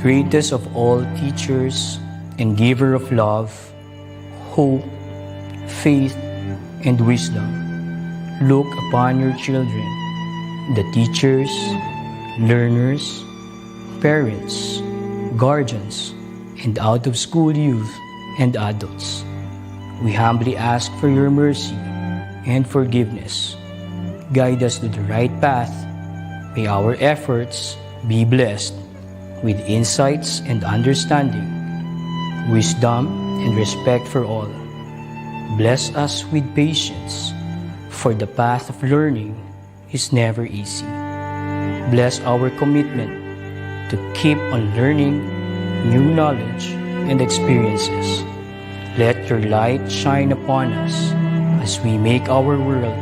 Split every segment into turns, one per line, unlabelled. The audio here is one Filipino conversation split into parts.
greatest of all teachers and giver of love, hope, faith, and wisdom, look upon your children, the teachers, learners, parents, guardians, and out-of-school youth and adults. We humbly ask for your mercy and forgiveness. Guide us to the right path. May our efforts be blessed with insights and understanding, wisdom and respect for all. Bless us with patience, for the path of learning is never easy. Bless our commitment to keep on learning new knowledge and experiences. Let your light shine upon us as we make our world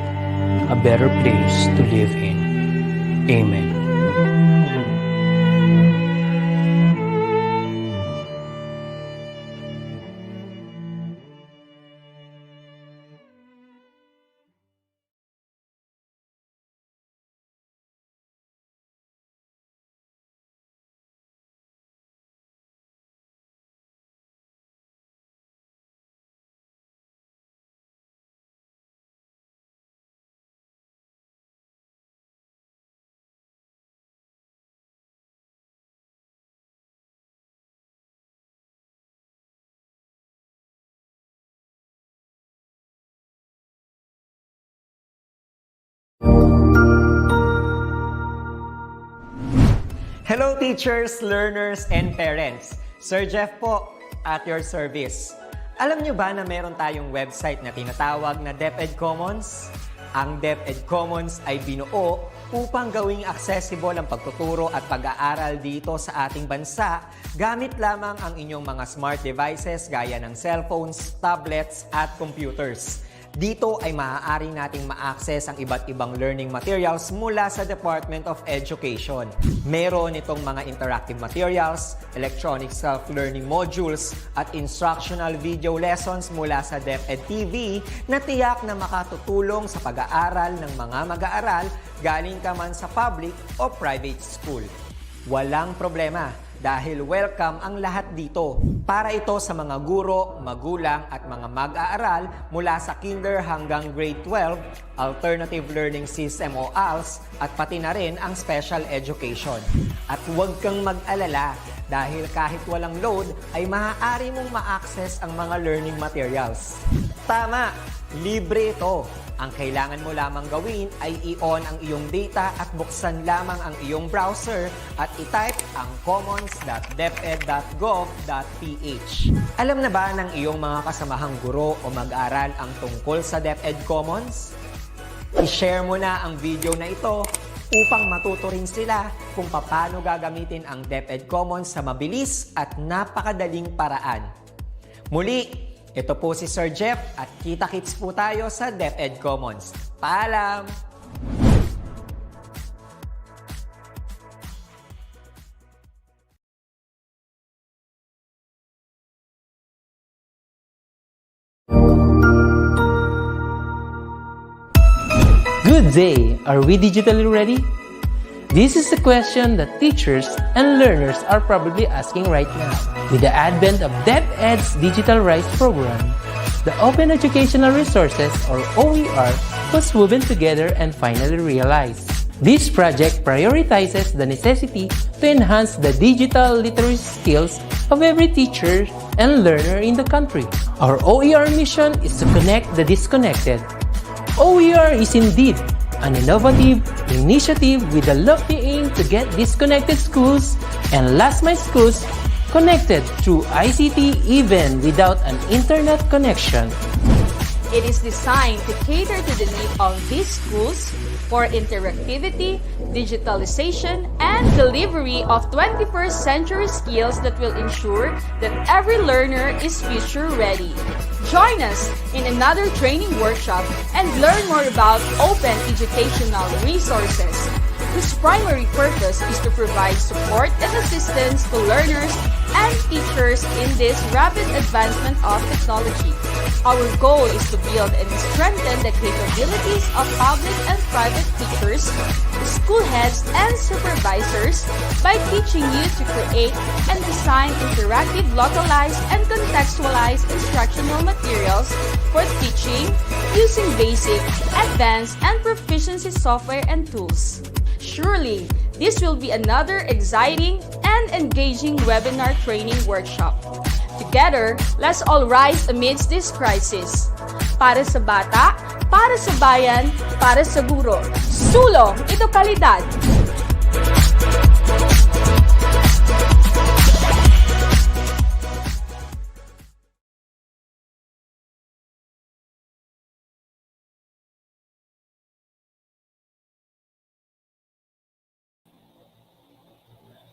a better place to live in. Amen.
Hello teachers, learners, and parents. Sir Jeff po, at your service. Alam nyo ba na meron tayong website na tinatawag na DepEd Commons? Ang DepEd Commons ay binuo upang gawing accessible ang pagtuturo at pag-aaral dito sa ating bansa gamit lamang ang inyong mga smart devices gaya ng cellphones, tablets, at computers. Dito ay maaari nating ma-access ang iba't ibang learning materials mula sa Department of Education. Meron itong mga interactive materials, electronic self-learning modules, at instructional video lessons mula sa DepEd TV na tiyak na makatutulong sa pag-aaral ng mga mag-aaral galing ka man sa public o private school. Walang problema dahil welcome ang lahat dito. Para ito sa mga guro, magulang at mga mag-aaral mula sa kinder hanggang grade 12, alternative learning system o ALS, at pati na rin ang special education. At huwag kang mag-alala dahil kahit walang load ay maaari mong ma-access ang mga learning materials. Tama! Libre ito. Ang kailangan mo lamang gawin ay i-on ang iyong data at buksan lamang ang iyong browser at i-type ang commons.deped.gov.ph. Alam na ba ng iyong mga kasamahang guro o mag-aral ang tungkol sa DepEd Commons? I-share mo na ang video na ito upang matuto rin sila kung paano gagamitin ang DepEd Commons sa mabilis at napakadaling paraan. Muli, ito po si Sir Jeff at kita-kits po tayo sa DepEd Commons. Paalam!
Good day! Are we digitally ready? This is a question that teachers and learners are probably asking right now. With the advent of DepEd's Digital Rise program, the Open Educational Resources, or OER, was woven together and finally realized. This project prioritizes the necessity to enhance the digital literacy skills of every teacher and learner in the country. Our OER mission is to connect the disconnected. OER is indeed an innovative initiative with a lofty aim to get disconnected schools and last-mile schools connected through ICT even without an internet connection.
It is designed to cater to the need of these schools for interactivity, digitalization, and delivery of 21st century skills that will ensure that every learner is future ready. Join us in another training workshop and learn more about open educational resources. whose primary purpose is to provide support and assistance to learners and teachers in this rapid advancement of technology. Our goal is to build and strengthen the capabilities of public and private teachers, school heads, and supervisors by teaching you to create and design interactive, localized, and contextualized instructional materials for teaching using basic, advanced, and proficiency software and tools. Surely, this will be another exciting and engaging webinar training workshop. Together, let's all rise amidst this crisis. Para sa bata, para sa bayan, para sa guro. Sulong, edukalidad!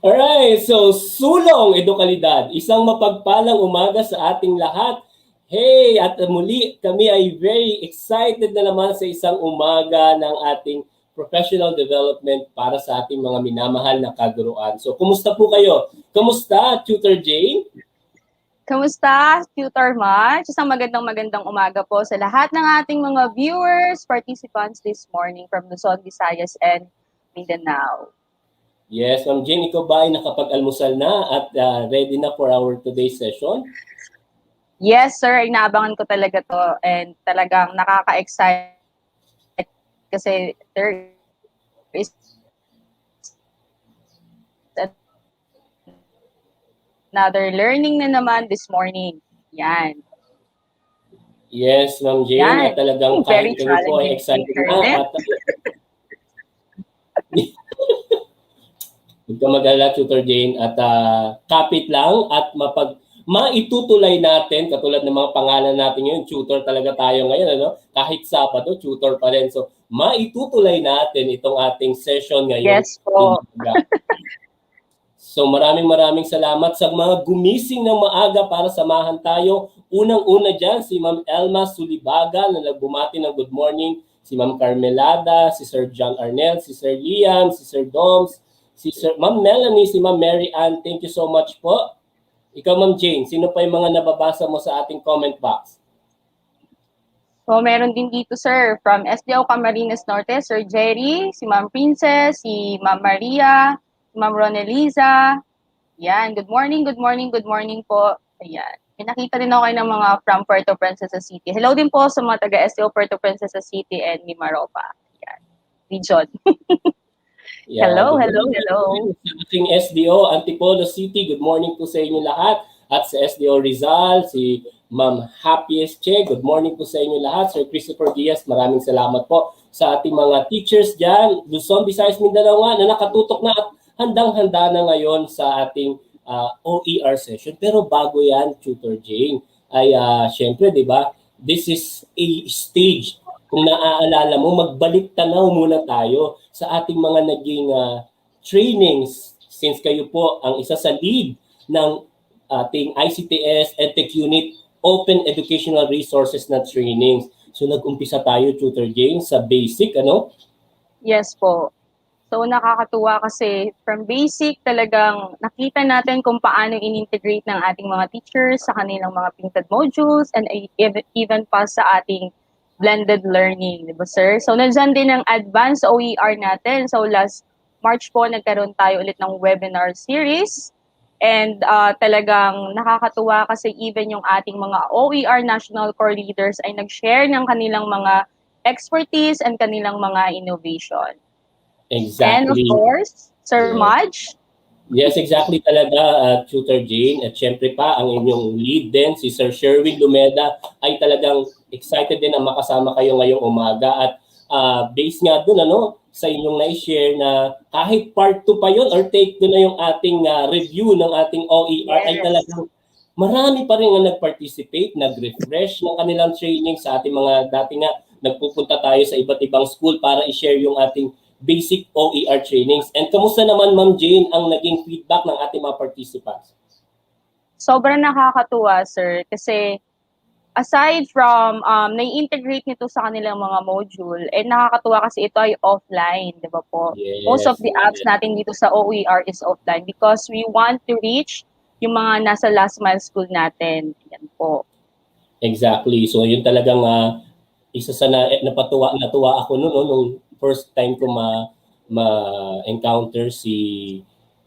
Alright, so sulong edukalidad, isang mapagpalang umaga sa ating lahat. Hey, at muli kami ay very excited na naman sa isang umaga ng ating professional development para sa ating mga minamahal na kaguruan. So, kumusta po kayo? Kumusta, Tutor Jane?
Kamusta, Tutor March? Isang magandang umaga po sa lahat ng ating mga viewers, participants this morning from Luzon, Visayas, and Mindanao.
Yes, Ma'am Jane, ikaw ba ay nakapag-almusal na at ready na for our today's session?
Yes, sir. Inaabangan ko talaga to and talagang nakaka-excite kasi there is another learning na naman this morning. Yan.
Yes, Ma'am Jane,
Yan.
at talagang
Very
kahit kami po ay excited na. At huwag ka mag-alala, Tutor Jane, at kapit lang at maitutulay natin, katulad ng mga pangalan natin ngayon, tutor talaga tayo ngayon, ano? Kahit Sabado, tutor pa rin. So, maitutulay natin itong ating session ngayon.
Yes po.
So, maraming salamat sa mga gumising ng maaga para samahan tayo. Unang-una dyan, si Ma'am Elma Sulibaga na nagbumati ng good morning, si Ma'am Carmelada, si Sir John Arnel, si Sir Liam, si Sir Doms, si Sir Ma'am Melanie, si Ma'am Mary Ann, thank you so much po. Ikaw, Ma'am Jane, sino pa yung mga nababasa mo sa ating comment box?
So, meron din dito, sir, from SDO Camarines Norte, Sir Jerry, si Ma'am Princess, si Ma'am Maria, si Ma'am Roneliza. Yan, good morning po. Ayan. Pinakita din ako ng mga from Puerto Princesa City. Hello din po sa mga taga-SDO Puerto Princesa City and Mimaropa. Yan. Region.
Yeah,
hello.
Sa ating SDO Antipolo City, good morning po sa inyo lahat. At sa SDO Rizal, si Ma'am Happiest Che, good morning po sa inyo lahat. Sir Christopher Diaz, maraming salamat po sa ating mga teachers dyan. Luzon, Visayas, Mindanao nga, na nakatutok na at handang-handa na ngayon sa ating OER session. Pero bago yan, Tutor Jane, ay syempre, di ba, this is a stage. Kung naaalala mo, magbalik tanaw muna tayo sa ating mga naging trainings since kayo po ang isa sa lead ng ating ICTS EdTech Unit Open Educational Resources na trainings. So nag-umpisa tayo, Tutor Jane, sa basic, ano?
Yes po. So nakakatuwa kasi from basic talagang nakita natin kung paano in-integrate ng ating mga teachers sa kanilang mga printed modules and even pa sa ating blended learning, di ba, sir? So, nandiyan din ang advanced OER natin. So, last March po, nagkaroon tayo ulit ng webinar series. And talagang nakakatuwa kasi even yung ating mga OER National Core Leaders ay nag-share ng kanilang mga expertise and kanilang mga innovation.
Exactly.
And of course, Sir Maj.
Yes, exactly talaga, Tutor Jane. At syempre pa, ang inyong lead din, si Sir Sherwin Lumeda, ay talagang excited din na makasama kayo ngayong umaga. At based nga dun, ano, sa inyong na-share na kahit part 2 pa yun or take doon na yung ating review ng ating OER, ay talagang marami pa rin ang nag-participate, nag-refresh ng kanilang training sa ating mga dati nga nagpupunta tayo sa iba't ibang school para i-share yung ating basic OER trainings. And kamusta naman, Ma'am Jane, ang naging feedback ng ating mga participants?
Sobrang nakakatuwa, sir, kasi aside from nai-integrate nito sa kanilang mga module, nakakatuwa kasi ito ay offline, di ba po? Most of
Yes,
the apps
yes.
natin dito sa OER is offline because we want to reach yung mga nasa last mile school natin. Yan po.
Exactly. So yun talagang isa sa natuwa ako noon, no, nung first time ko ma-encounter si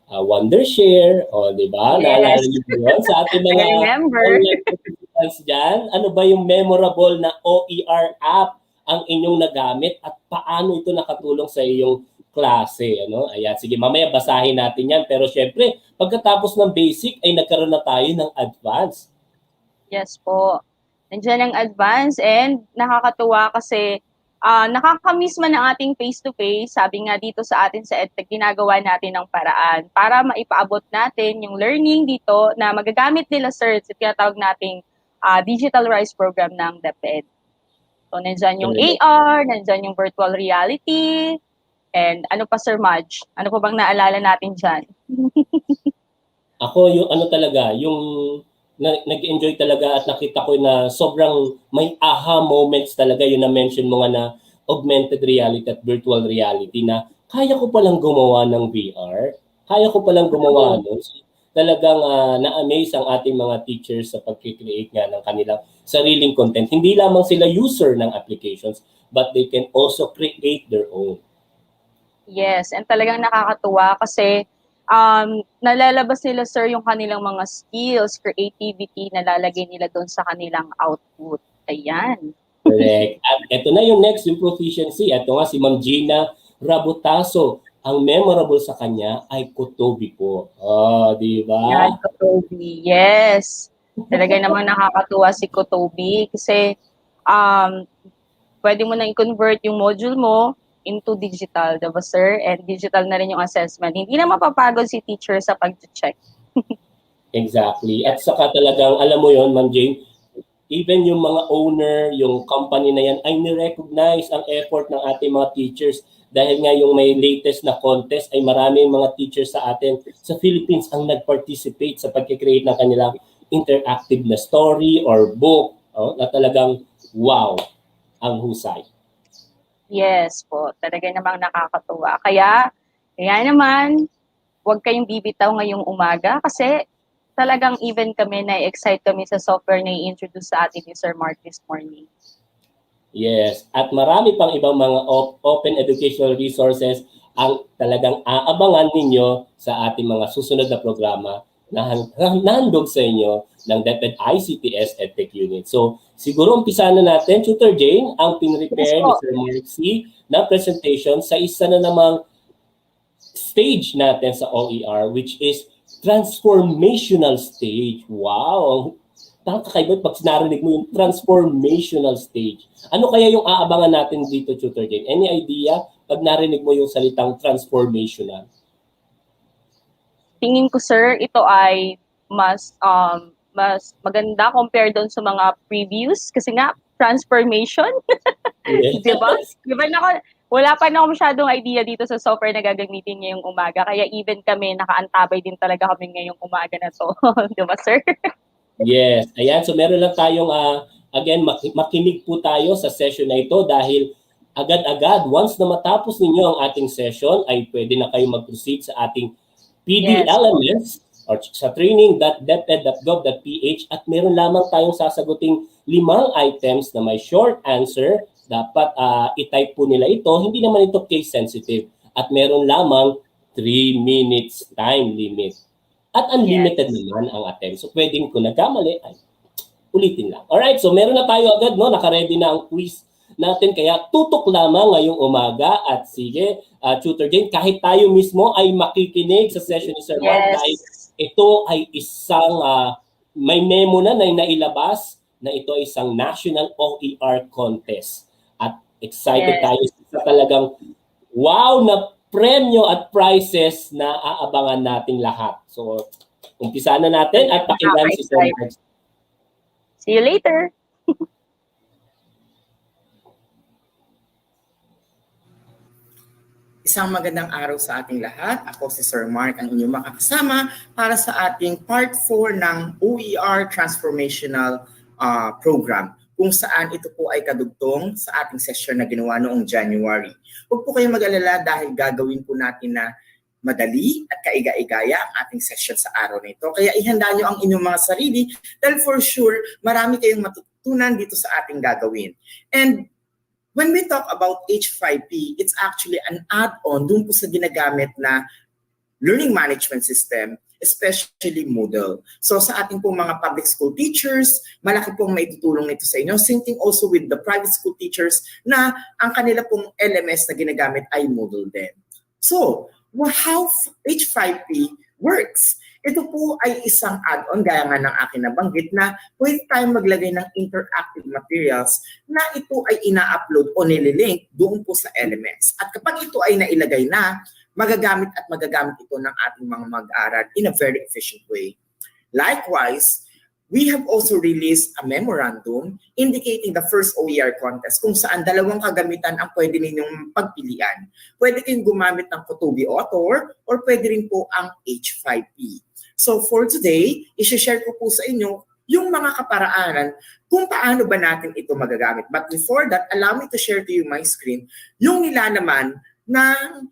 Wondershare, o di ba?
Yes,
Naalala niyo ba yun sa ating
I
mga
remember.
online participants dyan? Ano ba yung memorable na OER app ang inyong nagamit at paano ito nakatulong sa iyong klase? Ano? Ayan, sige, mamaya basahin natin yan. Pero syempre, pagkatapos ng basic ay nagkaroon na tayo ng advanced.
Yes po. Nandiyan ang advance and nakakatuwa kasi nakakamiss man ang ating face-to-face. Sabi nga dito sa atin sa EdTech, ginagawa natin ng paraan para maipaabot natin yung learning dito na magagamit nila sir sa tinatawag nating digital rice program ng DepEd. So, nandiyan yung AR, nandiyan yung virtual reality, and ano pa Sir Madge? Ano pa bang naalala natin dyan?
Ako yung ano talaga, yung nag-enjoy talaga at nakita ko na sobrang may aha moments talaga yung na-mention mo nga na augmented reality at virtual reality na kaya ko palang gumawa ng VR, kaya ko palang gumawa nun. So, talagang na-amaze ang ating mga teachers sa pag-create nga ng kanilang sariling content. Hindi lamang sila user ng applications, but they can also create their own.
Yes, and talagang nakakatuwa kasi nalalabas nila sir yung kanilang mga skills, creativity, nalalagay nila doon sa kanilang output. Ayan.
Correct. At ito na yung next, yung proficiency. Ito nga si Ma'am Gina Rabutaso. Ang memorable sa kanya ay Kotobi po. Oh, di
Yan,
ba?
Kotobi. Yes. Talaga namang nakakatuwa si Kotobi kasi pwede mo na i-convert yung module mo into digital, diba sir? And digital na rin yung assessment. Hindi na mapapagod si teacher sa pag-check.
Exactly. At saka talagang, alam mo yon Ma'am Jane, even yung mga owner, yung company na yan, ay ni-recognize ang effort ng ating mga teachers dahil nga yung may latest na contest ay maraming mga teachers sa atin sa Philippines ang nag-participate sa pag-create ng kanilang interactive na story or book na talagang wow ang husay.
Yes po, talaga namang nakakatuwa. Kaya naman, huwag kayong bibitaw ngayong umaga kasi talagang even kami na-excite kami sa software na i-introduce sa atin ni Sir Mark this morning.
Yes, at marami pang ibang mga open educational resources ang talagang aabangan ninyo sa ating mga susunod na programa na handog sa inyo ng DepEd ICTS EdTech Unit. So, siguro umpisa na natin, Tutor Jane, ang pinrepare ni Sir Mark C. na presentation sa isa na namang stage natin sa OER, which is transformational stage. Wow! Parang kakaiba pag narinig mo yung transformational stage. Ano kaya yung aabangan natin dito, Tutor Jane? Any idea pag narinig mo yung salitang transformational?
Tingin ko sir, ito ay mas maganda compared doon sa mga previous kasi nga transformation.
Yes.
Diba? Wala pa na ako masyadong idea dito sa software na gagamitin ngayong umaga. Kaya even kami, nakaantabay din talaga kami ngayong umaga na to. Diba, sir?
Yes. Ayan, so meron lang tayong, again, makinig po tayo sa session na ito dahil agad-agad, once na matapos ninyo ang ating session, ay pwede na kayo mag-proceed sa ating PD elements or sa training.deped.gov.ph at meron lamang tayong sasaguting 5 items na may short answer. Dapat i-type po nila ito. Hindi naman ito case sensitive. At meron lamang 3 minutes time limit. At unlimited naman ang attempt. So pwedeng kung nagkamali, ay ulitin lang. Alright, so meron na tayo agad, no? Naka-ready na ang quiz natin. Kaya tutok lamang ngayong umaga. At sige, Tutor Jane, kahit tayo mismo ay makikinig sa session ni Sir Mark dahil ito ay isang may memo na nailabas na ito ay isang national OER contest. At excited tayo sa talagang wow na premyo at prizes na aabangan nating lahat. So, umpisa na natin at pakinggan si Sir Mark.
See you later!
Isang magandang araw sa ating lahat. Ako si Sir Mark, ang inyong makakasama para sa ating part 4 ng OER-Transformational program kung saan ito po ay kadugtong sa ating session na ginawa noong January. Huwag po kayong mag-alala dahil gagawin po natin na madali at kaiga-igaya ang ating session sa araw na ito. Kaya ihanda nyo ang inyong mga sarili dahil for sure, marami kayong matutunan dito sa ating gagawin. And when we talk about H5P, it's actually an add-on dun po sa ginagamit na learning management system, especially Moodle. So sa ating pong mga public school teachers, malaki pong maitutulong nito sa inyo. Same thing also with the private school teachers na ang kanila pong LMS na ginagamit ay Moodle din. So, how H5P works? Ito po ay isang add-on, gaya nga ng akin nabanggit, na pwede tayong maglagay ng interactive materials na ito ay ina-upload o nililink doon po sa LMS. At kapag ito ay nailagay na, magagamit ito ng ating mga mag-aaral in a very efficient way. Likewise, we have also released a memorandum indicating the first OER contest kung saan dalawang kagamitan ang pwede ninyong pagpilian. Pwede kayong gumamit ng Kotobi Author or pwede rin po ang H5P. So for today, i-share ko po sa inyo yung mga kaparaanan kung paano ba natin ito magagamit. But before that, allow me to share to you my screen yung nilalaman ng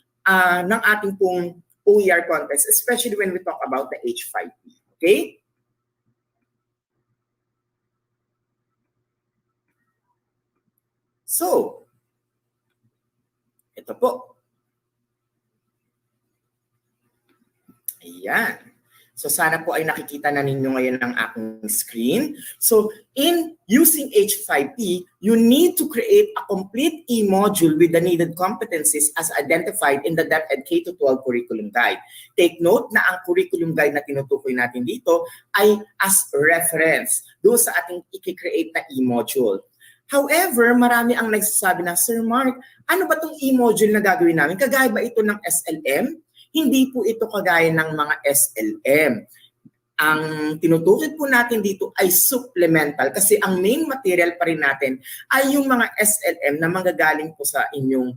ating pong OER contest, especially when we talk about the H5P. Okay? So, ito po. Ayan. So, sana po ay nakikita na ninyo ngayon ang aking screen. So, in using H5P, you need to create a complete e-module with the needed competencies as identified in the DepEd K-12 Curriculum Guide. Take note na ang curriculum guide na tinutukoy natin dito ay as reference doon sa ating i-create na e-module. However, marami ang nagsasabi na, Sir Mark, ano ba itong e-module na gagawin namin? Kagaya ba ito ng SLM? Hindi po ito kagaya ng mga SLM. Ang tinutukoy po natin dito ay supplemental kasi ang main material pa rin natin ay yung mga SLM na manggagaling po sa inyong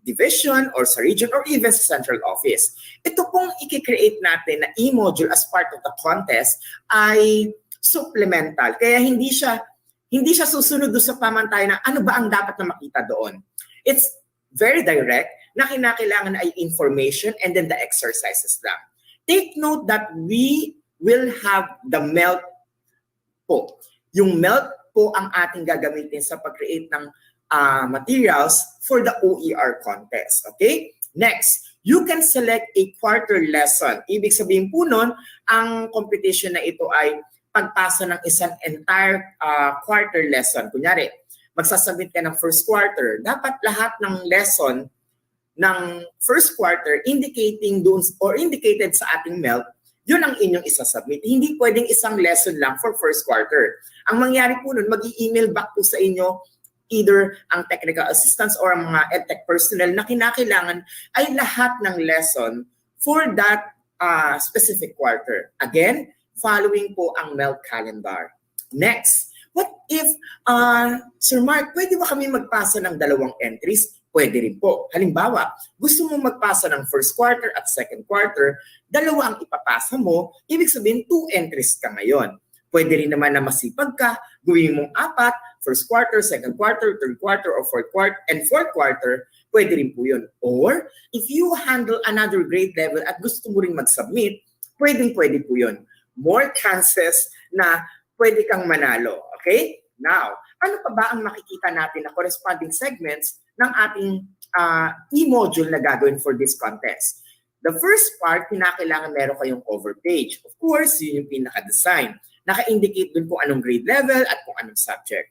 division or sa region or even sa central office. Ito pong i-create natin na e-module as part of the contest ay supplemental. Kaya hindi siya susunod doon sa pamantayan na ano ba ang dapat na makita doon. It's very direct na kinakailangan ay information and then the exercises lang. Take note that we will have the MELT po. Yung MELT po ang ating gagamitin sa pag-create ng materials for the OER contest. Okay? Next, you can select a quarter lesson. Ibig sabihin po nun, ang competition na ito ay pagpasa ng isang entire quarter lesson. Kunyari, magsasubmit ka ng first quarter. Dapat lahat ng lesson ng first quarter indicating doon or indicated sa ating MELT, yun ang inyong isasubmit. Hindi pwedeng isang lesson lang for first quarter. Ang mangyari po nun, mag-i-email back po sa inyo either ang technical assistants or ang mga edtech personnel na kinakailangan ay lahat ng lesson for that specific quarter. Again, following po ang MELT calendar. Next, what if, Sir Mark, pwede ba kami magpasa ng dalawang entries? Pwede rin po. Halimbawa, gusto mo magpasa ng first quarter at second quarter, dalawa ang ipapasa mo, ibig sabihin 2 entries ka ngayon. Pwede rin naman na masipag ka, gawin mong 4, first quarter, second quarter, third quarter, or fourth quarter, pwede rin po yun. Or, if you handle another grade level at gusto mo rin mag-submit, pwede po yun. More chances na pwede kang manalo. Okay? Now, ano pa ba ang makikita natin na corresponding segments ng ating e-module na gagawin for this contest? The first part, kinakailangan meron kayong cover page. Of course, yun yung pinaka-design. Naka-indicate dun kung anong grade level at kung anong subject.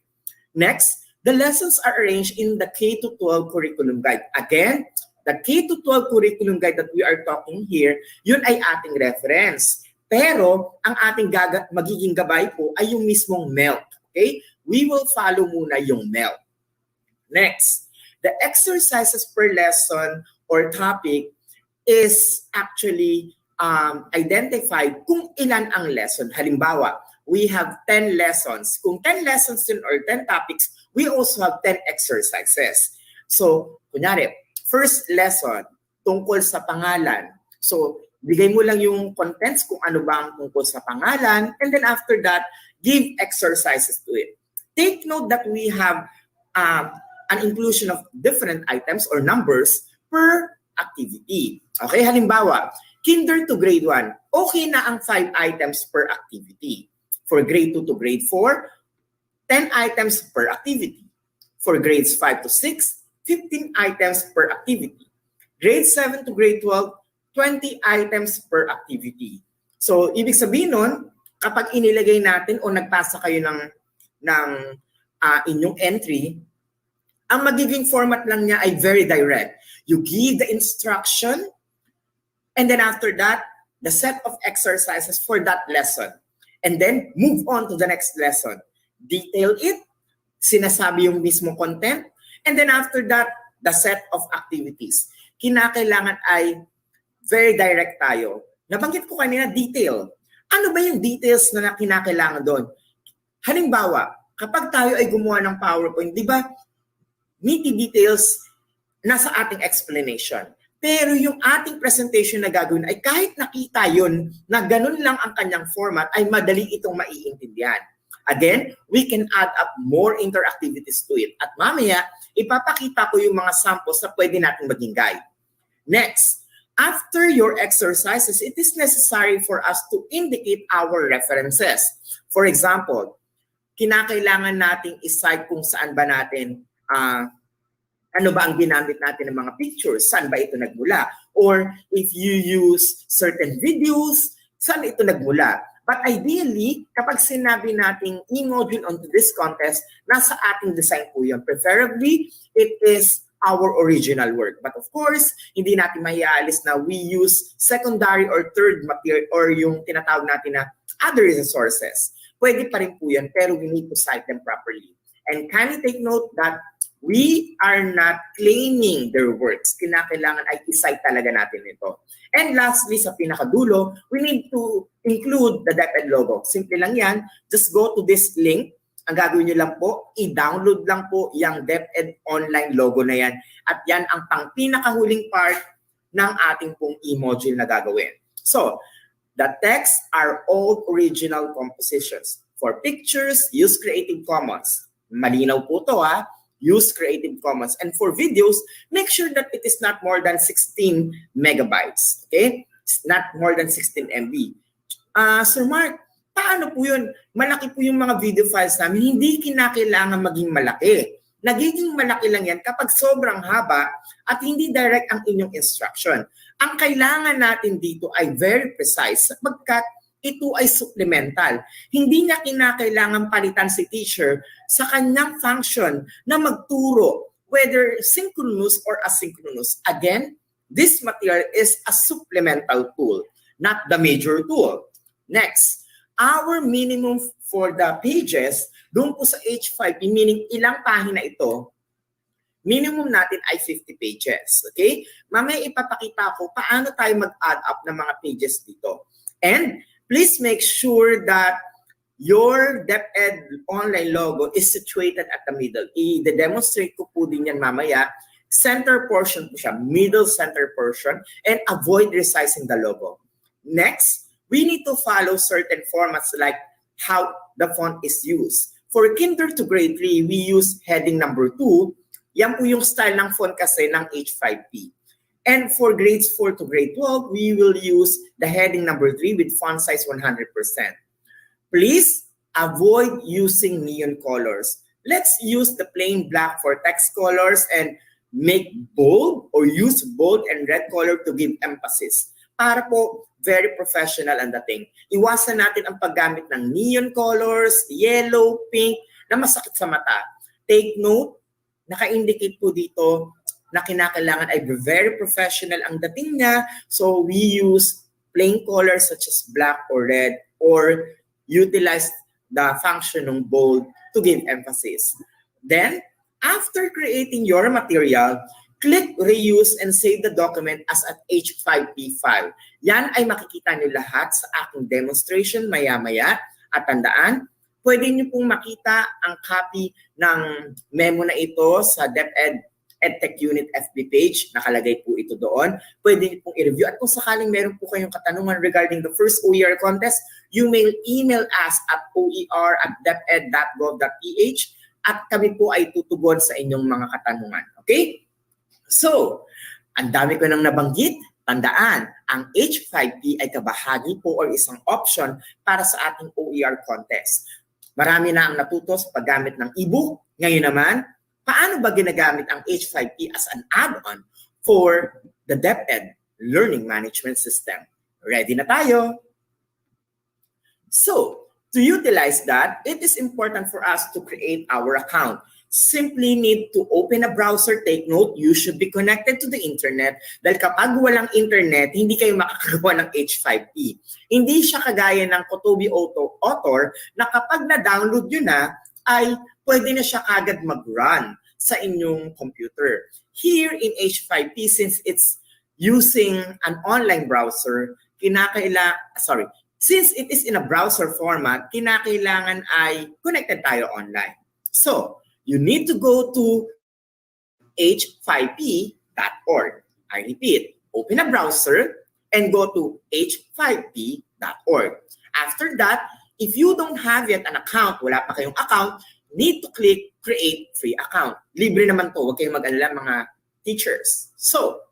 Next, the lessons are arranged in the K-12 Curriculum Guide. Again, the K-12 Curriculum Guide that we are talking here, yun ay ating reference. Pero, ang ating magiging gabay po ay yung mismong MELT. Okay? We will follow muna yung MELT. Next, the exercises per lesson or topic is actually identified kung ilan ang lesson. Halimbawa, we have 10 lessons. Kung 10 lessons din or 10 topics, we also have 10 exercises. So, kunyari, first lesson, tungkol sa pangalan. So, bigay mo lang yung contents kung ano ba ang tungkol sa pangalan. And then after that, give exercises to it. Take note that we have an inclusion of different items or numbers per activity. Okay, halimbawa, kinder to grade 1, okay na ang 5 items per activity. For grade 2 to grade 4, 10 items per activity. For grades 5 to 6, 15 items per activity. Grade 7 to grade 12, 20 items per activity. So, ibig sabihin nun, kapag inilagay natin o nagpasa kayo ng inyong entry, ang magiging format lang niya ay very direct. You give the instruction, and then after that, the set of exercises for that lesson. And then, move on to the next lesson. Detail it, sinasabi yung mismo content, and then after that, the set of activities. Kinakailangan ay very direct tayo. Nabanggit ko kanina, detail. Ano ba yung details na kinakailangan doon? Halimbawa, kapag tayo ay gumawa ng PowerPoint, di ba, meaty details nasa ating explanation. Pero yung ating presentation na gagawin ay kahit nakita yun na ganun lang ang kanyang format, ay madali itong maiintindihan. Again, we can add up more interactivities to it. At mamaya, ipapakita ko yung mga samples na pwede natin maging guide. Next, after your exercises, it is necessary for us to indicate our references. For example, kinakailangan nating isite kung saan ba natin ano ba ang ginamit natin ng mga pictures? Saan ba ito nagmula? Or if you use certain videos, saan ito nagmula? But ideally, kapag sinabi nating e-module onto this contest, nasa ating design po yun. Preferably, it is our original work. But of course, hindi natin maiaalis na we use secondary or third material or yung tinatawag natin na other resources. Pwede pa rin po yan, pero we need to cite them properly. And kindly take note that we are not claiming their works. Kinakailangan ay isite talaga natin ito. And lastly, sa pinakadulo, we need to include the DepEd logo. Simple lang yan. Just go to this link. Ang gagawin nyo lang po, i-download lang po yung DepEd online logo na yan. At yan ang pang pinakahuling part ng ating pong e-module na gagawin. So, the texts are all original compositions. For pictures, use Creative Commons. Malinaw po to ha. Use Creative Commons. And for videos, make sure that it is not more than 16 megabytes. Okay? It's not more than 16 MB. Sir Mark, paano po yun? Malaki po yung mga video files namin. Hindi kinakailangan maging malaki. Nagiging malaki lang yan kapag sobrang haba at hindi direct ang inyong instruction. Ang kailangan natin dito ay very precise sapagkat ito ay supplemental. Hindi niya kinakailangan palitan si teacher sa kanyang function na magturo, whether synchronous or asynchronous. Again, this material is a supplemental tool, not the major tool. Next, our minimum for the pages, doon po sa H5P, meaning ilang pahina ito, minimum natin ay 50 pages. Okay? Mamaya ipapakita ko paano tayo mag-add up ng mga pages dito. And please make sure that your DepEd online logo is situated at the middle. I-demonstrate ko po din yan mamaya. Center portion po siya, middle center portion, and avoid resizing the logo. Next, we need to follow certain formats like how the font is used. For kinder to grade 3, we use heading number 2. Yan po yung style ng font kasi ng H5P. And for grades 4 to grade 12, we will use the heading number 3 with font size 100%. Please avoid using neon colors. Let's use the plain black for text colors and make bold or use bold and red color to give emphasis. Para po, very professional ang dating. Iwasan natin ang paggamit ng neon colors, yellow, pink, na masakit sa mata. Take note, naka-indicate po dito na kinakailangan ay very professional ang dating niya. So we use plain colors such as black or red or utilize the function ng bold to give emphasis. Then, after creating your material, click reuse and save the document as an H5P file. Yan ay makikita niyo lahat sa aking demonstration maya-maya. At tandaan, pwede niyo pong makita ang copy ng memo na ito sa DepEd EdTech Unit FB page. Nakalagay po ito doon. Pwede niyo pong i-review. At kung sakaling meron po kayong katanungan regarding the first OER contest, you may email us at oer@deped.gov.ph at kami po ay tutugon sa inyong mga katanungan. Okay? So, ang dami ko nang nabanggit. Tandaan, ang H5P ay kabahagi po o isang option para sa ating OER contest. Marami na ang natuto sa paggamit ng ebook. Ngayon naman, paano ba ginagamit ang H5P as an add-on for the DepEd Learning Management System? Ready na tayo? So, to utilize that, it is important for us to create our account. Simply need to open a browser. Take note, you should be connected to the internet dahil kapag walang internet, hindi kayo makakagawa ng H5P. Hindi siya kagaya ng Kotobi Author na kapag na-download nyo na, ay pwede na siya agad mag-run sa inyong computer. Here in H5P, since it's using an online browser, since it is in a browser format, kinakailangan ay connected tayo online. So, you need to go to h5p.org. I repeat, open a browser and go to h5p.org. After that, if you don't have yet an account, wala pa kayong account, need to click Create Free Account. Libre naman to, huwag kayong mag-alala mga teachers. So,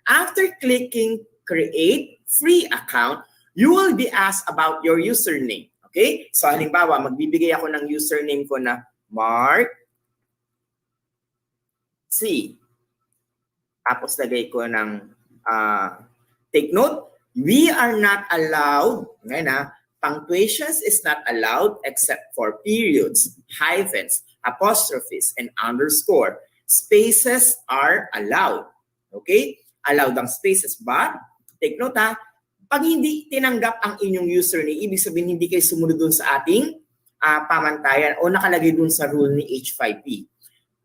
after clicking Create Free Account, you will be asked about your username. Okay? So, halimbawa, magbibigay ako ng username ko na Mark C. Tapos lagay ko ng take note, we are not allowed, ngayon punctuations is not allowed except for periods, hyphens, apostrophes, and underscore. Spaces are allowed. Okay? Allowed ang spaces, but take note pag hindi tinanggap ang inyong username, ibig sabihin hindi kayo sumunod dun sa ating pamantayan o nakalagay dun sa rule ni H5P.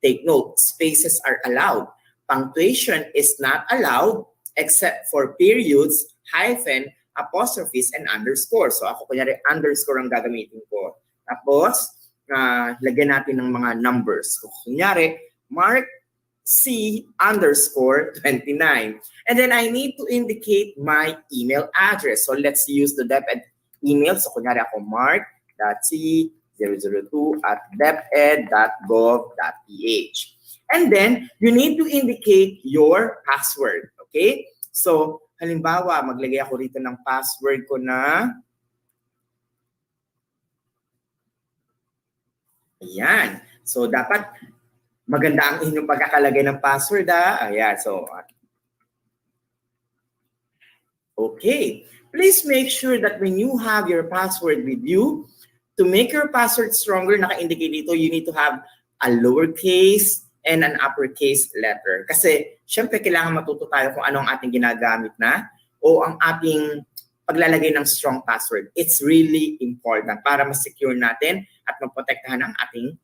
Take note, spaces are allowed. Punctuation is not allowed except for periods, hyphen, apostrophes, and underscore. So ako kunyari underscore ang gagamitin ko. Tapos, lagyan natin ng mga numbers. So, kunyari, Mark C underscore 29. And then I need to indicate my email address. So let's use the DepEd email. So kunyari ako mark.c002@deped.gov.ph. And then you need to indicate your password. Okay? So halimbawa, maglagay ako rito ng password ko na ayan. So dapat maganda ang inyong pagkakalagay ng password Ayan. So okay. Please make sure that when you have your password with you, to make your password stronger, naka-indicate dito, you need to have a lowercase and an uppercase letter. Kasi, syempre, kailangan matuto tayo kung ano ang ating ginagamit na o ang ating paglalagay ng strong password. It's really important para ma-secure natin at maprotektahan ang ating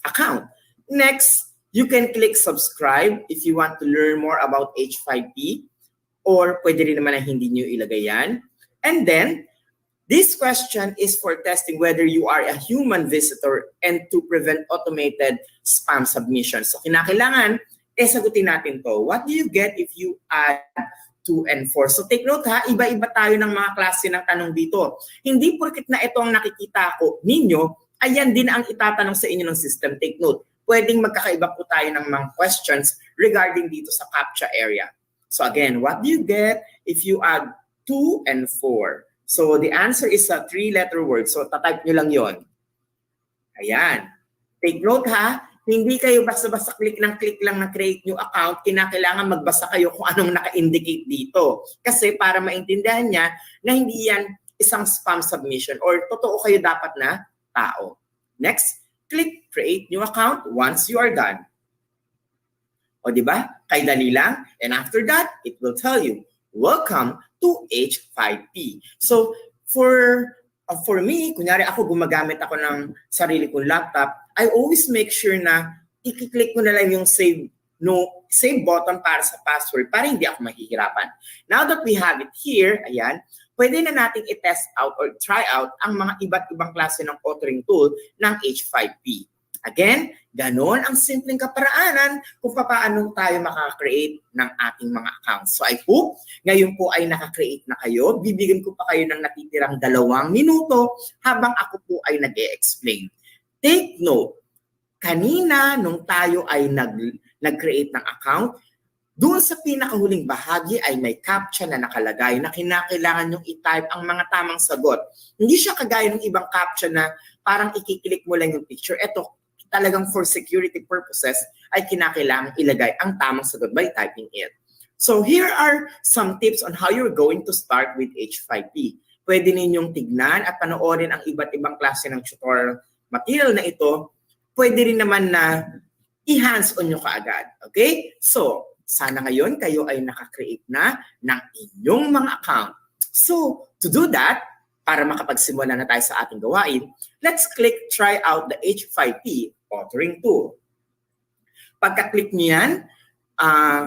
account. Next, you can click subscribe if you want to learn more about H5P. Or pwede rin naman na hindi nyo ilagay yan. And then, this question is for testing whether you are a human visitor and to prevent automated spam submissions. So, kinakailangan, sagutin natin to. What do you get if you add 2 and 4? So, take note iba-iba tayo ng mga klase ng tanong dito. Hindi porket na ito ang nakikita ko ninyo, ayan din ang itatanong sa inyo ng system. Take note, pwedeng magkakaiba po tayo ng mga questions regarding dito sa CAPTCHA area. So again, what do you get if you add 2 and 4? So the answer is a 3-letter word. So tatype nyo lang yon. Ayan. Take note hindi kayo basta-basta click lang na create new account. Kinakailangan magbasa kayo kung anong naka-indicate dito. Kasi para maintindihan niya na hindi yan isang spam submission or totoo kayo dapat na tao. Next, click create new account once you are done. O diba? Kay dali lang. And after that, it will tell you, welcome to H5P. So, for me, kunyari ako gumagamit ako ng sarili kong laptop, I always make sure na i-click ko na lang yung save button para sa password para hindi ako mahihirapan. Now that we have it here, ayan, pwede na nating i-test out or try out ang mga iba't ibang klase ng authoring tool ng H5P. Again, ganon ang simpleng kaparaanan kung paano tayo makaka-create ng ating mga accounts. So I hope ngayon po ay nakaka-create na kayo. Bibigyan ko pa kayo ng natitirang 2 minuto habang ako po ay nag-e-explain. Take note, kanina nung tayo ay nag-create ng account, doon sa pinakahuling bahagi ay may captcha na nakalagay na kinakailangan nyong i-type ang mga tamang sagot. Hindi siya kagaya ng ibang captcha na parang ikiklik mo lang yung picture. Ito, talagang for security purposes ay kinakailangan ilagay ang tamang sagot by typing it. So here are some tips on how you're going to start with H5P. Pwede ninyong tignan at panoorin ang iba't ibang klase ng tutorial material na ito. Pwede rin naman na i-hands-on nyo kaagad. Okay? So, sana ngayon kayo ay nakakreate na ng inyong mga account. So, to do that, para makapagsimula na tayo sa ating gawain, let's click try out the H5P authoring tool. Pagka-click nyo yan,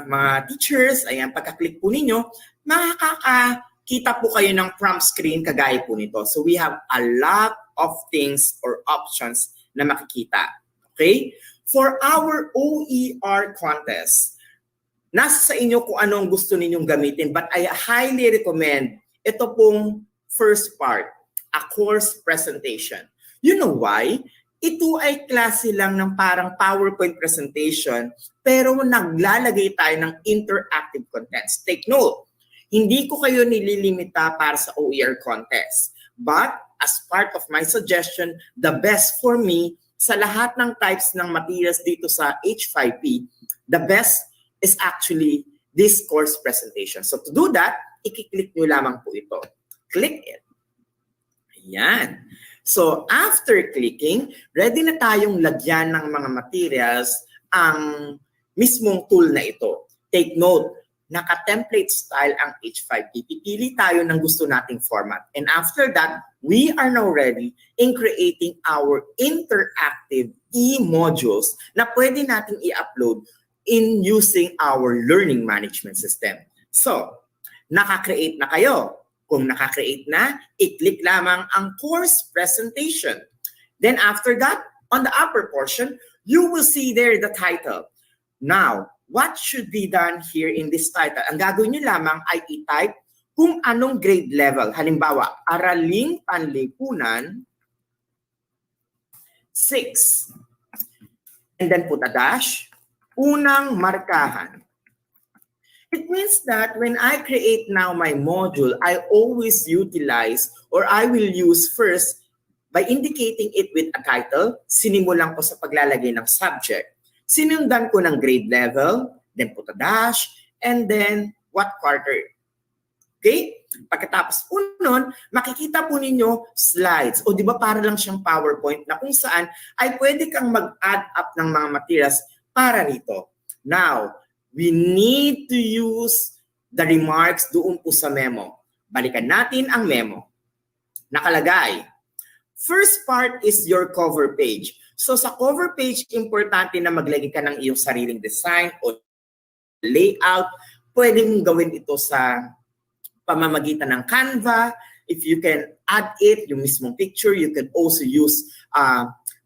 mga teachers, ayan, pagka-click po ninyo, makakakita po kayo ng prompt screen kagaya po nito. So we have a lot of things or options na makikita. Okay? For our OER contest, nasa sa inyo kung anong gusto ninyong gamitin, but I highly recommend ito pong first part, a course presentation. You know why? Ito ay klase lang ng parang PowerPoint presentation, pero naglalagay tayo ng interactive contents. Take note, hindi ko kayo nililimita para sa OER contest. But as part of my suggestion, the best for me sa lahat ng types ng materials dito sa H5P, the best is actually this course presentation. So to do that, i-click nyo lamang po ito. Click it. Ayan. So after clicking, ready na tayong lagyan ng mga materials ang mismong tool na ito. Take note, naka-template style ang H5P. Pipili tayo ng gusto nating format. And after that, we are now ready in creating our interactive e-modules na pwede nating i-upload in using our learning management system. So, naka-create na kayo. Kung naka-create na, i-click lamang ang course presentation. Then after that, on the upper portion, you will see there the title. Now, what should be done here in this title? Ang gagawin nyo lamang ay i-type kung anong grade level. Halimbawa, Araling Panlipunan 6. And then put a dash, unang markahan. It means that when I create now my module, I always utilize or I will use first by indicating it with a title, sinimulan ko sa paglalagay ng subject. Sinundan ko ng grade level, then put a dash, and then what quarter. Okay? Pagkatapos po nun, makikita po ninyo slides. O di ba para lang siyang PowerPoint na kung saan ay pwede kang mag-add up ng mga materials para rito. Now, we need to use the remarks doon po sa memo. Balikan natin ang memo. Nakalagay. First part is your cover page. So sa cover page, importante na maglagay ka ng iyong sariling design o layout. Pwede mong gawin ito sa pamamagitan ng Canva. If you can add it, yung mismong picture, you can also use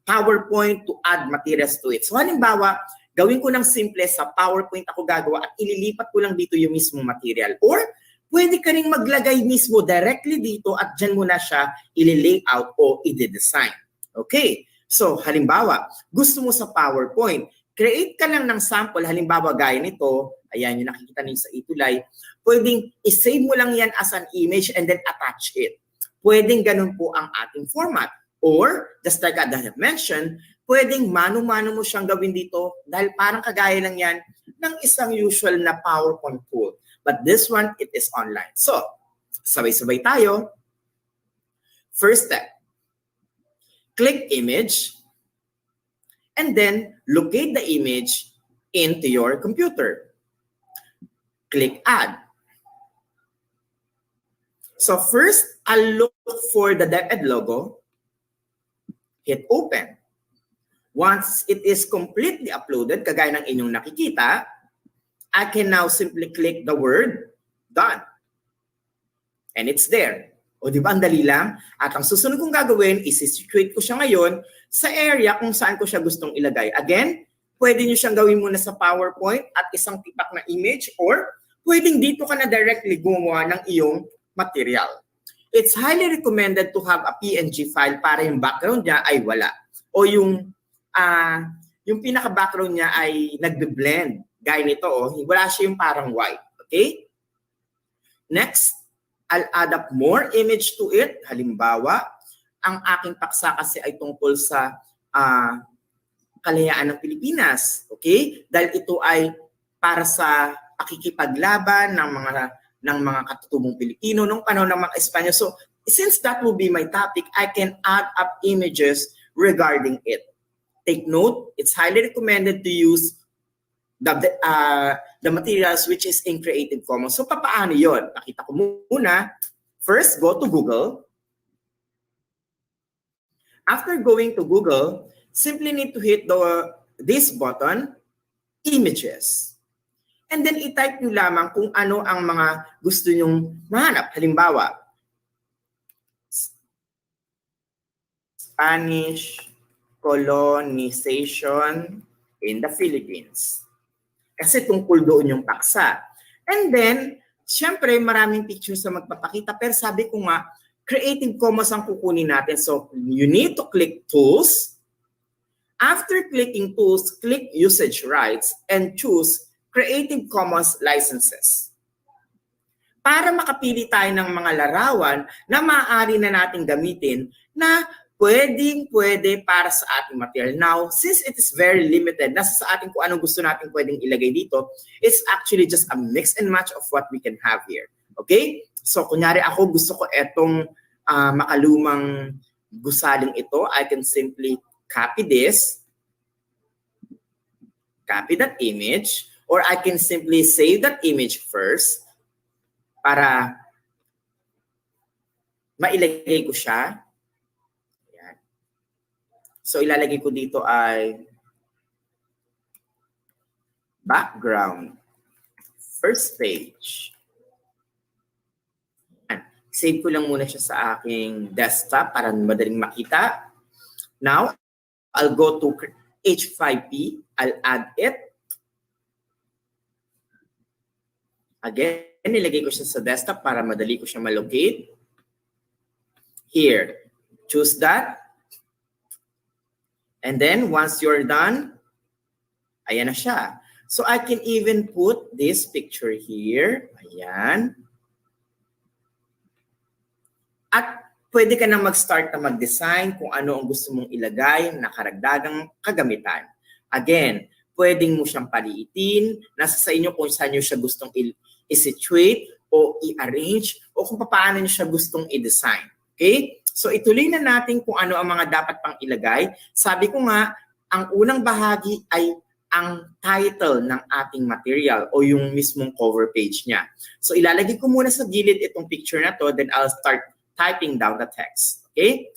PowerPoint to add materials to it. So halimbawa, gawin ko ng simple sa PowerPoint ako gagawa at ililipat ko lang dito yung mismong material. Or pwede ka rin maglagay mismo directly dito at dyan mo na siya ili-layout o i-design. Okay, so halimbawa, gusto mo sa PowerPoint, create ka lang ng sample, halimbawa gaya nito, ayan yung nakikita niyo sa itulay, pwedeng i-save mo lang yan as an image and then attach it. Pwedeng ganun po ang ating format. Or, just like I have mentioned, pwedeng mano-mano mo siyang gawin dito dahil parang kagaya lang yan ng isang usual na PowerPoint tool. But this one, it is online. So, sabay-sabay tayo. First step, click image and then locate the image into your computer. Click add. So first, I'll look for the DepEd logo. Hit open. Once it is completely uploaded, kagaya ng inyong nakikita, I can now simply click the word done. And it's there. O di ba, ang dali lang? At ang susunod kong gagawin is situate ko siya ngayon sa area kung saan ko siya gustong ilagay. Again, pwede nyo siyang gawin muna sa PowerPoint at isang tipak na image, or pwedeng dito ka na directly gumawa ng iyong material. It's highly recommended to have a PNG file para yung background niya ay wala. O yung pinaka-background niya ay nagbe-blend. Gaya nito, wala siya yung parang white. Okay? Next, I'll add up more image to it. Halimbawa, ang aking paksa kasi ay tungkol sa kalayaan ng Pilipinas. Okay? Dahil ito ay para sa pakikipaglaban ng mga katutubong Pilipino nung panahon ng mga Espanyol. So, since that will be my topic, I can add up images regarding it. Take note, it's highly recommended to use the materials which is in Creative Commons. So, papaano yun? Pakita ko muna. First, go to Google. After going to Google, simply need to hit this button, Images. And then, i-type nyo lamang kung ano ang mga gusto nyong mahanap. Halimbawa, Spanish colonization in the Philippines. Kasi tungkol doon yung paksa. And then, syempre, maraming pictures na magpapakita. Pero sabi ko nga, Creative Commons ang kukunin natin. So, you need to click Tools. After clicking Tools, click Usage Rights and choose Creative Commons Licenses. Para makapili tayo ng mga larawan na maaari na nating gamitin na pwede para sa ating material. Now, since it is very limited, nasa sa atin kung anong gusto natin pwedeng ilagay dito, it's actually just a mix and match of what we can have here. Okay? So, kunyari ako, gusto ko etong makalumang gusaling ito. I can simply copy this, copy that image, or I can simply save that image first para mailagay ko siya. Ayan. So, ilalagay ko dito ay background, first page. Save ko lang muna siya sa aking desktop para madaling makita. Now, I'll go to H5P. I'll add it. Again, nilagay ko siya sa desktop para madali ko siya malocate. Here, choose that. And then, once you're done, ayan na siya. So, I can even put this picture here. Ayan. At pwede ka na mag-start na mag-design kung ano ang gusto mong ilagay na karagdagang kagamitan. Again, pwedeng mo siyang paliitin, nasa sa inyo kung saan nyo siya gustong i-situate o i-arrange o kung paano nyo siya gustong i-design. Okay? So ituloy na natin kung ano ang mga dapat pang ilagay. Sabi ko nga, ang unang bahagi ay ang title ng ating material o yung mismong cover page niya. So ilalagay ko muna sa gilid itong picture na to, then I'll start typing down the text. Okay?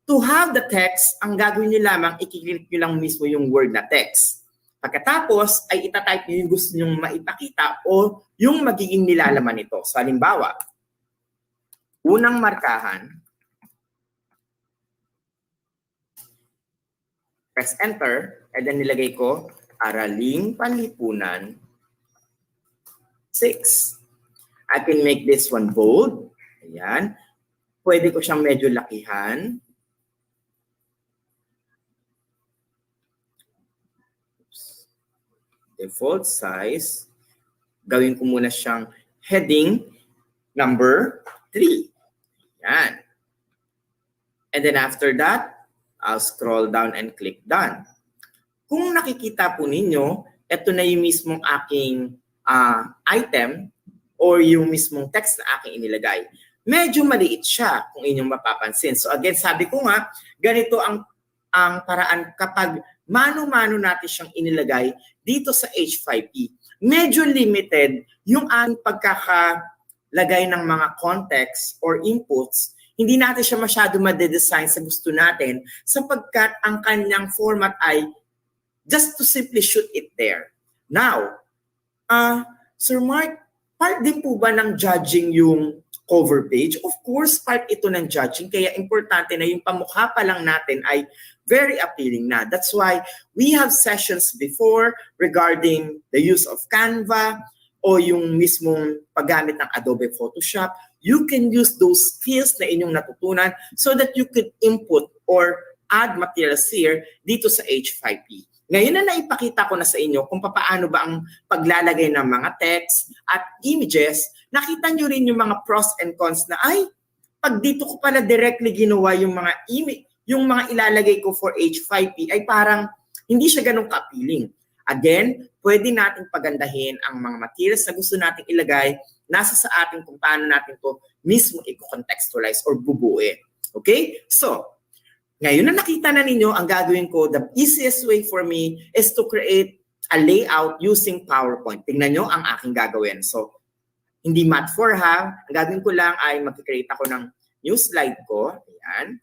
To have the text, ang gagawin nyo lamang, i-click nyo lang mismo yung word na text. Pagkatapos, ay itatype nyo yung gusto nyo maipakita o yung magiging nilalaman nito. So, halimbawa, unang markahan, press enter, and then nilagay ko, Araling Panlipunan 6. I can make this one bold. Ayan. Pwede ko siyang medyo lakihan. Default size. Gawin ko muna siyang heading number 3. Ayan. And then after that, I'll scroll down and click done. Kung nakikita po ninyo, ito na yung mismong aking item or yung mismong text na aking inilagay. Medyo maliit siya kung inyong mapapansin. So again, sabi ko nga, ganito ang paraan kapag mano-mano natin siyang inilagay dito sa H5P. Medyo limited yung ating pagkakalagay ng mga context or inputs. Hindi natin siya masyado ma-design sa gusto natin sapagkat ang kanyang format ay just to simply shoot it there. Now, Sir Mark, part din po ba ng judging yung cover page. Of course, part ito ng judging, kaya importante na yung pamukha pa lang natin ay very appealing na. That's why we have sessions before regarding the use of Canva o yung mismong paggamit ng Adobe Photoshop. You can use those skills na inyong natutunan so that you could input or add materials here dito sa H5P. Ngayon na naipakita ko na sa inyo kung paano ba ang paglalagay ng mga text at images, nakita nyo rin yung mga pros and cons na ay, pag dito ko pala directly ginawa yung mga yung mga ilalagay ko for H5P ay parang hindi siya ganun ka-appealing. Again, pwede nating pagandahin ang mga materials na gusto nating ilagay, nasa sa atin kung paano natin to mismo i-contextualize or bubuin. Okay? So, ngayon na nakita na ninyo, ang gagawin ko, the easiest way for me is to create a layout using PowerPoint. Tingnan nyo ang aking gagawin. So, hindi Mat4 ha. Ang gagawin ko lang ay mag-create ako ng new slide ko. Ayan.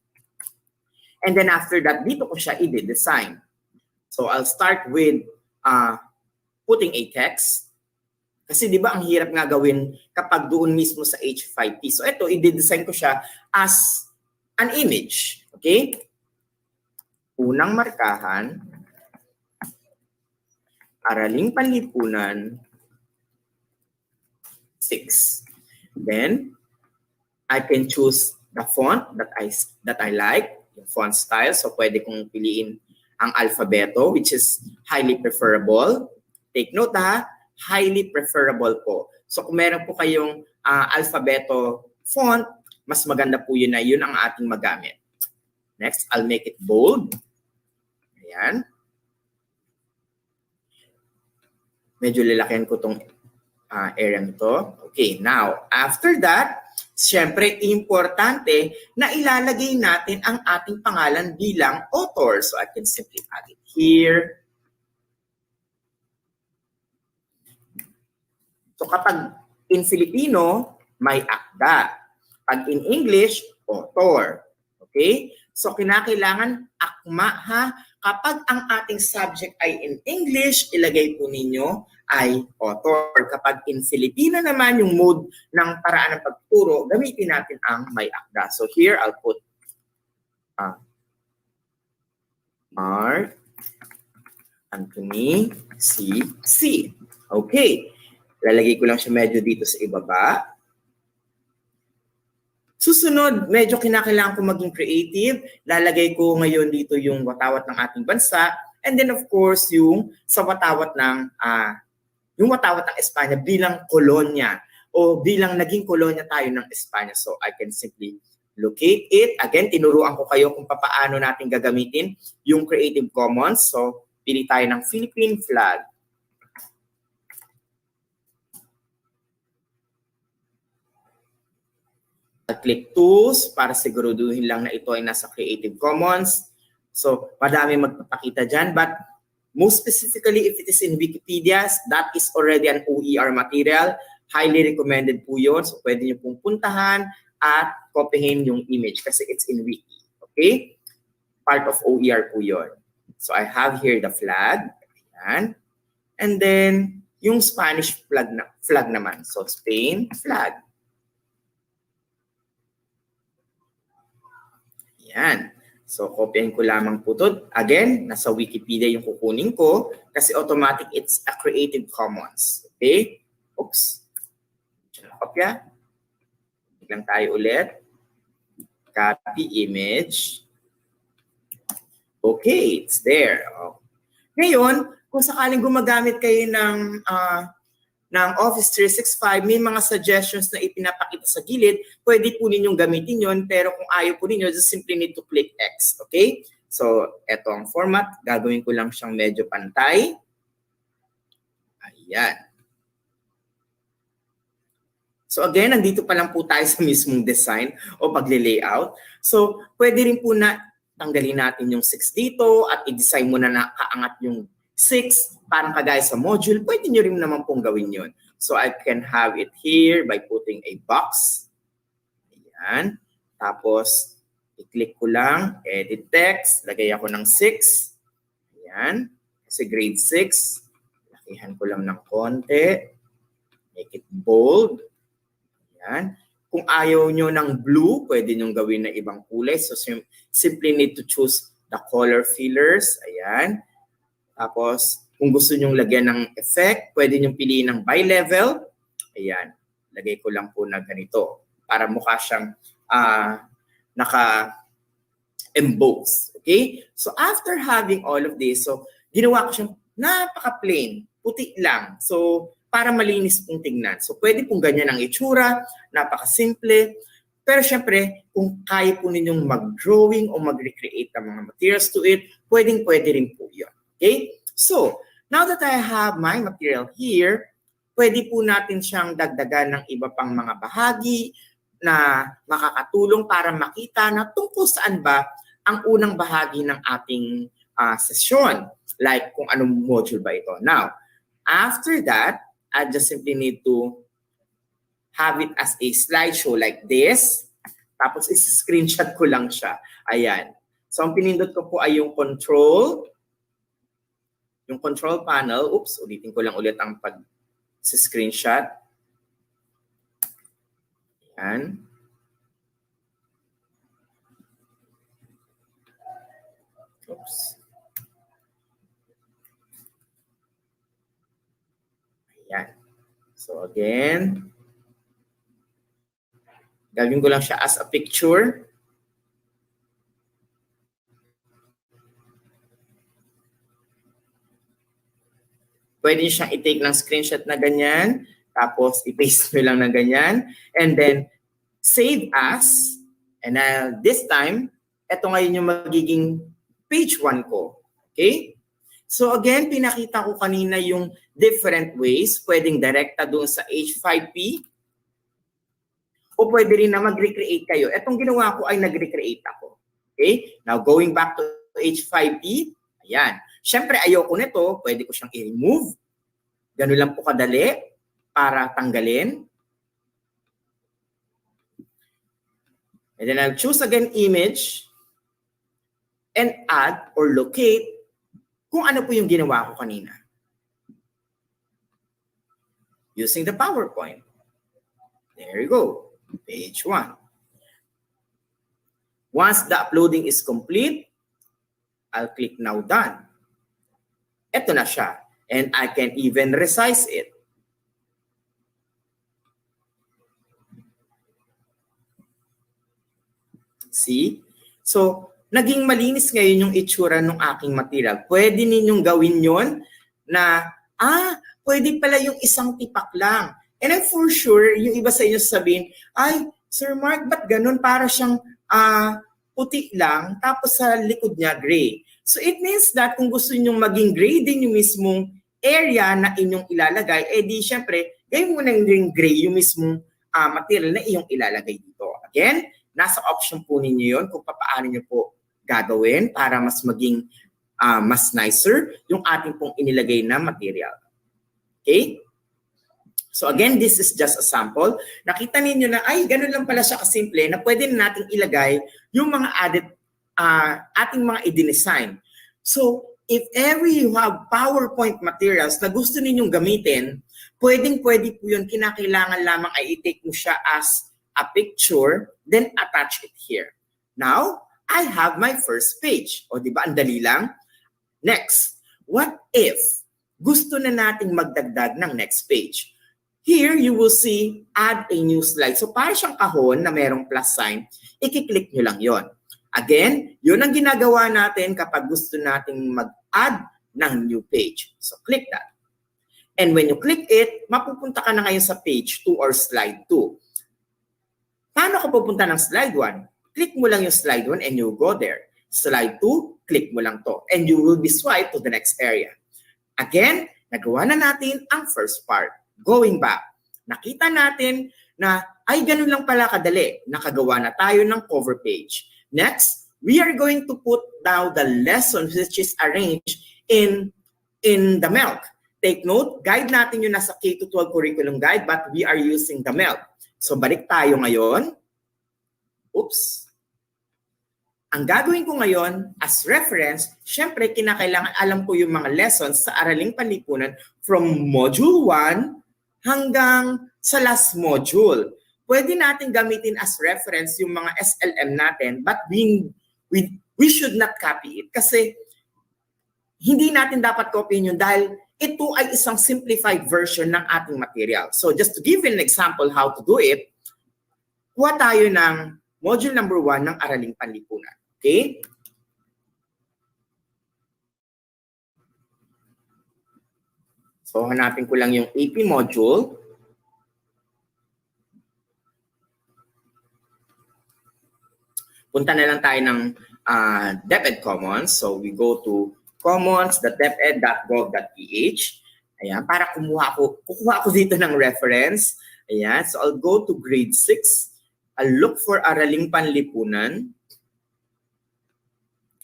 And then after that, dito ko siya i-design. So, I'll start with putting a text. Kasi di ba ang hirap nga gawin kapag doon mismo sa H5P. So, ito, i-design ko siya as an image. Okay? Unang markahan, araling panlipunan, 6. Then, I can choose the font that I like, yung font style. So, pwede kong piliin ang alfabeto, which is highly preferable. Take note ha, highly preferable po. So, kung meron po kayong alfabeto font, mas maganda po yun na yun ang ating magamit. Next, I'll make it bold. Ayan. Medyo lalakihan ko itong area nito. Okay, now, after that, siyempre, importante na ilalagay natin ang ating pangalan bilang author. So, I can simply add it here. So, kapag in Filipino, may akda. Pag in English, author. Okay? So, kinakailangan akma ha. Kapag ang ating subject ay in English, ilagay po ninyo ay author. Kapag in Filipino naman, yung mode ng paraan ng pagturo, gamitin natin ang may akda. So, here, I'll put Mark Anthony C. Okay. Lalagay ko lang siya medyo dito sa ibaba. Susunod, medyo kinakailangan ko maging creative. Lalagay ko ngayon dito yung watawat ng ating bansa. And then of course, yung sa watawat ng Espanya bilang kolonya o bilang naging kolonya tayo ng Espanya. So I can simply locate it. Again, tinuruan ko kayo kung paano natin gagamitin yung Creative Commons. So pili tayo ng Philippine flag. Click Tools para siguraduhin lang na ito ay nasa Creative Commons. So, madami magpapakita dyan. But most specifically, if it is in Wikipedia, that is already an OER material. Highly recommended po yun. So, pwede nyo pong puntahan at copyhin yung image kasi it's in Wiki. Okay? Part of OER po yun. So, I have here the flag. Ayan. And then, yung Spanish flag naman. So, Spain flag. Yan. So, kopyahin ko lamang po ito. Again, nasa Wikipedia yung kukunin ko kasi automatic it's a Creative Commons. Okay? Oops. Kopya. Biglang tayo ulit. Copy image. Okay, it's there. Ngayon, kung sakaling gumagamit kayo ng Office 365, may mga suggestions na ipinapakita sa gilid, pwede po ninyong gamitin yon. Pero kung ayaw po ninyo, just simply need to click X. Okay? So, eto ang format. Gagawin ko lang siyang medyo pantay. Ayan. So again, nandito pa lang po tayo sa mismong design o pagle-layout. So, pwede rin po na tanggalin natin yung 6 dito at i-design mo na nakaangat yung 6, parang kagaya sa module, pwede nyo rin naman pong gawin yun. So I can have it here by putting a box. Ayan. Tapos, i-click ko lang, edit text, lagay ako ng 6. Ayan. Kasi grade 6. Lakihan ko lang ng konti. Make it bold. Ayan. Kung ayaw nyo ng blue, pwede nyo gawin na ibang kulay. So simply need to choose the color fillers. Ayan. Tapos, kung gusto nyo lagyan ng effect, pwede nyo piliin ng bi-level. Ayan. Lagay ko lang po na ganito para mukha siyang naka-emboss. Okay? So after having all of this, so ginawa ko siyang napaka-plain, puti lang. So para malinis pong tingnan. So pwede pong ganyan ang itsura, napaka-simple. Pero syempre, kung kaya po ninyong mag-drawing o mag-recreate ng mga materials to it, pwedeng-pwede rin po yun. Okay? So, now that I have my material here, pwede po natin siyang dagdagan ng iba pang mga bahagi na makakatulong para makita na tungkol saan ba ang unang bahagi ng ating session. Like kung anong module ba ito. Now, after that, I just simply need to have it as a slideshow like this. Tapos is-screenshot ko lang siya. Ayan. So, ang pinindot ko po ay yung control panel. Oops, ulitin ko lang ulit ang pag-screenshot. Ayan. Oops. Ayan. So again, gagawin ko lang siya as a picture. Pwede nyo siyang i-take ng screenshot na ganyan, tapos i-paste nyo lang na ganyan, and then save as, and this time, ito ngayon yung magiging page 1 ko. Okay? So again, pinakita ko kanina yung different ways, pwedeng direkta doon sa H5P, o pwede rin na mag-recreate kayo. Itong ginawa ko ay nag-recreate ako. Okay? Now, going back to H5P, ayan. Siyempre, ayoko nito, pwede ko siyang i-remove. Ganun lang po kadali para tanggalin. And then I'll choose again image and add or locate kung ano po yung ginawa ko kanina. Using the PowerPoint. There you go. Page 1. Once the uploading is complete, I'll click now done. Ito na siya. And I can even resize it. See? So, naging malinis ngayon yung itsura ng aking material. Pwede ninyong gawin yon na, pwede pala yung isang tipak lang. And I'm for sure, yung iba sa inyo sabihin, ay, Sir Mark, ba't ganun? Para siyang puti lang, tapos sa likod niya gray. So it means that kung gusto niyo maging gray din yung mismong area na inyong ilalagay, di syempre, gawin mo na yung gray yung mismong material na iyong ilalagay dito. Again, nasa option po ninyo yun kung paano nyo po gagawin para mas maging mas nicer yung ating pong inilagay na material. Okay? So again, this is just a sample. Nakita ninyo na, ay, ganun lang pala siya kasimple na pwede na natin ilagay yung mga added ating mga i-design. So, if ever you have PowerPoint materials na gusto ninyong gamitin, pwedeng-pwede po yun, kinakailangan lamang ay i-take mo siya as a picture, then attach it here. Now, I have my first page. O, di ba? Ang dali lang. Next, what if gusto na nating magdagdag ng next page? Here, you will see add a new slide. So, para siyang kahon na merong plus sign, i-click nyo lang yon. Again, yun ang ginagawa natin kapag gusto nating mag-add ng new page. So, click that. And when you click it, mapupunta ka na ngayon sa page 2 or slide 2. Paano ka pupunta ng slide 1? Click mo lang yung slide 1 and you go there. Slide 2, click mo lang to. And you will be swiped to the next area. Again, nagawa na natin ang first part. Going back, nakita natin na ay ganun lang pala kadali. Nakagawa na tayo ng cover page. Next, we are going to put down the lesson which is arranged in the MELC. Take note, guide natin yung nasa K-12 curriculum guide but we are using the MELC. So balik tayo ngayon. Oops. Ang gagawin ko ngayon as reference, syempre kinakailangan alam ko yung mga lessons sa Araling Panlipunan from Module 1 hanggang sa last module. pwede natin gamitin as reference yung mga SLM natin, but we should not copy it kasi hindi natin dapat copyin yun dahil ito ay isang simplified version ng ating material. So just to give you an example how to do it, kuha tayo ng module number 1 ng Araling Panlipunan. Okay? So hanapin ko lang yung AP module. Punta na lang tayo ng DepEd Commons. So we go to commons.deped.gov.ph. Ayan, para kukuha ako dito ng reference. Ayan, so I'll go to grade 6. I'll look for Araling Panlipunan.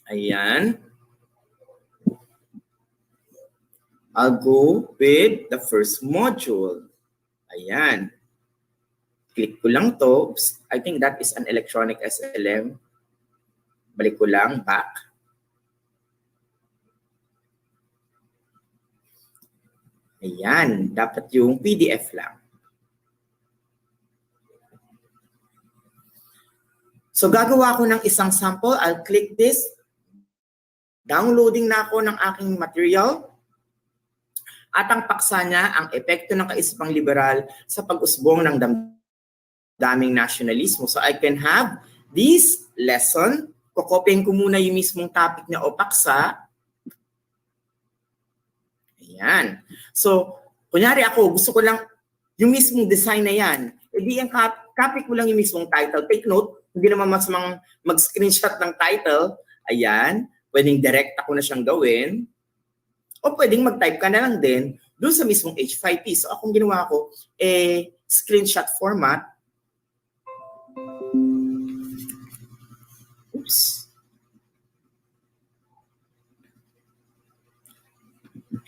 Ayan. I'll go with the first module. Ayan. Click ko lang to. Oops, I think that is an electronic SLM. Balik ko lang, back. Ayan, dapat yung PDF lang. So gagawa ko ng isang sample. I'll click this. Downloading na ako ng aking material. At ang paksa niya, ang epekto ng kaisipang liberal sa pag-usbong ng damdaming nasyonalismo. So I can have this lesson. Kokopyahin ko muna yung mismong topic niya o paksa. Ayan. So, kunyari ako, gusto ko lang yung mismong design na yan. E di ang copy ko lang yung mismong title. Take note, hindi naman mas mag-screenshot ng title. Ayan. Pwedeng direct ako na siyang gawin. O pwedeng mag-type ka na lang din doon sa mismong H5P. So akong ginawa ko, screenshot format. Oops.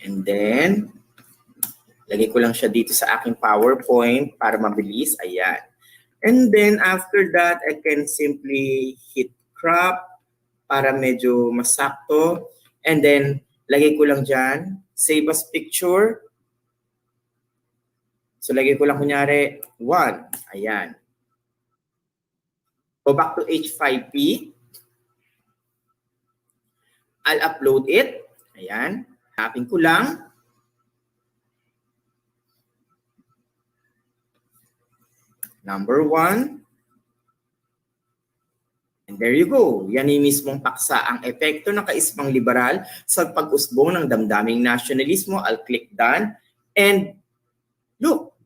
And then, lagay ko lang siya dito sa aking PowerPoint para mabilis. Ayan. And then after that, I can simply hit crop para medyo masakto. And then, lagay ko lang dyan, save as picture. So, lagay ko lang kunyari, 1. Ayan. Go back to H5P. I'll upload it. Ayan. Hanapin ko lang. Number 1. And there you go. Yan yung mismong paksa. Ang epekto ng kaisipang liberal sa pag-usbong ng damdaming nasyonalismo. I'll click done. And look.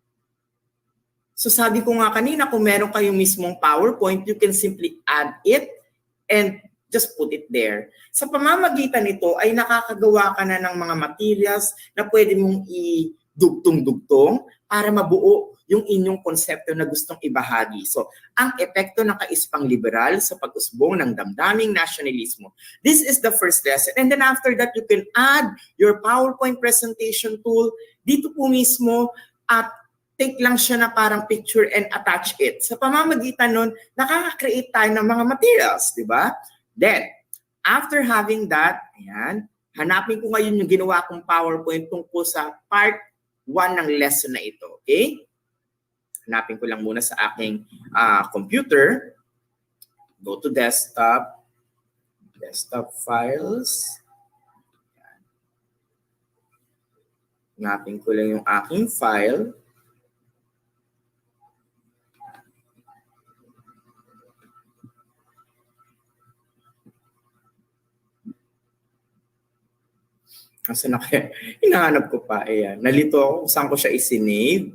So sabi ko nga kanina, kung meron kayong mismong PowerPoint, you can simply add it and just put it there. Sa pamamagitan nito ay nakakagawa ka na ng mga materials na pwede mong idugtong-dugtong para mabuo yung inyong konsepto na gustong ibahagi. So, ang epekto ng kaisipang liberal sa pag-usbong ng damdaming nasyonalismo. This is the first lesson. And then after that, you can add your PowerPoint presentation tool dito po mismo at take lang siya na parang picture and attach it. Sa pamamagitan nun, nakaka-create tayo ng mga materials, di ba? Then, after having that, ayan, hanapin ko ngayon yung ginawa kong PowerPoint tungkol sa part 1 ng lesson na ito. Okay? Hanapin ko lang muna sa aking computer. Go to desktop. Desktop files. Hanapin ko lang yung aking file. Kasi hinahanap ko pa. Ayan. Nalito ako kung saan ko siya isinave.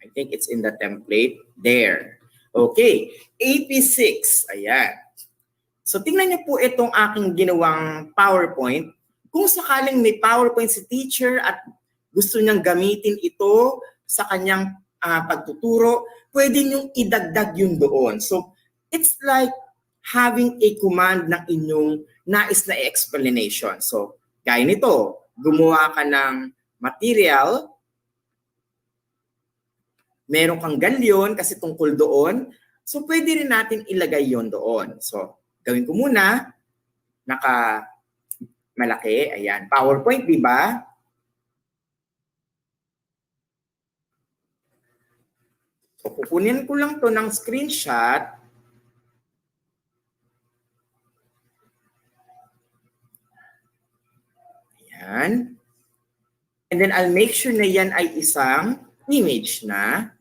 I think it's in the template. There. Okay. AP6. Ayan. So, tingnan niyo po itong aking ginawang PowerPoint. Kung sakaling may PowerPoint si teacher at gusto niyang gamitin ito sa kanyang pagtuturo, pwede niyong idagdag yun doon. So, it's like having a command ng inyong nais na explanation. So, gaya nito, gumawa ka ng material, meron kang galyon kasi tungkol doon, so pwede rin natin ilagay yon doon. So, gawin ko muna, malaki, ayan, PowerPoint, di ba? So, kukunin ko lang to ng screenshot. Ayan. And then I'll make sure na yan ay isang image na.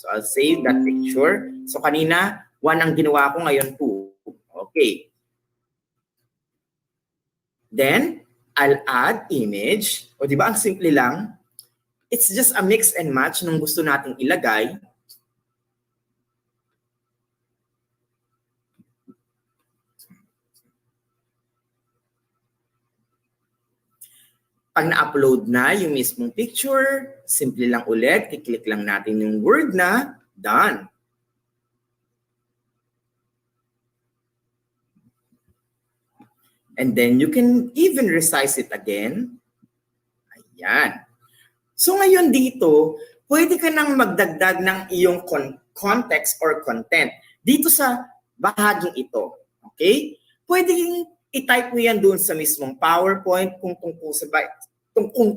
So I'll save that picture. So kanina, 1 ang ginawa ko, ngayon 2. Okay. Then, I'll add image. O di ba ang simple lang? It's just a mix and match nung gusto nating ilagay. Pag na-upload na yung mismong picture, simple lang ulit, i-click lang natin yung word na done. And then you can even resize it again. Ayan. So ngayon dito, pwede ka nang magdagdag ng iyong context or content dito sa bahaging ito. Okay? Pwede i-type mo yan doon sa mismong PowerPoint kung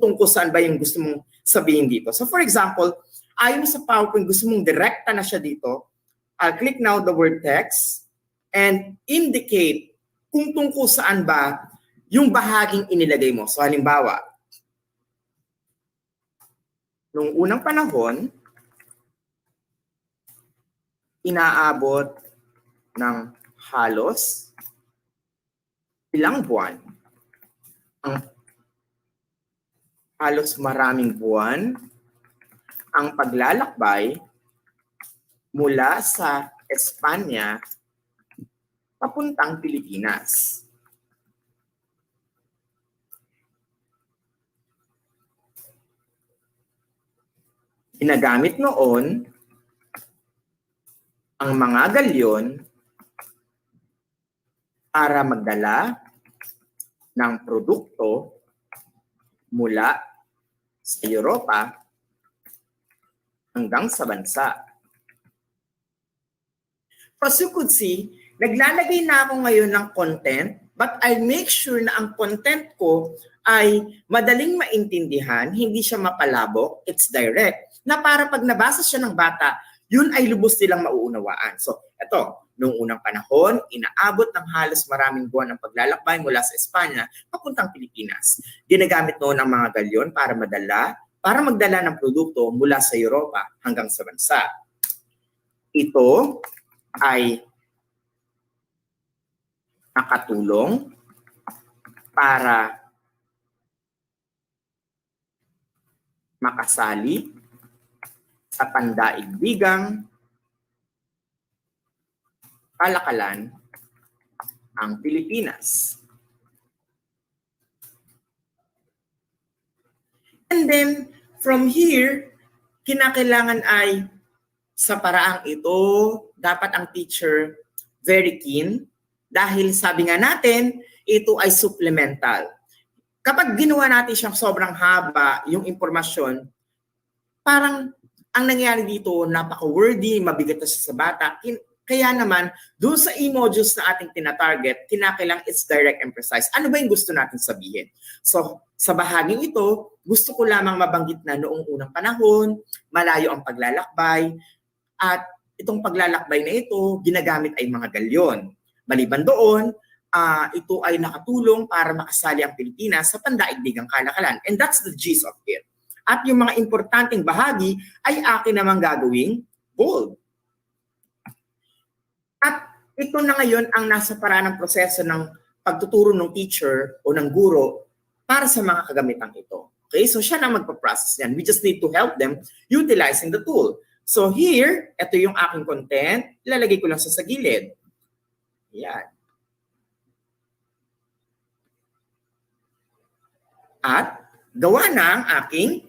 tungkol saan ba yung gusto mong sabihin dito. So for example, ayon sa PowerPoint, gusto mong direkta na siya dito. I'll click now the word text and indicate kung tungkol saan ba yung bahaging inilagay mo. So halimbawa, nung unang panahon, inaabot ng halos ilang buwan, halos maraming buwan, ang paglalakbay mula sa Espanya papuntang Pilipinas. Ginagamit noon ang mga galyon para magdala ng produkto mula sa Europa hanggang sa bansa. As you could see, naglalagay na ako ngayon ng content, but I make sure na ang content ko ay madaling maintindihan, hindi siya mapalabok, it's direct, na para pag nabasa siya ng bata, yun ay lubos nilang mauunawaan. So, ito, noong unang panahon, inaabot ng halos maraming buwan ang paglalakbay mula sa Espanya papuntang Pilipinas. Ginagamit noon ang mga galyon para magdala ng produkto mula sa Europa hanggang sa bansa. Ito ay nakatulong para makasali sa pandaigdigang kalakalan ang Pilipinas. And then, from here, kinakailangan ay sa paraang ito, dapat ang teacher very keen dahil sabi nga natin, ito ay supplemental. Kapag ginawa natin siyang sobrang haba, yung impormasyon, parang ang nangyari dito, napaka-wordy, mabigat na siya sa bata. Kaya naman, doon sa e-modules na ating tinatarget, kinakailangan it's direct and precise. Ano ba yung gusto natin sabihin? So, sa bahaging ito, gusto ko lamang mabanggit na noong unang panahon, malayo ang paglalakbay, at itong paglalakbay na ito, ginagamit ay mga galyon. Maliban doon, ito ay nakatulong para makasali ang Pilipinas sa pandaigdigang kalakalan. And that's the gist of it. At yung mga importanteng bahagi ay akin namang gagawing bold. At ito na ngayon ang nasa paraan ng proseso ng pagtuturo ng teacher o ng guro para sa mga kagamitang ito. Okay, so siya na magpa-process yan. We just need to help them utilizing the tool. So here, ito yung aking content. Ilalagay ko lang sa gilid. Yan. At gawa na ang aking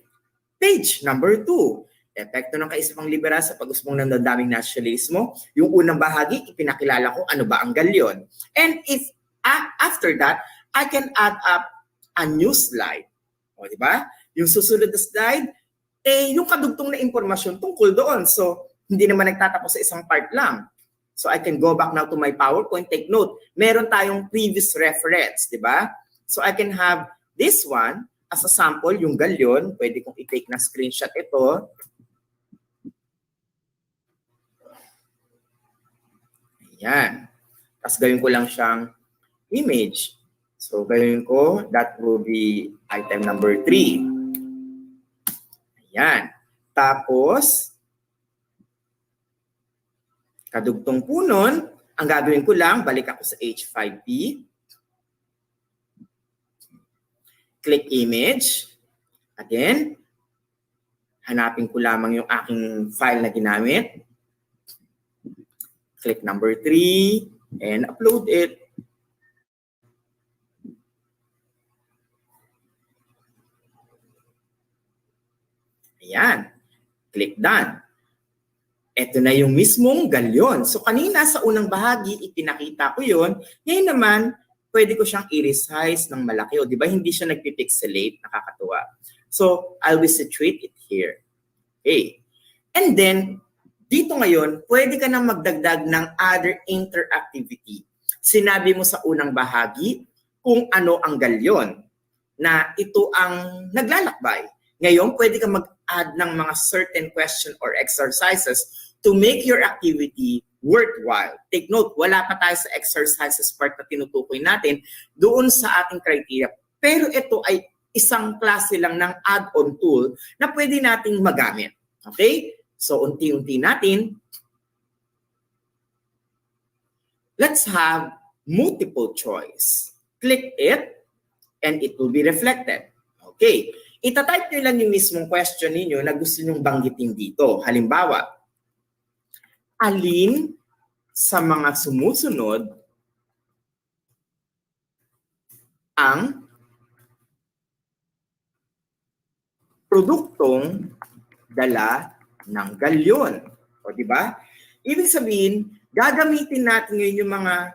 page number 2. Epekto ng kaisipang liberal sa pag-usbong ng damdaming nasyonalismo. Yung unang bahagi, ipinakilala ko ano ba ang galyon. And if after that, I can add up a new slide. O, di ba? Yung susunod na slide, yung kadugtong na impormasyon tungkol doon. So, hindi naman nagtatapos sa isang part lang. So, I can go back now to my PowerPoint. Take note, meron tayong previous reference, di ba? So, I can have this one as a sample, yung galyon. Pwede kong i-take na screenshot ito. Ayan. Tapos gawin ko lang siyang image. So gawin ko, that will be item number 3. Ayan. Tapos, kadugtong po nun, ang gagawin ko lang, balik ako sa H5P. Click image. Again, hanapin ko lamang yung aking file na ginamit. Click number 3 and upload it. Ayan. Click done. Ito na yung mismong galyon. So kanina sa unang bahagi, ipinakita ko yun. Ngayon naman, pwede ko siyang i-resize ng malaki. O di ba hindi siya nagpipixelate, nakakatuwa. So I'll situate it here. Okay. And then, dito ngayon, pwede ka na magdagdag ng other interactivity. Sinabi mo sa unang bahagi kung ano ang galyon, na ito ang naglalakbay. Ngayon, pwede ka mag-add ng mga certain question or exercises to make your activity worthwhile. Take note, wala pa tayo sa exercises part na tinutukoy natin doon sa ating criteria. Pero ito ay isang klase lang ng add-on tool na pwede nating magamit. Okay? So, unti-unti natin. Let's have multiple choice. Click it and it will be reflected. Okay. Itatype nyo lang yung mismong question ninyo na gusto nyong banggitin dito. Halimbawa, alin sa mga sumusunod ang produktong dala ng galyon? O di ba? Ibig sabihin, gagamitin natin ngayon yung mga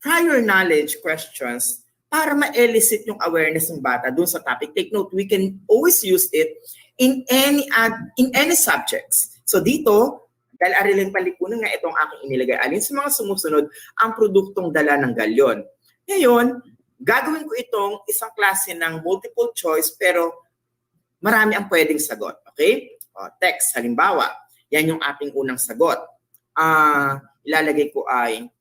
prior knowledge questions para ma-elicit yung awareness ng bata dun sa topic. Take note, we can always use it in any subjects. So dito, dahil arilin palipunan nga itong aking inilagay, alin sa mga sumusunod ang produktong dala ng galyon. Ngayon, gagawin ko itong isang klase ng multiple choice pero marami ang pwedeng sagot. Okay? O, text, halimbawa, yan yung ating unang sagot. Ilalagay ko ay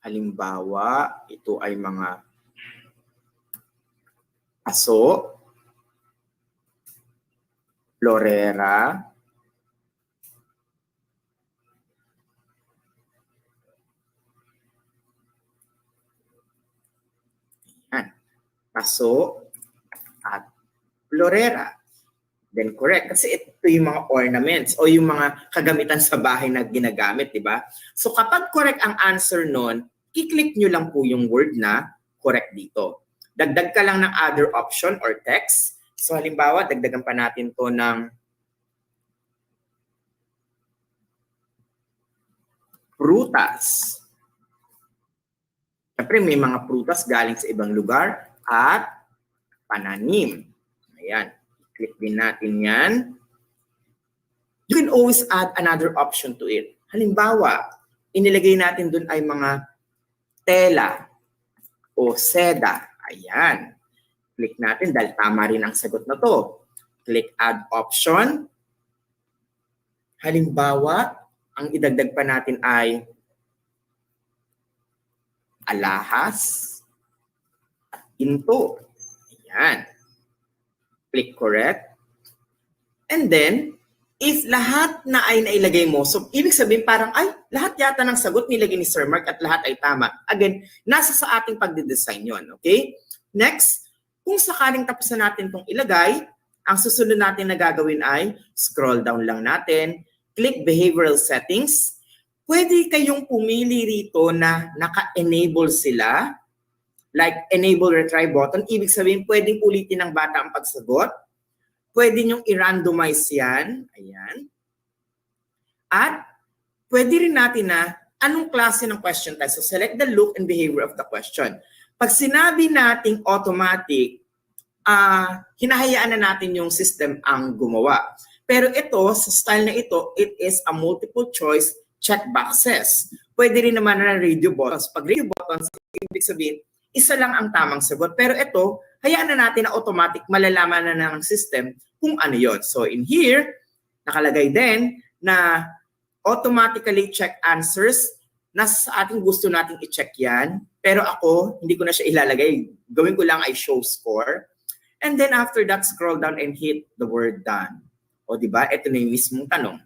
halimbawa, ito ay mga aso, florera, aso at florera. Then correct. Kasi ito yung mga ornaments o yung mga kagamitan sa bahay na ginagamit, di ba? So kapag correct ang answer nun, i-click nyo lang po yung word na correct dito. Dagdag ka lang ng other option or text. So halimbawa, dagdagan pa natin to ng prutas. Siyempre, may mga prutas galing sa ibang lugar at pananim. Ayan. Click din natin yan. You can always add another option to it. Halimbawa, inilagay natin dun ay mga tela o seda. Ayan. Click natin dahil tama rin ang sagot na to. Click add option. Halimbawa, ang idagdag pa natin ay alahas at into. Ayan. Click correct. And then, if lahat na ay nailagay mo, so ibig sabihin parang, ay, lahat yata ng sagot nilagay ni Sir Mark at lahat ay tama. Again, nasa sa ating pagde-design yon. Okay? Next, kung sakaling tapos na natin itong ilagay, ang susunod natin na gagawin ay scroll down lang natin, click behavioral settings. Pwede kayong pumili rito na naka-enable sila. Like enable retry button, ibig sabihin pwedeng ulitin ng bata ang pagsagot. Pwede nyong i-randomize yan. Ayan. At pwede rin natin na anong klase ng question type. So select the look and behavior of the question. Pag sinabi nating automatic, hinahayaan na natin yung system ang gumawa. Pero ito, sa style na ito, it is a multiple choice checkboxes. Pwede rin naman na radio buttons. Pag radio buttons, ibig sabihin, isa lang ang tamang sagot. Pero ito, hayaan na natin na automatic malalaman na ng system kung ano yon. So in here, Nakalagay din na automatically check answers. Nasa sa ating gusto nating i-check yan. Pero ako, hindi ko na siya ilalagay. Gawin ko lang ay show score. And then after that, scroll down and hit the word done. O diba, ito na yung mismong tanong.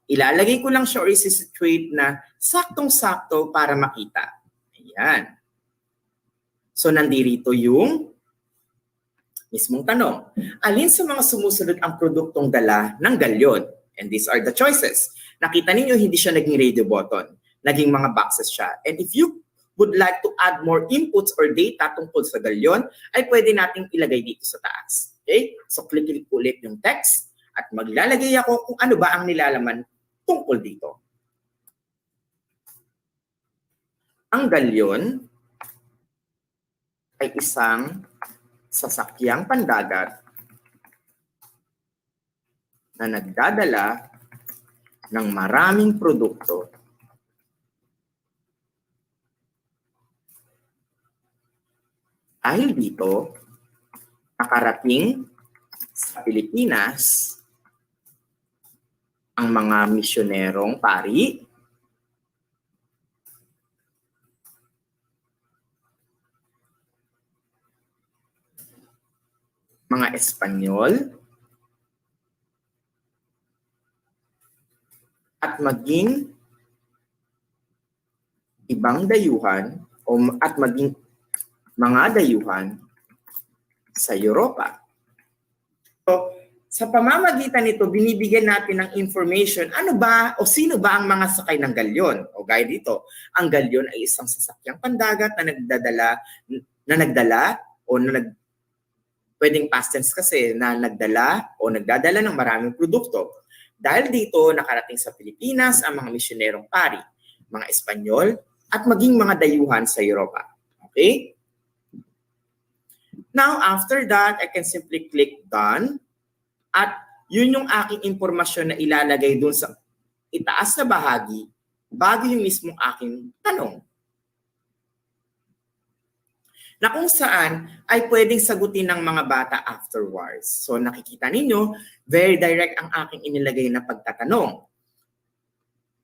Ilalagay ko lang siya or isi-situate na saktong-sakto para makita. Ayan. So nandirito yung mismong tanong. Alin sa mga sumusunod ang produktong dala ng galyon? And these are the choices. Nakita ninyo, hindi siya naging radio button. Naging mga boxes siya. And if you would like to add more inputs or data tungkol sa galyon, ay pwede nating ilagay dito sa taas. Okay? So click ulit yung text at maglalagay ako kung ano ba ang nilalaman tungkol dito. Ang galyon ay isang sasakyang pandagat na nagdadala ng maraming produkto dahil dito nakarating sa Pilipinas ang mga misyonerong pari, mga Espanyol, at maging ibang dayuhan at maging mga dayuhan sa Europa. So, sa pamamagitan nito, binibigyan natin ng information, ano ba o sino ba ang mga sakay ng galyon? O gaya dito, ang galyon ay isang sasakyang pandagat na pwedeng past tense kasi, na nagdala o nagdadala ng maraming produkto. Dahil dito, nakarating sa Pilipinas ang mga misyonerong pari, mga Espanyol, at maging mga dayuhan sa Europa. Okay? Now, after that, I can simply click done. At yun yung aking impormasyon na ilalagay dun sa itaas na bahagi bago yung mismong aking tanong. Na kung saan ay pwedeng sagutin ng mga bata afterwards. So nakikita ninyo, very direct ang aking inilagay na pagtatanong.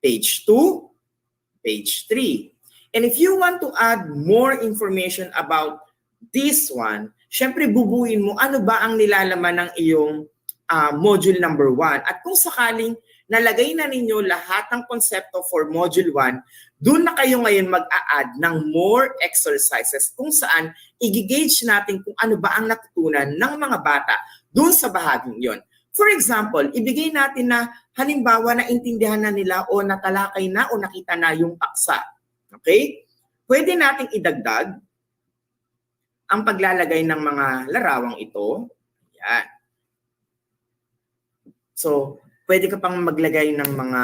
Page 2, page 3. And if you want to add more information about this one, syempre bubuin mo ano ba ang nilalaman ng iyong module number 1. At kung sakaling nalagay na ninyo lahat ng konsepto for module 1, doon na kayo ngayon mag-a-add ng more exercises kung saan i-gauge natin kung ano ba ang natutunan ng mga bata doon sa bahaging yon. For example, ibigay natin na halimbawa na intindihan na nila o natalakay na o nakita na yung paksa. Okay? Pwede nating idagdag ang paglalagay ng mga larawang ito. Yan. So, pwede ka pang maglagay ng mga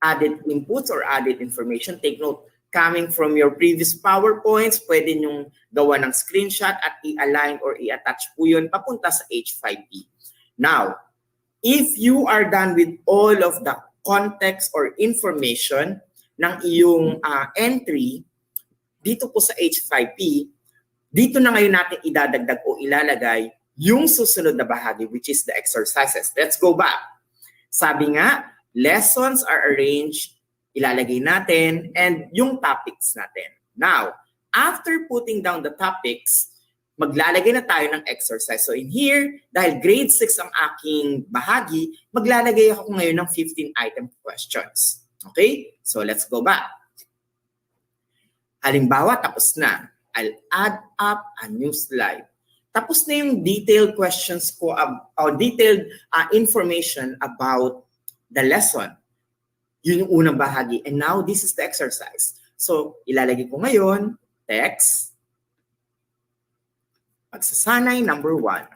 added inputs or added information. Take note, coming from your previous PowerPoints, pwede nyong gawa ng screenshot at i-align or i-attach po yun papunta sa H5P. Now, if you are done with all of the context or information ng iyong entry dito po sa H5P, dito na ngayon natin idadagdag o ilalagay yung susunod na bahagi, which is the exercises. Let's go back. Sabi nga, lessons are arranged, ilalagay natin, and yung topics natin. Now, after putting down the topics, maglalagay na tayo ng exercise. So in here, dahil grade 6 ang aking bahagi, maglalagay ako ngayon ng 15 item questions. Okay? So let's go back. Halimbawa, tapos na. I'll add up a new slide. Tapos na yung detailed questions ko or detailed information about the lesson. Yun yung unang bahagi. And now, this is the exercise. So, ilalagay ko ngayon, text, pagsasanay number 1.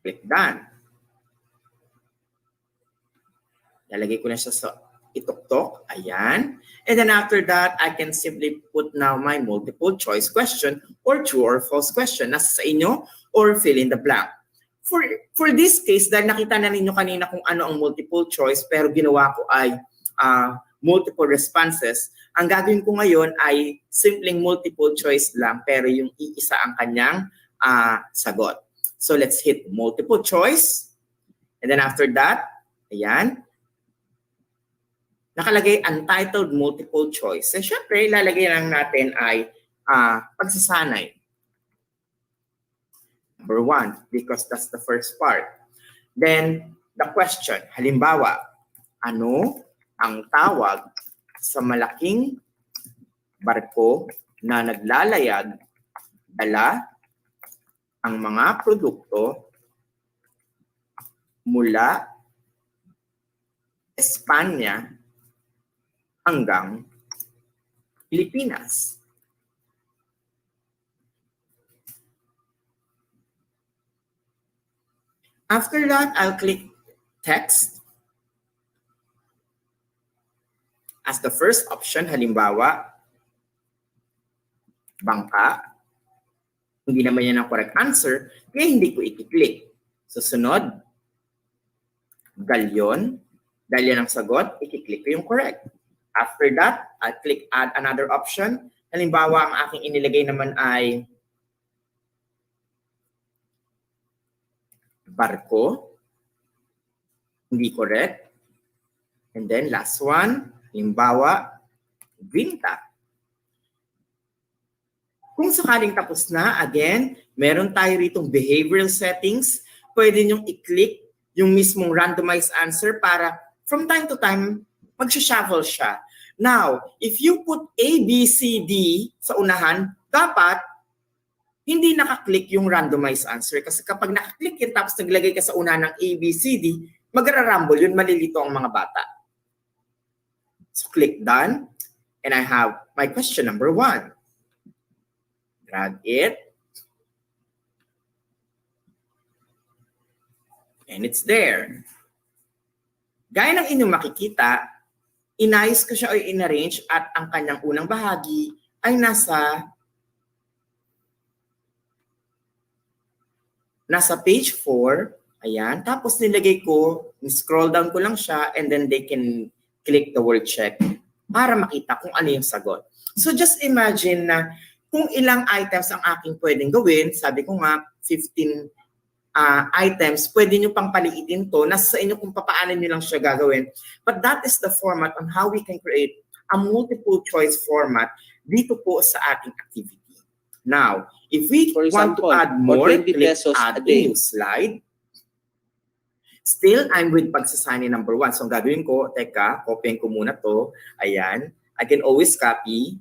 Click done. Ilalagay ko na siya sa ituktok. Ayan. And then after that, I can simply put now my multiple choice question or true or false question. Nasa sa inyo or fill in the blank. For this case, dahil nakita na ninyo kanina kung ano ang multiple choice, pero ginawa ko ay multiple responses. Ang gagawin ko ngayon ay simpleng multiple choice lang pero yung iisa ang kanyang sagot. So let's hit multiple choice. And then after that, ayan, nakalagay untitled multiple choice. And syempre, ilalagay lang natin ay pagsasanay. Number 1, because that's the first part. Then, the question. Halimbawa, ano ang tawag sa malaking barko na naglalayag dala ang mga produkto mula Espanya hanggang Pilipinas? After that, I'll click text as the first option. Halimbawa, bangka. Hindi naman yan ang correct answer, kaya hindi ko i-click. Susunod, galyon. Dahil yan ang sagot, i-click ko yung correct. After that, I'll click add another option. Halimbawa, ang aking inilagay naman ay barko. Hindi correct. And then last one, halimbawa, vinta. Kung sakaling tapos na, again, meron tayo ritong behavioral settings. Pwede nyong i-click yung mismong randomized answer para from time to time, mag-shuffle siya. Now, if you put A, B, C, D sa unahan, dapat hindi nakaklik yung randomized answer. Kasi kapag nakaklik yun tapos naglagay ka sa unahan ng A, B, C, D, magra-rumble yun, malilito ang mga bata. So click done, and I have my question number 1. Drag it. And it's there. Gaya ng inyong makikita, inayos ko siya o inarrange at ang kanyang unang bahagi ay nasa page 4. Ayan. Tapos nilagay ko, scroll down ko lang siya and then they can click the word check para makita kung ano yung sagot. So just imagine na kung ilang items ang aking pwedeng gawin, sabi ko nga, 15 items, pwede nyo pang paliitin to, nasa sa inyo kung paano nyo lang siya gagawin. But that is the format on how we can create a multiple choice format dito po sa ating activity. Now, if we want to add more, click add a new slide. Still, I'm with pagsasanay number 1. So, ang gagawin ko, teka, copyin ko muna to. Ayan. I can always copy.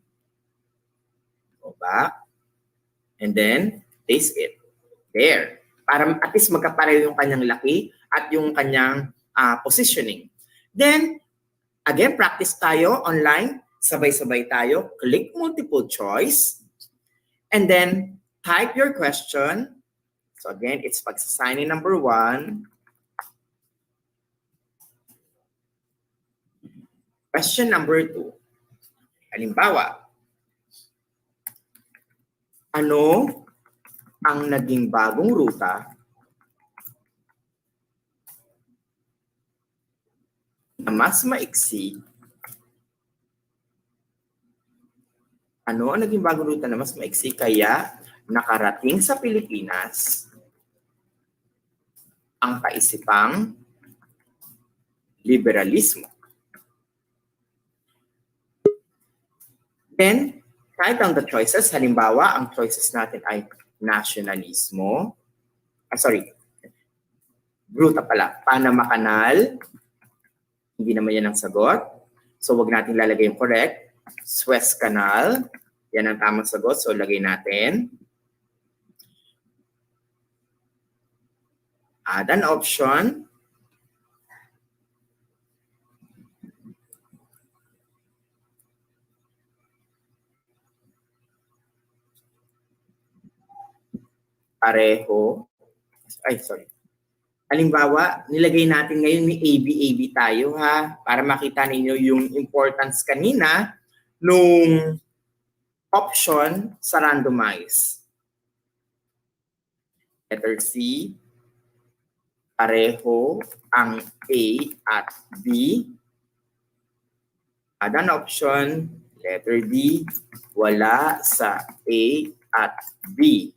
Go back. And then, paste it. There. Para at least magkapareho yung kanyang laki at yung kanyang positioning. Then, again, practice tayo online. Sabay-sabay tayo. Click multiple choice. And then, type your question. So again, it's pagsasanay number 1. Question number 2. Halimbawa, ano ang naging bagong ruta na mas maiksi? Ano ang naging bagong ruta na mas maiksi kaya nakarating sa Pilipinas ang kaisipang liberalismo? Then, write down the choices. Halimbawa, ang choices natin ay nationalismo. Ruta pala. Panama Canal. Hindi naman yan ang sagot. So, wag natin lalagay yung correct. Suez Canal. Yan ang tamang sagot. So, lagay natin. Add an option. Pareho. Halimbawa, nilagay natin ngayon may AB tayo ha, para makita ninyo yung importance kanina nung option sa randomize. Letter C, pareho ang A at B. Add an option, letter D, wala sa A at B.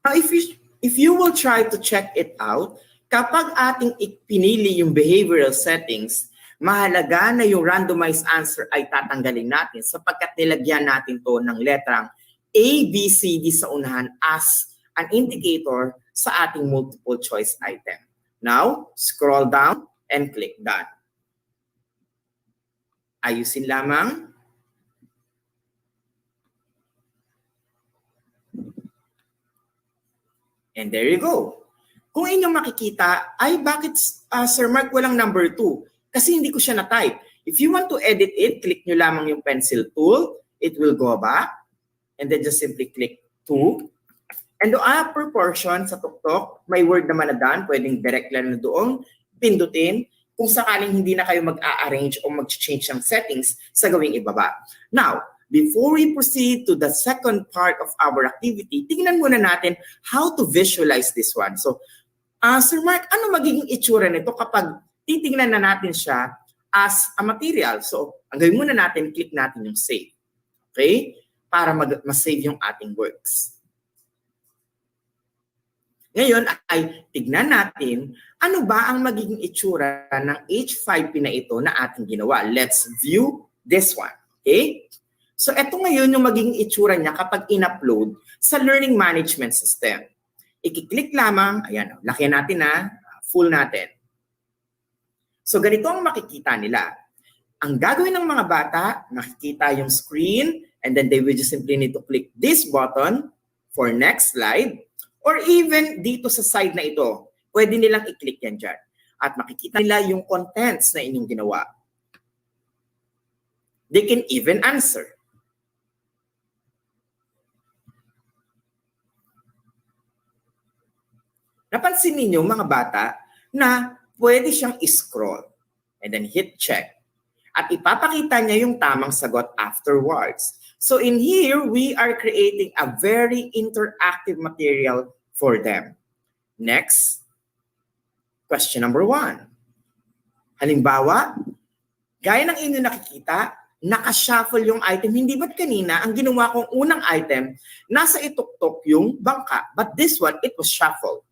Now, if you will try to check it out, kapag ating pinili yung behavioral settings, mahalaga na yung randomized answer ay tatanggalin natin sapagkat nilagyan natin to ng letrang A, B, C, D sa unahan as an indicator sa ating multiple choice item. Now, scroll down and click Done. Ayusin lamang. And there you go. Kung inyong makikita, ay bakit Sir Mark walang number 2? Kasi hindi ko siya na-type. If you want to edit it, click nyo lamang yung pencil tool. It will go back. And then just simply click 2. And the upper portion sa tuktok, may word naman na done. Pwedeng direct lang na doon. Pindutin. Kung sakaling hindi na kayo mag-a-arrange o mag-change ng settings sa gawing ibaba. Now, before we proceed to the second part of our activity, tingnan muna natin how to visualize this one. So, Sir Mark, ano magiging itsura nito kapag titingnan na natin siya as a material? So, ang gawin muna natin, click natin yung save. Okay? Para ma-save yung ating works. Ngayon ay tignan natin ano ba ang magiging itsura ng H5P na ito na ating ginawa. Let's view this one. Okay? So ito ngayon yung magiging itsura niya kapag in-upload sa learning management system. I-click lamang, ayan, lakihan natin na, full natin. So ganito ang makikita nila. Ang gagawin ng mga bata, makikita yung screen and then they will just simply need to click this button for next slide. Or even dito sa side na ito, pwede nilang i-click yan dyan. At makikita nila yung contents na inyong ginawa. They can even answer. Napansin ninyo mga bata na pwede siyang i-scroll and then hit check. At ipapakita niya yung tamang sagot afterwards. So in here, we are creating a very interactive material for them. Next, question number 1. Halimbawa, gaya ng inyo nakikita, naka-shuffle yung item. Hindi ba't kanina, ang ginawa kong unang item, nasa ituktok yung bangka. But this one, it was shuffled.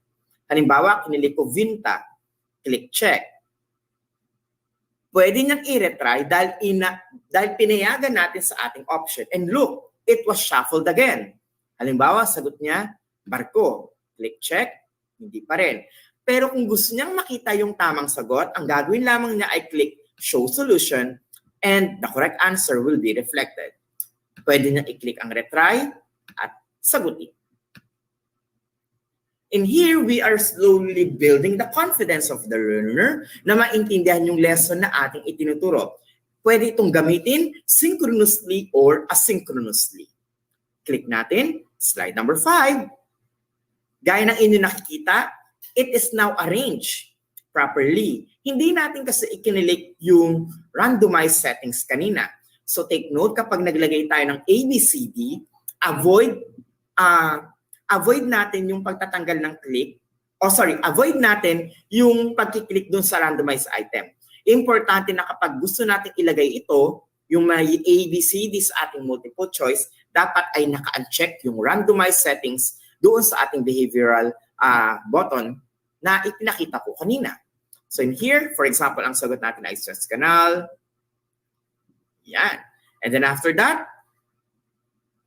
Halimbawa, kinilik ko Vinta. Click check. Pwede niyang i-retry dahil pinayagan natin sa ating option. And look, it was shuffled again. Halimbawa, sagot niya, barko. Click check, hindi pa rin. Pero kung gusto niyang makita yung tamang sagot, ang gagawin lamang niya ay click show solution and the correct answer will be reflected. Pwede niyang i-click ang retry at sagutin. And here, we are slowly building the confidence of the learner na maintindihan yung lesson na ating itinuturo. Pwede itong gamitin synchronously or asynchronously. Click natin, slide number 5. Gaya ng inyo nakikita, it is now arranged properly. Hindi natin kasi ikinilik yung randomized settings kanina. So take note, kapag naglagay tayo ng ABCD, avoid natin yung pagtatanggal ng click, avoid natin yung pagkiklik dun sa randomized item. Importante na kapag gusto natin ilagay ito, yung may ABCD sa ating multiple choice, dapat ay naka-uncheck yung randomized settings doon sa ating behavioral button na ipinakita ko kanina. So in here, for example, ang sagot natin ay stress canal. Yan. And then after that,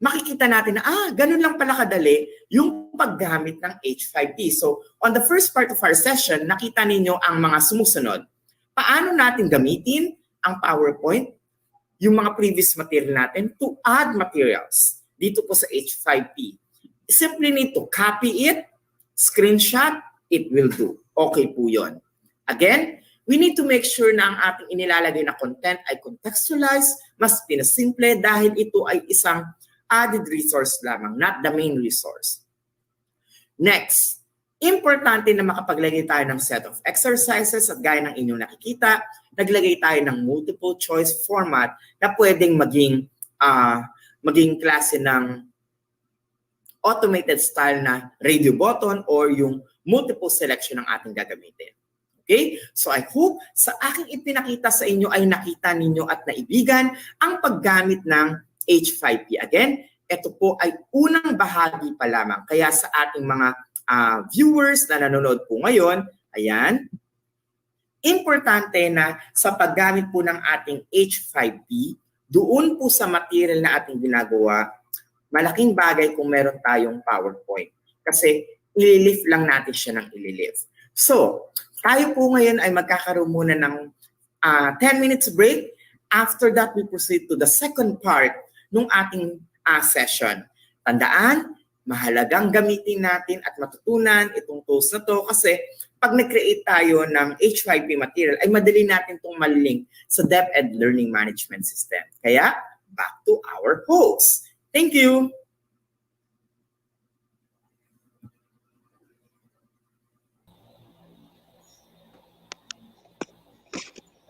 makikita natin na, ganun lang pala kadali yung paggamit ng H5P. So, on the first part of our session, nakita ninyo ang mga sumusunod. Paano natin gamitin ang PowerPoint, yung mga previous material natin, to add materials dito po sa H5P. Simply need to copy it, screenshot, it will do. Okay po yun. Again, we need to make sure na ang ating inilalagay na content ay contextualized, mas pinasimple dahil ito ay isang added resource lamang, not the main resource. Next, importante na makapaglagay tayo ng set of exercises at gaya ng inyong nakikita, naglagay tayo ng multiple choice format na pwedeng maging klase ng automated style na radio button or yung multiple selection ng ating gagamitin. Okay? So I hope sa aking ipinakita sa inyo ay nakita ninyo at naibigan ang paggamit ng H5P. Again, ito po ay unang bahagi pa lamang. Kaya sa ating mga viewers na nanonood po ngayon, ayan, importante na sa paggamit po ng ating H5P, doon po sa material na ating ginagawa, malaking bagay kung meron tayong PowerPoint. Kasi ililift lang natin siya ng ililift. So, tayo po ngayon ay magkakaroon muna ng 10 minutes break. After that, we proceed to the second part ng ating session. Tandaan, mahalagang gamitin natin at matutunan itong tools na to kasi pag nag-create tayo ng H5P material, ay madali natin itong malink sa DepEd Learning Management System. Kaya, back to our host. Thank you!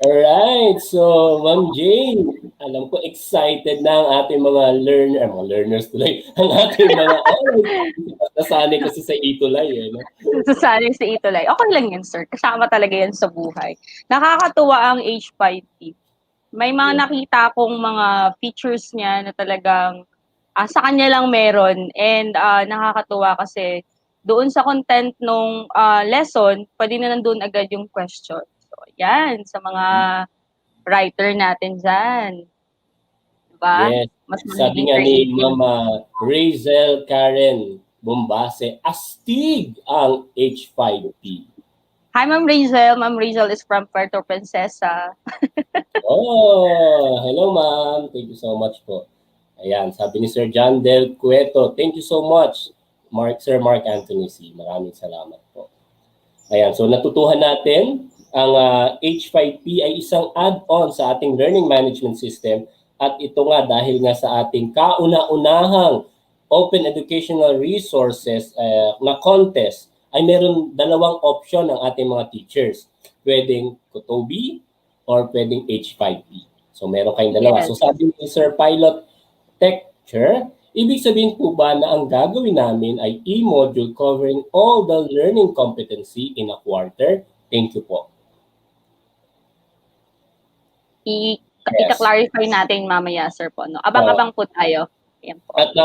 Alright, so Ma'am Jane, alam ko excited na ang ating mga learners tuloy, ang ating mga, nasanay kasi sa itulay no?
Nasanay sa itulay. Okay lang yan, sir. Kasama talaga yan sa buhay. Nakakatuwa ang H5P. May mga nakita akong mga features niya na talagang sa kanya lang meron and nakakatuwa kasi doon sa content nung lesson, pwede na nandun agad yung question. So, yan, sa mga writer natin dyan. Diba?
Yes.
Mas
Sabi nga ni Mama Razel Karen Bombase, astig ang H5P.
Hi, Ma'am Razel. Ma'am Razel is from Puerto Princesa.
Hello ma'am. Thank you so much po. Ayan, sabi ni Sir John Del Cueto, thank you so much, Sir Mark Anthony C. Maraming salamat po. Ayan, so natutuhan natin ang H5P ay isang add-on sa ating learning management system at ito nga dahil nga sa ating kauna-unahang open educational resources na contest ay meron dalawang option ng ating mga teachers. Pwedeng Kotobi or pwedeng H5P. So meron kayong dalawa.
Yes.
So sabi ni Sir Pilot Texture, ibig sabihin po ba na ang gagawin namin ay e-module covering all the learning competency in a quarter? Thank you po.
Ika-clarify natin mamaya, sir po. No? Abang-abang po tayo. Ayan po.
At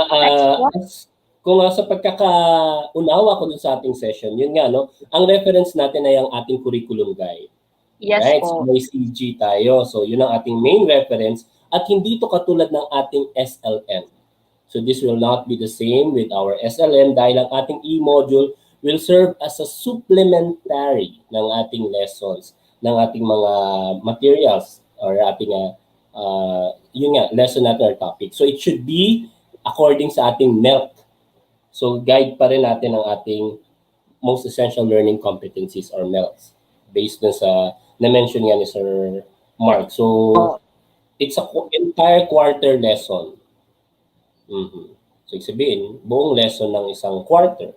kung sa pagkakaunawa ko dun sa ating session, yun nga, no? Ang reference natin ay ang ating curriculum guide.
Yes
right?
po.
So may CG tayo. So yun ang ating main reference at hindi ito katulad ng ating SLM. So this will not be the same with our SLM dahil ang ating e-module will serve as a supplementary ng ating lessons, ng ating mga materials or ating yun nga, lesson natin or topic. So it should be according sa ating MELC. So guide pa rin natin ang ating most essential learning competencies or MELCs based na sa na-mention nga ni Sir Mark. So it's a entire quarter lesson. So sabihin, buong lesson ng isang quarter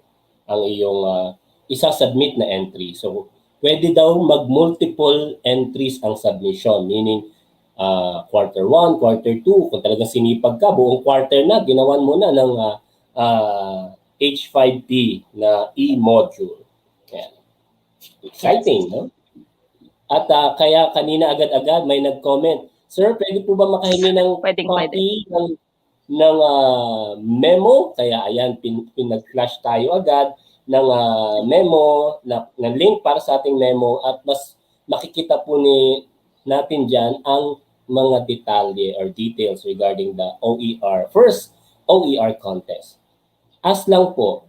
ang iyong isa-submit na entry. So pwede daw mag-multiple entries ang submission, meaning quarter 1, quarter 2, kung talagang sinipag ka, buong quarter na, ginawan mo na ng H5P na e-module. Exciting, no? At kaya kanina agad-agad may nag-comment, Sir, pwede po ba makahingi ng copy ng memo? Kaya ayan, pinag-flash tayo agad ng memo, ng link para sa ating memo at mas makikita po natin dyan ang mga detalye or details regarding the OER, first OER contest. As lang po,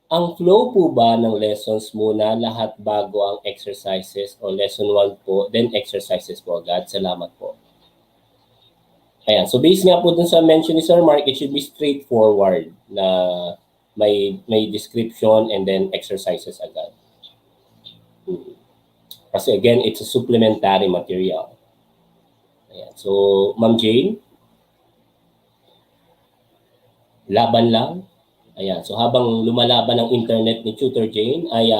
ang flow po ba ng lessons muna lahat bago ang exercises o lesson 1 po, then exercises po agad? Salamat po. Ayan, so based nga po dun sa mention ni Sir Mark, it should be straightforward na may description and then exercises agad. Kasi again, it's a supplementary material. Ayan. So, Ma'am Jane, laban lang. Ayan. So, habang lumalaban ang internet ni Tutor Jane, ay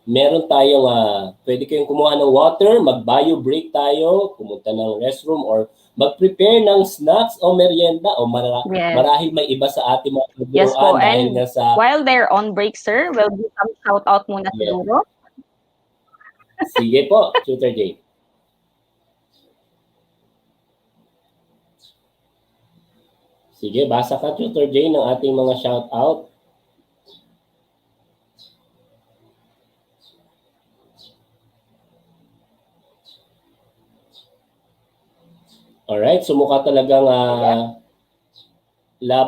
meron tayong, pwede kayong kumuha ng water, mag-bio break tayo, pumunta ng restroom, or mag-prepare ng snacks o merienda, o marahil may iba sa ating mga turuan.
Yes po, and while they're on break, sir, we'll do some shout-out muna siguro.
Sige po, Tutor Jane. Sige, basa ka, Tutor Jane, ng ating mga shout-out. Alright, so mukha talagang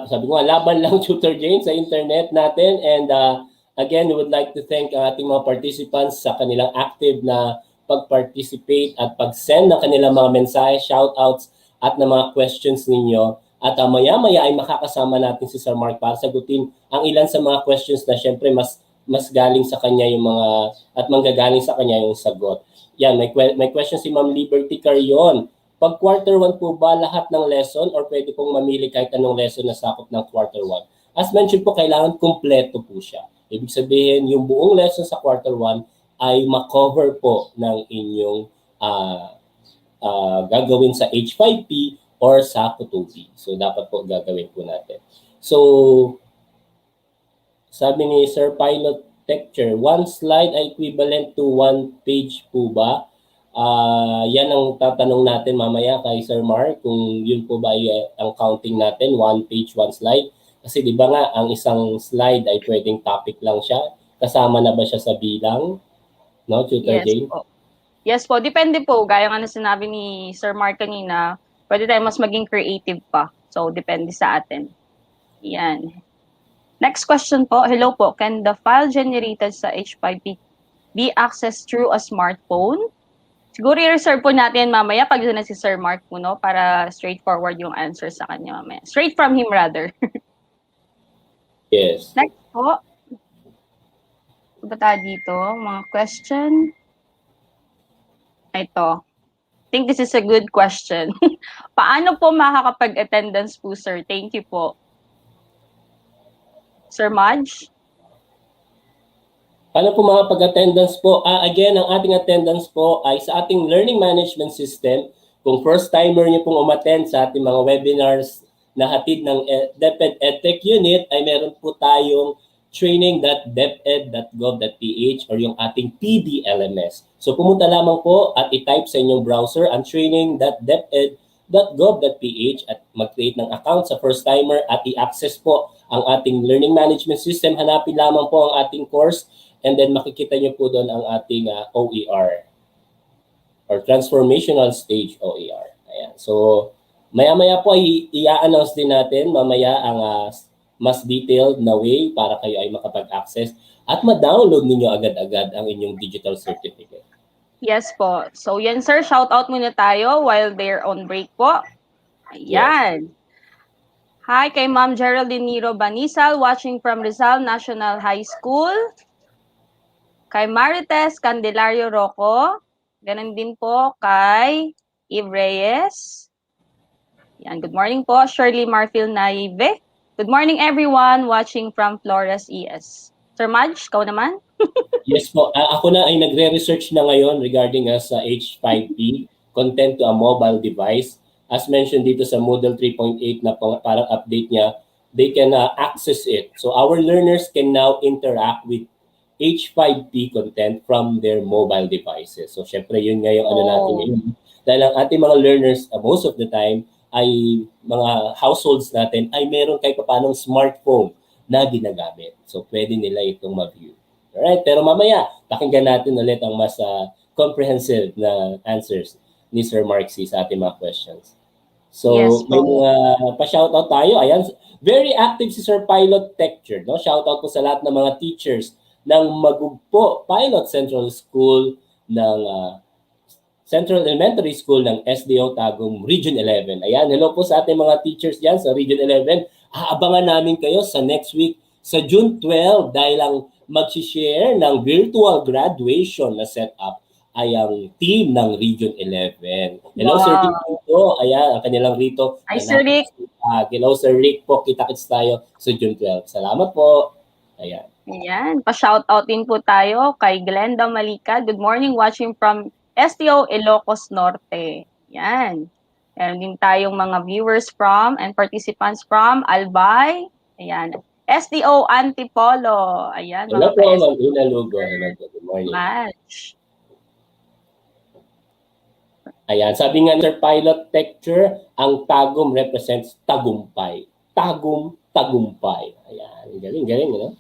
sabi ko nga, laban lang Tutor Jane sa internet natin. And again, we would like to thank ang ating mga participants sa kanilang active na pag-participate at pag-send ng kanilang mga mensahe, shoutouts at ng mga questions ninyo. At maya-maya ay makakasama natin si Sir Mark para sagutin ang ilan sa mga questions na syempre mas galing sa kanya yung mga at manggagaling sa kanya yung sagot. Yan, may question si Ma'am Liberty Carion. Pag quarter 1 po ba lahat ng lesson or pwede pong mamili kahit anong lesson na sakop ng quarter 1? As mentioned po, kailangan kumpleto po siya. Ibig sabihin, yung buong lesson sa quarter 1 ay makover po ng inyong gagawin sa H5P or sa Kutubi. So, dapat po gagawin po natin. So, sabi ni Sir Pilot Texture, one slide ay equivalent to one page po ba? Yan ang tatanong natin mamaya kay Sir Mark kung yun po ba ay ang counting natin, one page, one slide. Kasi di ba nga, ang isang slide ay pwedeng topic lang siya. Kasama na ba siya sa bilang? No, Tutor
Yes
Jane?
po. Yes po, depende po. Gaya nga na sinabi ni Sir Mark kanina, pwede tayo mas maging creative pa. So, depende sa atin. Yan. Next question po. Hello po. Can the file generated sa H5P be accessed through a smartphone? Siguro i-reserve po natin mamaya pag na si Sir Mark po, no? Para straightforward yung answer sa kanya mamaya. Straight from him rather.
Yes.
Next po. Ano ba tayo dito? Mga question. Ito. I think this is a good question. Paano po makakapag-attendance po, sir? Thank you po. Sir Madge?
Paano po mga pag-attendance po? Again, ang ating attendance po ay sa ating learning management system. Kung first timer niyo pong umattend sa ating mga webinars na hatid ng DepEd EdTech Unit, ay meron po tayong training.deped.gov.ph or yung ating PDLMS. So pumunta lamang po at i-type sa inyong browser ang training.deped.gov.ph at mag-create ng account sa first timer at i-access po ang ating learning management system. Hanapin lamang po ang ating course and then makikita niyo po doon ang ating OER or Transformational Stage OER. Ayan. So, maya-maya po i-announce din natin mamaya ang mas detailed na way para kayo ay makapag-access at ma-download ninyo agad-agad ang inyong digital certificate.
Yes po. So yan sir, shout out muna tayo while they're on break po. Ayan. Yes. Hi kay Ma'am Geraldine Niro Banisal watching from Rizal National High School. Kay Marites Candelario Rocco. Ganun din po kay Eve Reyes. Yan, good morning po. Shirley Marfil Naive. Good morning everyone watching from Flores ES. Sir Madge, ikaw naman?
Yes po. Ako na ay nagre-research na ngayon regarding sa H5P, content to a mobile device. As mentioned dito sa Moodle 3.8 na parang update niya, they can access it. So our learners can now interact with H5P content from their mobile devices. So syempre yun nga yung ano natin ngayon. Dahil ang ating mga learners, most of the time, ay mga households natin ay meron kahit paanong smartphone na ginagamit. So pwede nila itong ma-view. Alright, pero mamaya, pakinggan natin ulit ang mas comprehensive na answers ni Sir Mark C. sa ating mga questions. So, yes, may mga pa-shoutout tayo. Ayan, very active si Sir Pilot Texture. No? Shoutout po sa lahat ng mga teachers ng Magugpo Pilot Central School ng Central Elementary School ng SDO Tagum Region 11. Ayan, hello po sa ating mga teachers diyan sa Region 11. Aabangan namin kayo sa next week sa June 12 dahil ang mag-share ng virtual graduation na setup ay ang team ng Region 11. Hello, wow. Sir Rito. Ayan, ang kanilang Rito.
Hi, Sir Rick.
Hello, Sir Rick po. Kita-kits tayo sa June 12. Salamat po. Ayan.
Ayan. Pa-shoutout din po tayo kay Glenda Malika. Good morning, watching from STO Ilocos Norte. Ayan. Meron din tayong mga viewers from and participants from Albay. Ayan. SDO Antipolo. Ayan.
Hello po, Ma'am Ina Lugo. Hello po. Good morning.
Match.
Ayan, sabi nga Sir Pilot Texture, ang tagum represents tagumpay. Tagumpay. Ayan, galing, no?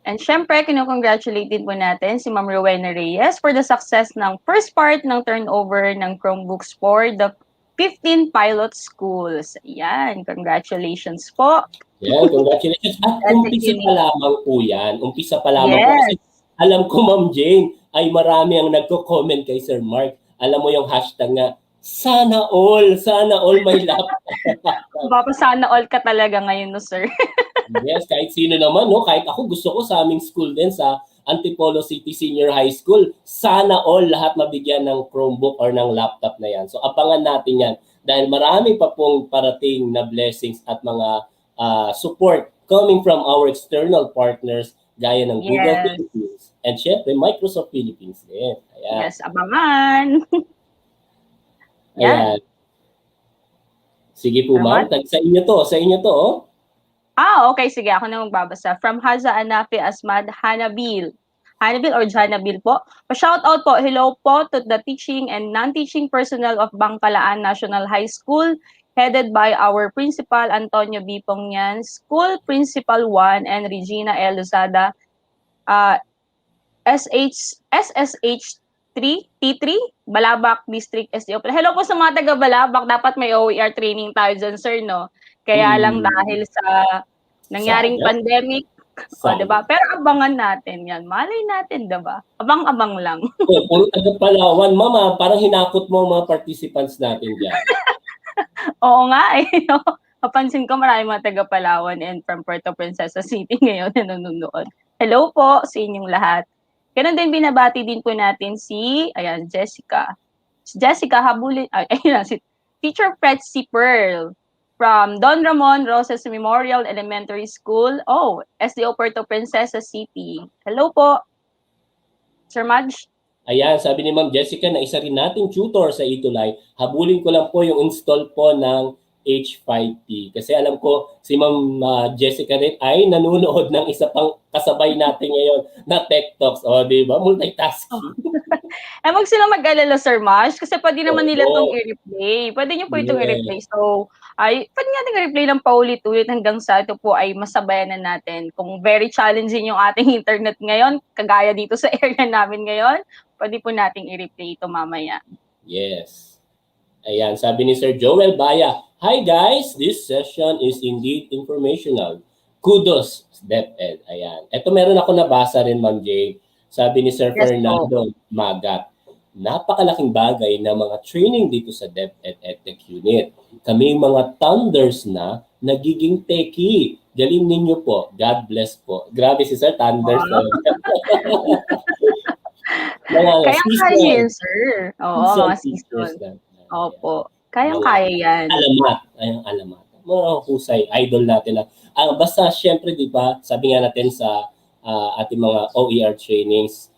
And syempre, kinukongratulate din po natin si Ma'am Rowena Reyes for the success ng first part ng turnover ng Chromebooks for the 15 pilot schools. Ayan, congratulations po.
Yan, congratulations. At
That's a
umpisa pa
unique.
lamang po yan. Umpisa pa lamang po. Kasi
Yes.
alam ko, Ma'am Jane, ay marami ang nagko-comment kay Sir Mark. Alam mo yung hashtag nga, sana all my laptop.
Sana all ka talaga ngayon, no, sir?
Yes, kahit sino naman, no? Kahit ako, gusto ko sa aming school din, sa Antipolo City Senior High School, sana all lahat mabigyan ng Chromebook or ng laptop na yan. So abangan natin yan dahil marami pa pong parating na blessings at mga support coming from our external partners gaya ng Google
Yes.
Philippines and syempre Microsoft Philippines din. Ayan.
Yes, abangan. Yan.
Ayan. Sige po, ma'am. Sa inyo to, oh.
Okay. Sige. Ako na magbabasa. From Haza Anafi Asmad Hanabil. Hanabil or Janabil po. Pa-shoutout po. Hello po to the teaching and non-teaching personnel of Bangkalaan National High School headed by our Principal Antonio B. Pongyan, School Principal 1 and Regina L. Lozada, SSH 3, T3, Balabak District SDO. Hello po sa mga taga Balabak. Dapat may OER training tayo dyan, sir, no? Kaya lang dahil sa nangyaring pandemic, diba? Pero abangan natin yan. Malay natin, diba? Abang-abang lang.
Puro taga Palawan, mama. Parang hinakot mo mga participants natin dyan.
Oo nga, eh. No? Kapansin ko marami mga taga Palawan and from Puerto Princesa City ngayon na nanonood. Hello po sa inyong lahat. Ganun din binabati din po natin si, Jessica. Si Jessica habulin, si Teacher Pretzi Pearl from Don Ramon Roses Memorial Elementary School. SDO Puerto Princesa City. Hello po, Sir Madge.
Ayan, sabi ni Ma'am Jessica na isa rin nating tutor sa Itulay. Habulin ko lang po yung install po ng H5P. Kasi alam ko si Ma'am Jessica rin ay nanonood ng isa pang kasabay natin ngayon na Tech Talks. O, di ba? Multitasking.
Huwag silang mag-alala, Sir Mash, kasi pwede naman nila itong i-replay. Pwede nyo po itong i-replay. So, pwede natin i-replay ng paulit-ulit hanggang sa ito po ay masabayan na natin. Kung very challenging yung ating internet ngayon, kagaya dito sa area namin ngayon, pwede po nating i-replay ito mamaya.
Yes. Ayan, sabi ni Sir Joel Baya, "Hi guys, this session is indeed informational. Kudos, DepEd." Ayan. Ito meron ako nabasa rin, Ma'am Jane. Sabi ni Sir Fernando Magat, "Napakalaking bagay na mga training dito sa DepEd EdTech Unit. Kami mga thunders na nagiging techie. Galing ninyo po. God bless po." Grabe si Sir Thunders.
Kaya kaya yun, sir. Oo, mga season. Opo. Kayang-kaya yan.
Alamat. Mga husay, idol natin. Basta syempre, di ba, sabi nga natin sa ating mga OER trainings,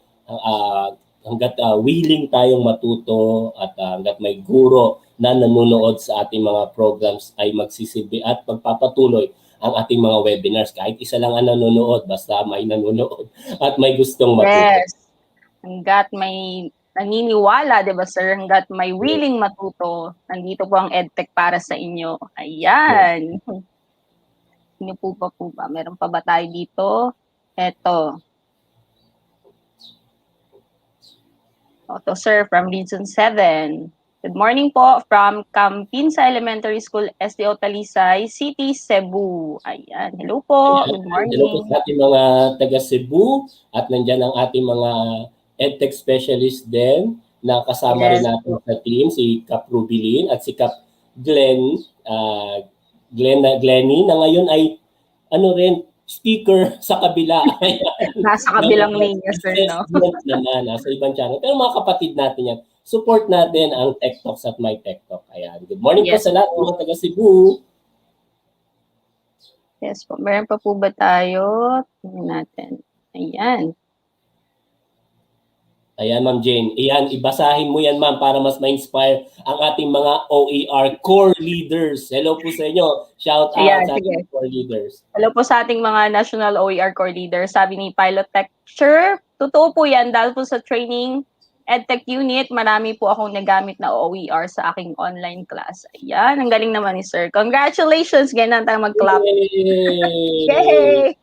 hanggat willing tayong matuto at hanggat may guro na nanonood sa ating mga programs ay magsisilbi at magpapatuloy ang ating mga webinars. Kahit isa lang ang nanonood, basta may nanonood at may gustong matuto.
Yes. Hanggat may naniniwala, di ba, sir? Hanggat may willing matuto, nandito po ang EdTech para sa inyo. Ayan. Sino po ba? Meron pa ba tayo dito? Eto. Ito, sir, from Region 7. Good morning po from Campinsa Elementary School, SDO Talisay City, Cebu. Ayan. Hello po.
Ayan.
Good morning.
Hello po sa ating mga taga Cebu at nandyan ang ating mga EdTech specialist din na kasama rin natin sa team, si Kap Rubilin at si Kap Glenny na ngayon ay speaker sa kabila.
Nasa kabilang linya, sir, no?
Naman, nasa ibang channel. Pero mga kapatid natin yan, support natin ang Tech Talks at My Tech Talk. Ayan. Good morning po sa lahat ng mga taga Cebu.
Yes po. Meron pa po ba tayo? Tingnan natin. Ayan.
Ayan, Ma'am Jane. Iyan, ibasahin mo yan, ma'am, para mas ma-inspire ang ating mga OER core leaders. Hello po sa inyo. Shout out sa ating core leaders.
Hello po sa ating mga national OER core leaders. Sabi ni Pilot Texture, totoo po yan dahil po sa training EdTech unit, marami po akong nagamit na OER sa aking online class. Ayan, ang galing naman ni Sir. Congratulations! Ganyan tayo mag-clap.
Yay!
Yay!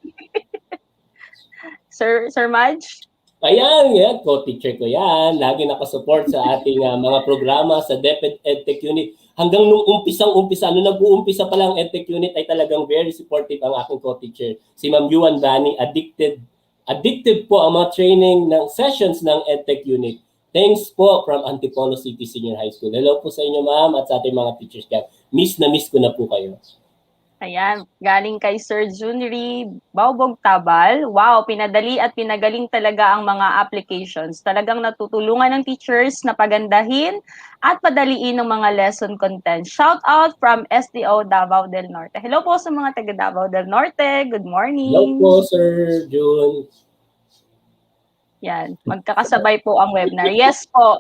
Sir Madge?
Ayan, yan, co-teacher ko yan. Lagi nakasupport sa ating mga programa sa DepEd EdTech Unit. Hanggang nung nung nag-uumpisa pa lang EdTech Unit ay talagang very supportive ang aking co-teacher. Si Ma'am Yuan Bani, addicted po ang mga training ng sessions ng EdTech Unit. Thanks po from Antipolo City Senior High School. Hello po sa inyo, ma'am, at sa ating mga teachers dyan. Miss na miss ko na po kayo.
Ayan, galing kay Sir Junri Baubog Tabal. Wow, pinadali at pinagaling talaga ang mga applications. Talagang natutulungan ng teachers na pagandahin at padaliin ng mga lesson content. Shout out from SDO Davao del Norte. Hello po sa mga taga Davao del Norte. Good
Hello
morning.
po, Sir June.
Yan, magkakasabay po ang webinar. Yes po.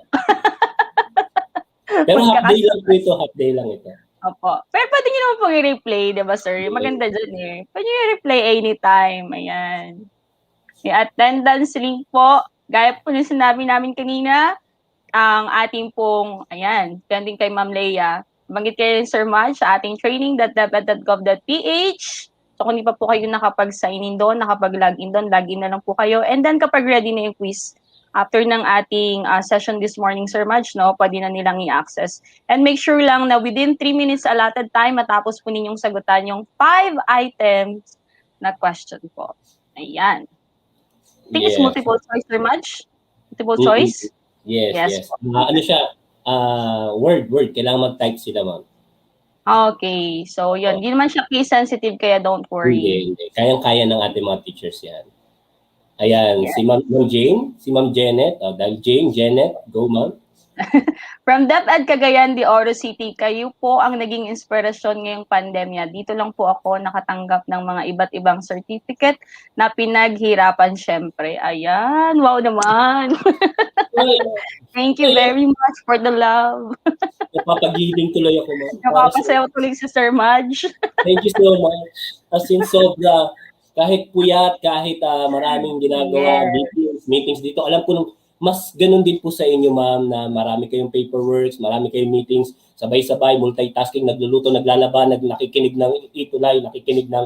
Pero half day lang po ito, half day lang ito.
Opo. Pero pwede nyo naman pong i-replay, di ba, sir? Maganda dyan eh. Pwede nyo i-replay anytime. Ayan. Yung attendance link po, gaya po ng sinabi namin kanina, ang ating pong, ayan, pending kay Ma'am Leia. Banggit kayo Sir Madge sa ating training.deped.gov.ph. So kung di pa po kayo nakapag-sign in doon, nakapag-login doon, login na lang po kayo. And then kapag ready na yung quiz, after ng ating session this morning, Sir Madge, no, pwede na nilang i-access. And make sure lang na within 3 minutes allotted time, matapos po ninyong sagutan yung 5 items na question po. Ayan. I think it's multiple choice, Sir Madge? Multiple choice?
Yes. Ano siya? Word. Kailangan mag-type sila, ma'am.
Okay. So, yun. Hindi naman siya case sensitive, kaya don't worry.
Hindi. Kayang-kaya ng ating mga teachers yan. Ayan,
Yeah.
si Ma'am Jane, si Ma'am Janet. Dahil Janet, go ma'am.
From DepEd Cagayan de Oro City, kayo po ang naging inspirasyon ngayong pandemya. Dito lang po ako nakatanggap ng mga iba't ibang certificate na pinaghirapan syempre. Ayan, wow naman. Thank you very much for the love.
Napapagiling tuloy ako, ma'am.
Napapasayaw tuloy si Sir Madge.
Thank you so much. As in, sobra, kahit puyat, kahit maraming ginagawa, meetings dito, alam ko nung mas ganun din po sa inyo, ma'am, na marami kayong paperworks, marami kayong meetings, sabay-sabay, multitasking, nagluluto, naglalaba, nakikinig ng itulay, nakikinig ng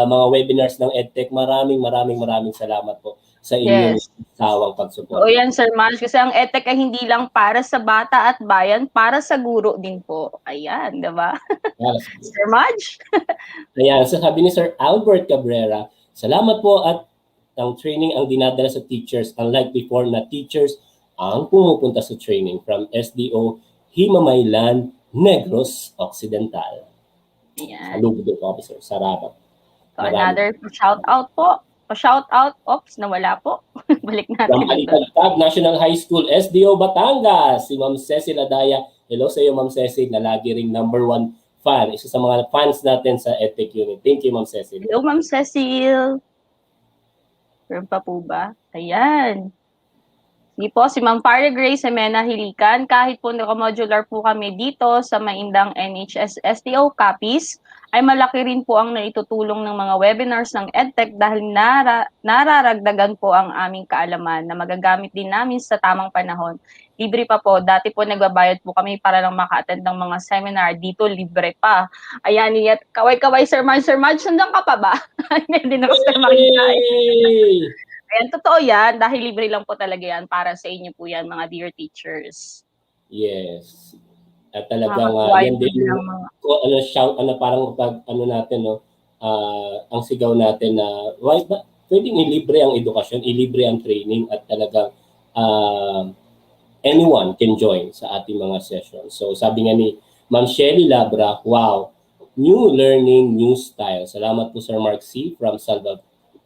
mga webinars ng EdTech. Maraming salamat po sa inyong sawang pagsuporta.
O yan, Sir Madge, kasi ang EdTech ay hindi lang para sa bata at bayan, para sa guro din po. Ayan, di ba? Sir Madge?
Ayan, so sabi ni Sir Albert Cabrera, salamat po at ang training ang dinadala sa teachers, unlike before na teachers ang pumupunta sa training from SDO Himamaylan, Negros Occidental.
Ayan.
Salubdo po, Officer Saraba.
So another shout out po. Pa-shout out, nawala po. Balik natin.
From Alitagtag National High School, SDO Batangas, si Ma'am Cecil Adaya. Hello sa iyo, Ma'am Cecil, na lagi ring #1 fan. Isa sa mga fans natin sa EdTech Unit. Thank you, Ma'am Cecil.
Hello, Ma'am Cecil. Meron pa po ba? Ayan. Hindi po, si Ma'am Para Grace Semena Hilikan, kahit po naka-modular po kami dito sa Maindang NHS STO copies, ay malaki rin po ang naitutulong ng mga webinars ng EdTech dahil nararagdagan po ang aming kaalaman na magagamit din namin sa tamang panahon. Libre pa po. Dati po nagbabayad po kami para lang maka-attend ng mga seminar. Dito, libre pa. Ayan, yet, kaway-kaway, Sir Madge, nandiyan ka pa ba? Hindi na kasi makita. Ayan, totoo yan. Dahil libre lang po talaga yan para sa inyo po yan, mga dear teachers.
Yes. At talagang yan din parang pag natin, no, ang sigaw natin na pwedeng ilibre ang edukasyon, ilibre ang training, at talagang anyone can join sa ating mga sessions. So sabi nga ni Ma'am Shelly Labra, wow, new learning, new style. Salamat po Sir Mark C. from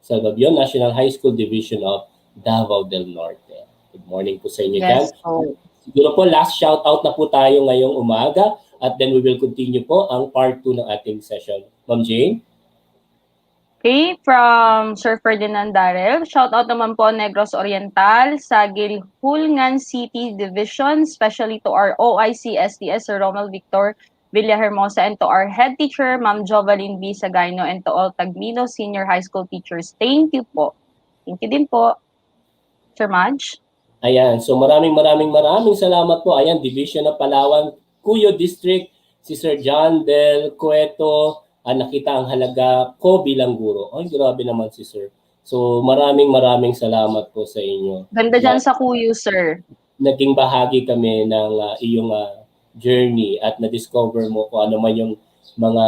Salvavion National High School Division of Davao del Norte. Good morning po sa inyo dyan. Siguro po last shout out na po tayo ngayong umaga, at then we will continue po ang part 2 ng ating session. Ma'am Jane?
Okay, from Sir Ferdinand Darrell, shout out naman po Negros Oriental, sa Gilhulngan City Division, especially to our OIC SDS Sir Romel Victor Villahermosa, and to our head teacher, Ma'am Jovalyn B. Sagayno, and to all Tagmino Senior High School teachers. Thank you po. Thank you din po. Sir Madge?
Ayan, so maraming salamat po. Ayan, Division of Palawan, Cuyo District, si Sir John Del Cueto, nakita ang halaga ko bilang guro. Ay, grabe naman si Sir. So maraming salamat po sa inyo.
Ganda dyan sa kuyu, sir.
Naging bahagi kami ng iyong journey at na-discover mo kung ano man yung mga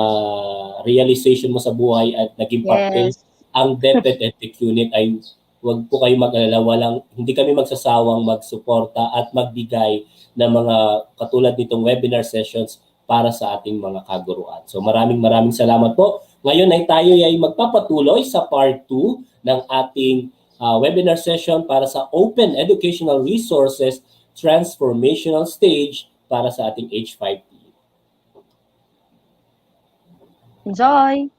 realization mo sa buhay at naging papel.
Yes.
Ang DepEd EdTech Unit ay huwag po kayo mag-alala, hindi kami magsasawang magsuporta at magbigay ng mga katulad nitong webinar sessions para sa ating mga kaguruan. So maraming salamat po. Ngayon ay tayo ay magpapatuloy sa part 2 ng ating webinar session para sa Open Educational Resources Transformational Stage para sa ating H5P.
Enjoy!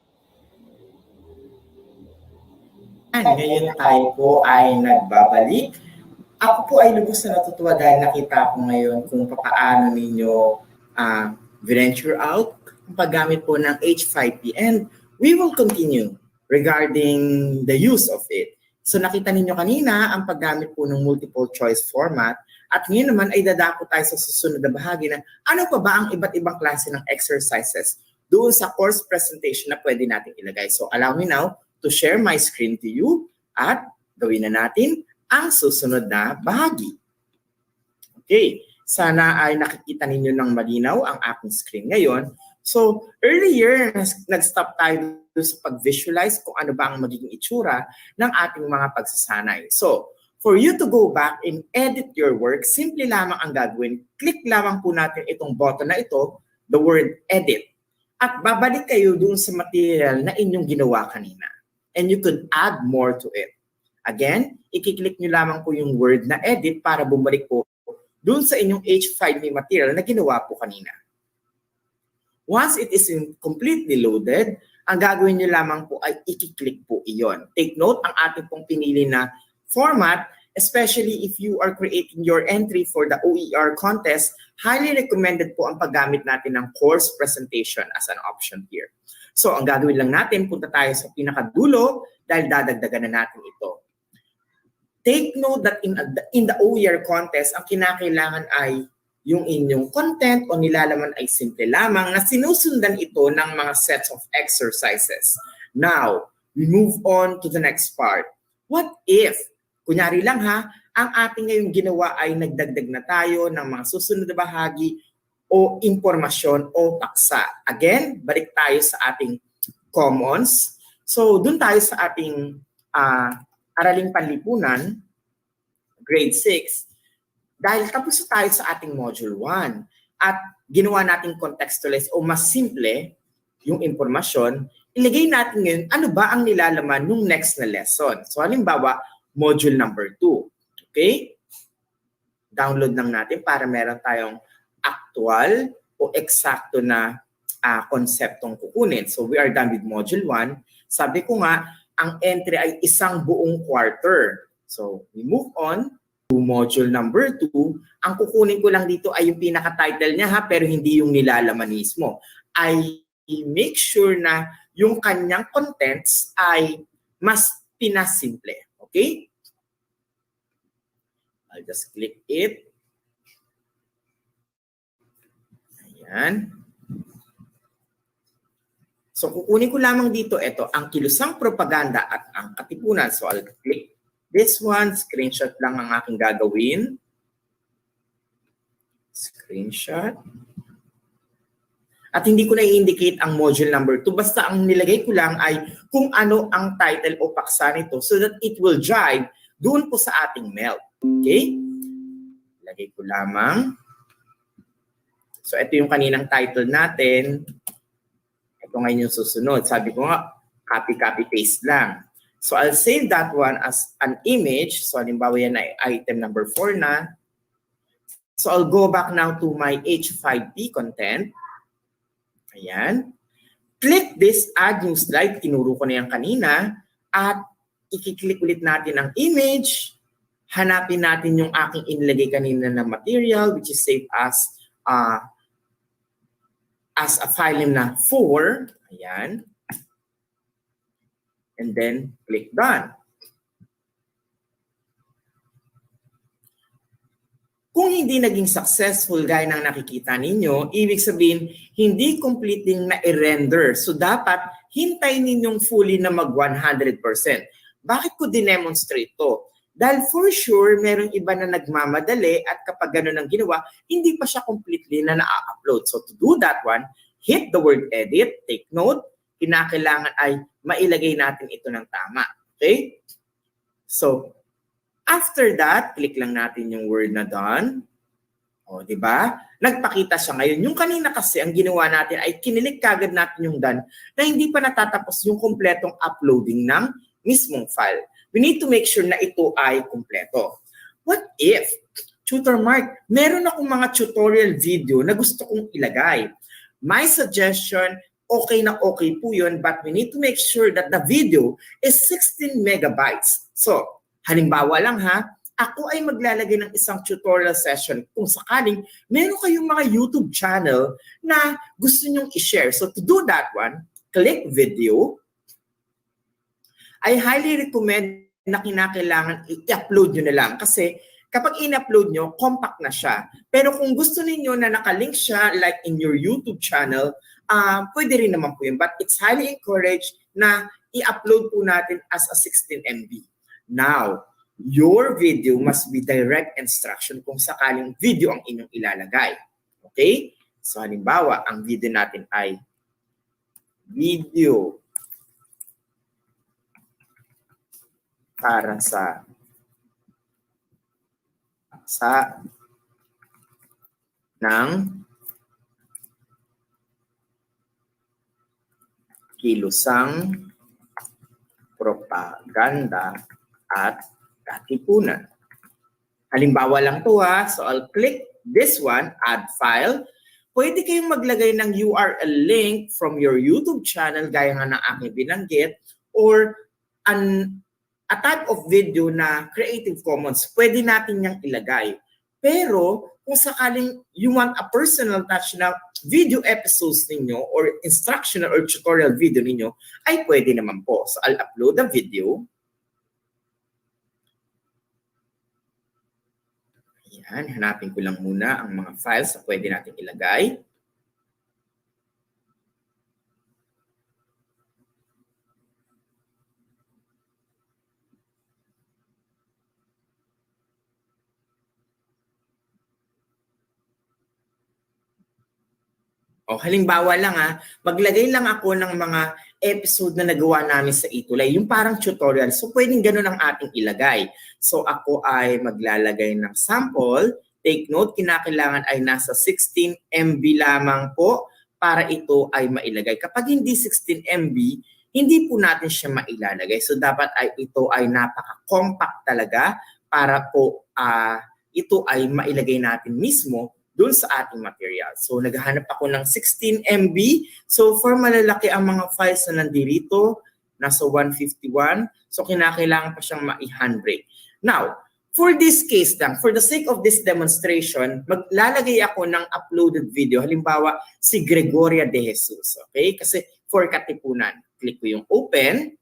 Ngayon tayo po ay nagbabalik. Ako po ay lubos na natutuwa dahil nakita ko ngayon kung paano ninyo venture out ang paggamit po ng H5P. And we will continue regarding the use of it. So nakita ninyo kanina ang paggamit po ng multiple choice format at ngayon naman ay dadako tayo sa susunod na bahagi na ano pa ba ang iba't ibang klase ng exercises doon sa course presentation na pwede natin ilagay. So allow me now to share my screen to you at gawin na natin ang susunod na bahagi. Okay, sana ay nakikita ninyo ng malinaw ang aking screen ngayon. So earlier, nag-stop tayo sa pag-visualize kung ano ba ang magiging itsura ng ating mga pagsasanay. So for you to go back and edit your work, simple lamang ang gagawin. Click lamang po natin itong button na ito, the word edit. At babalik kayo doon sa material na inyong ginawa kanina. And you could add more to it. Again, i-click nyo lamang po yung word na edit para bumalik po doon sa inyong H5P material na ginawa po kanina. Once it is completely loaded, ang gagawin nyo lamang po ay i-click po iyon. Take note, ang ating pong pinili na format, especially if you are creating your entry for the OER contest, highly recommended po ang paggamit natin ng course presentation as an option here. So ang gagawin lang natin, punta tayo sa pinakadulo dahil dadagdagan na natin ito. Take note that in the OER contest, ang kinakailangan ay yung inyong content o nilalaman ay simple lamang na sinusundan ito ng mga sets of exercises. Now, we move on to the next part. What if, kunyari lang ha, ang ating ngayong ginawa ay nagdagdag na tayo ng mga susunod na bahagi o impormasyon o paksa. Again, balik tayo sa ating commons. So, dun tayo sa ating Araling Panlipunan, grade 6. Dahil tapos tayo sa ating module 1 at ginawa nating contextualize o mas simple yung impormasyon, ilagay natin ngayon ano ba ang nilalaman nung next na lesson. So halimbawa, module number 2. Okay? Download lang natin para meron tayong actual o eksakto na konseptong kukunin. So we are done with module 1. Sabi ko nga, ang entry ay isang buong quarter. So we move on to module number 2, ang kukunin ko lang dito ay yung pinaka-title niya ha, pero hindi yung nilalaman mismo. I make sure na yung kanyang contents ay mas pinasimple. Okay? I'll just click it. Ayan. So kukunin ko lamang dito, ito, ang kilusang propaganda at ang katipunan. So I'll click this one, screenshot lang ang aking gagawin. Screenshot. At hindi ko na i-indicate ang module number 2. Basta ang nilagay ko lang ay kung ano ang title o paksa nito so that it will drive doon po sa ating mail. Okay? Lagay ko lamang. So ito yung kaninang title natin. Ito ngayon yung susunod. Sabi ko nga, copy, paste lang. So I'll save that one as an image. So halimbawa yan ay item number 4 na. So I'll go back now to my H5P content. Ayan. Click this add new slide. Tinuro ko na yan kanina. At i-click ulit natin ang image. Hanapin natin yung aking inilagay kanina na material which is saved as a file name na 4. Ayan. And then click done. hindi naging successful gaya ng nakikita ninyo, ibig sabihin, hindi completely na-render. So dapat hintayin ninyong fully na mag 100%. Bakit ko dinemonstrate to? Dahil for sure, merong iba na nagmamadali at kapag gano'n ang ginawa, hindi pa siya completely na na-upload. So to do that one, hit the word edit, take note, kinakailangan ay mailagay natin ito ng tama. Okay? So, after that, click lang natin yung word na done. O, di ba? Nagpakita siya ngayon. Yung kanina kasi, ang ginawa natin ay kinilik kagad natin yung done na hindi pa natatapos yung kompletong uploading ng mismong file. We need to make sure na ito ay kompleto. What if, Tutor Mark, meron akong mga tutorial video na gusto kong ilagay. My suggestion, okay na okay po yun, but we need to make sure that the video is 16 megabytes. So, halimbawa lang ha, ako ay maglalagay ng isang tutorial session kung sakaling meron kayong mga YouTube channel na gusto nyong i-share. So to do that one, click video. I highly recommend na kinakailangan i-upload nyo na lang kasi kapag in-upload nyo, compact na siya. Pero kung gusto ninyo na nakalink siya like in your YouTube channel, pwede rin naman po yun. But it's highly encouraged na i-upload po natin as a 16 MB. Now, your video must be direct instruction kung sakaling video ang inyong ilalagay. Okay? So, halimbawa, ang video natin ay video para sa ng kilusang propaganda at katipunan. Halimbawa lang to ha. So I'll click this one, add file. Pwede kayong maglagay ng URL link from your YouTube channel gaya nga ng aking binanggit or a type of video na Creative Commons. Pwede natin niyang ilagay. Pero kung sakaling you want a personal touch na video episodes ninyo or instructional or tutorial video ninyo, ay pwede naman po. So I'll upload the video. Ayan, hanapin ko lang muna ang mga files na pwede natin ilagay. O halimbawa lang maglagay lang ako ng mga episode na nagawa namin sa Itulay, yung parang tutorial. So pwedeng ganun ang ating ilagay. So ako ay maglalagay ng sample. Take note, kinakailangan ay nasa 16 MB lamang po para ito ay mailagay. Kapag hindi 16 MB, hindi po natin siya mailalagay. So dapat ay ito ay napaka-compact talaga para po ito ay mailagay natin mismo doon sa ating material. So, naghahanap ako ng 16 MB. So, for malalaki ang mga files na nandito, nasa 151. So, kinakailangan pa siyang ma-100. Now, for this case lang, for the sake of this demonstration, maglalagay ako ng uploaded video. Halimbawa, si Gregoria de Jesus. Okay? Kasi for katipunan. Click ko yung open.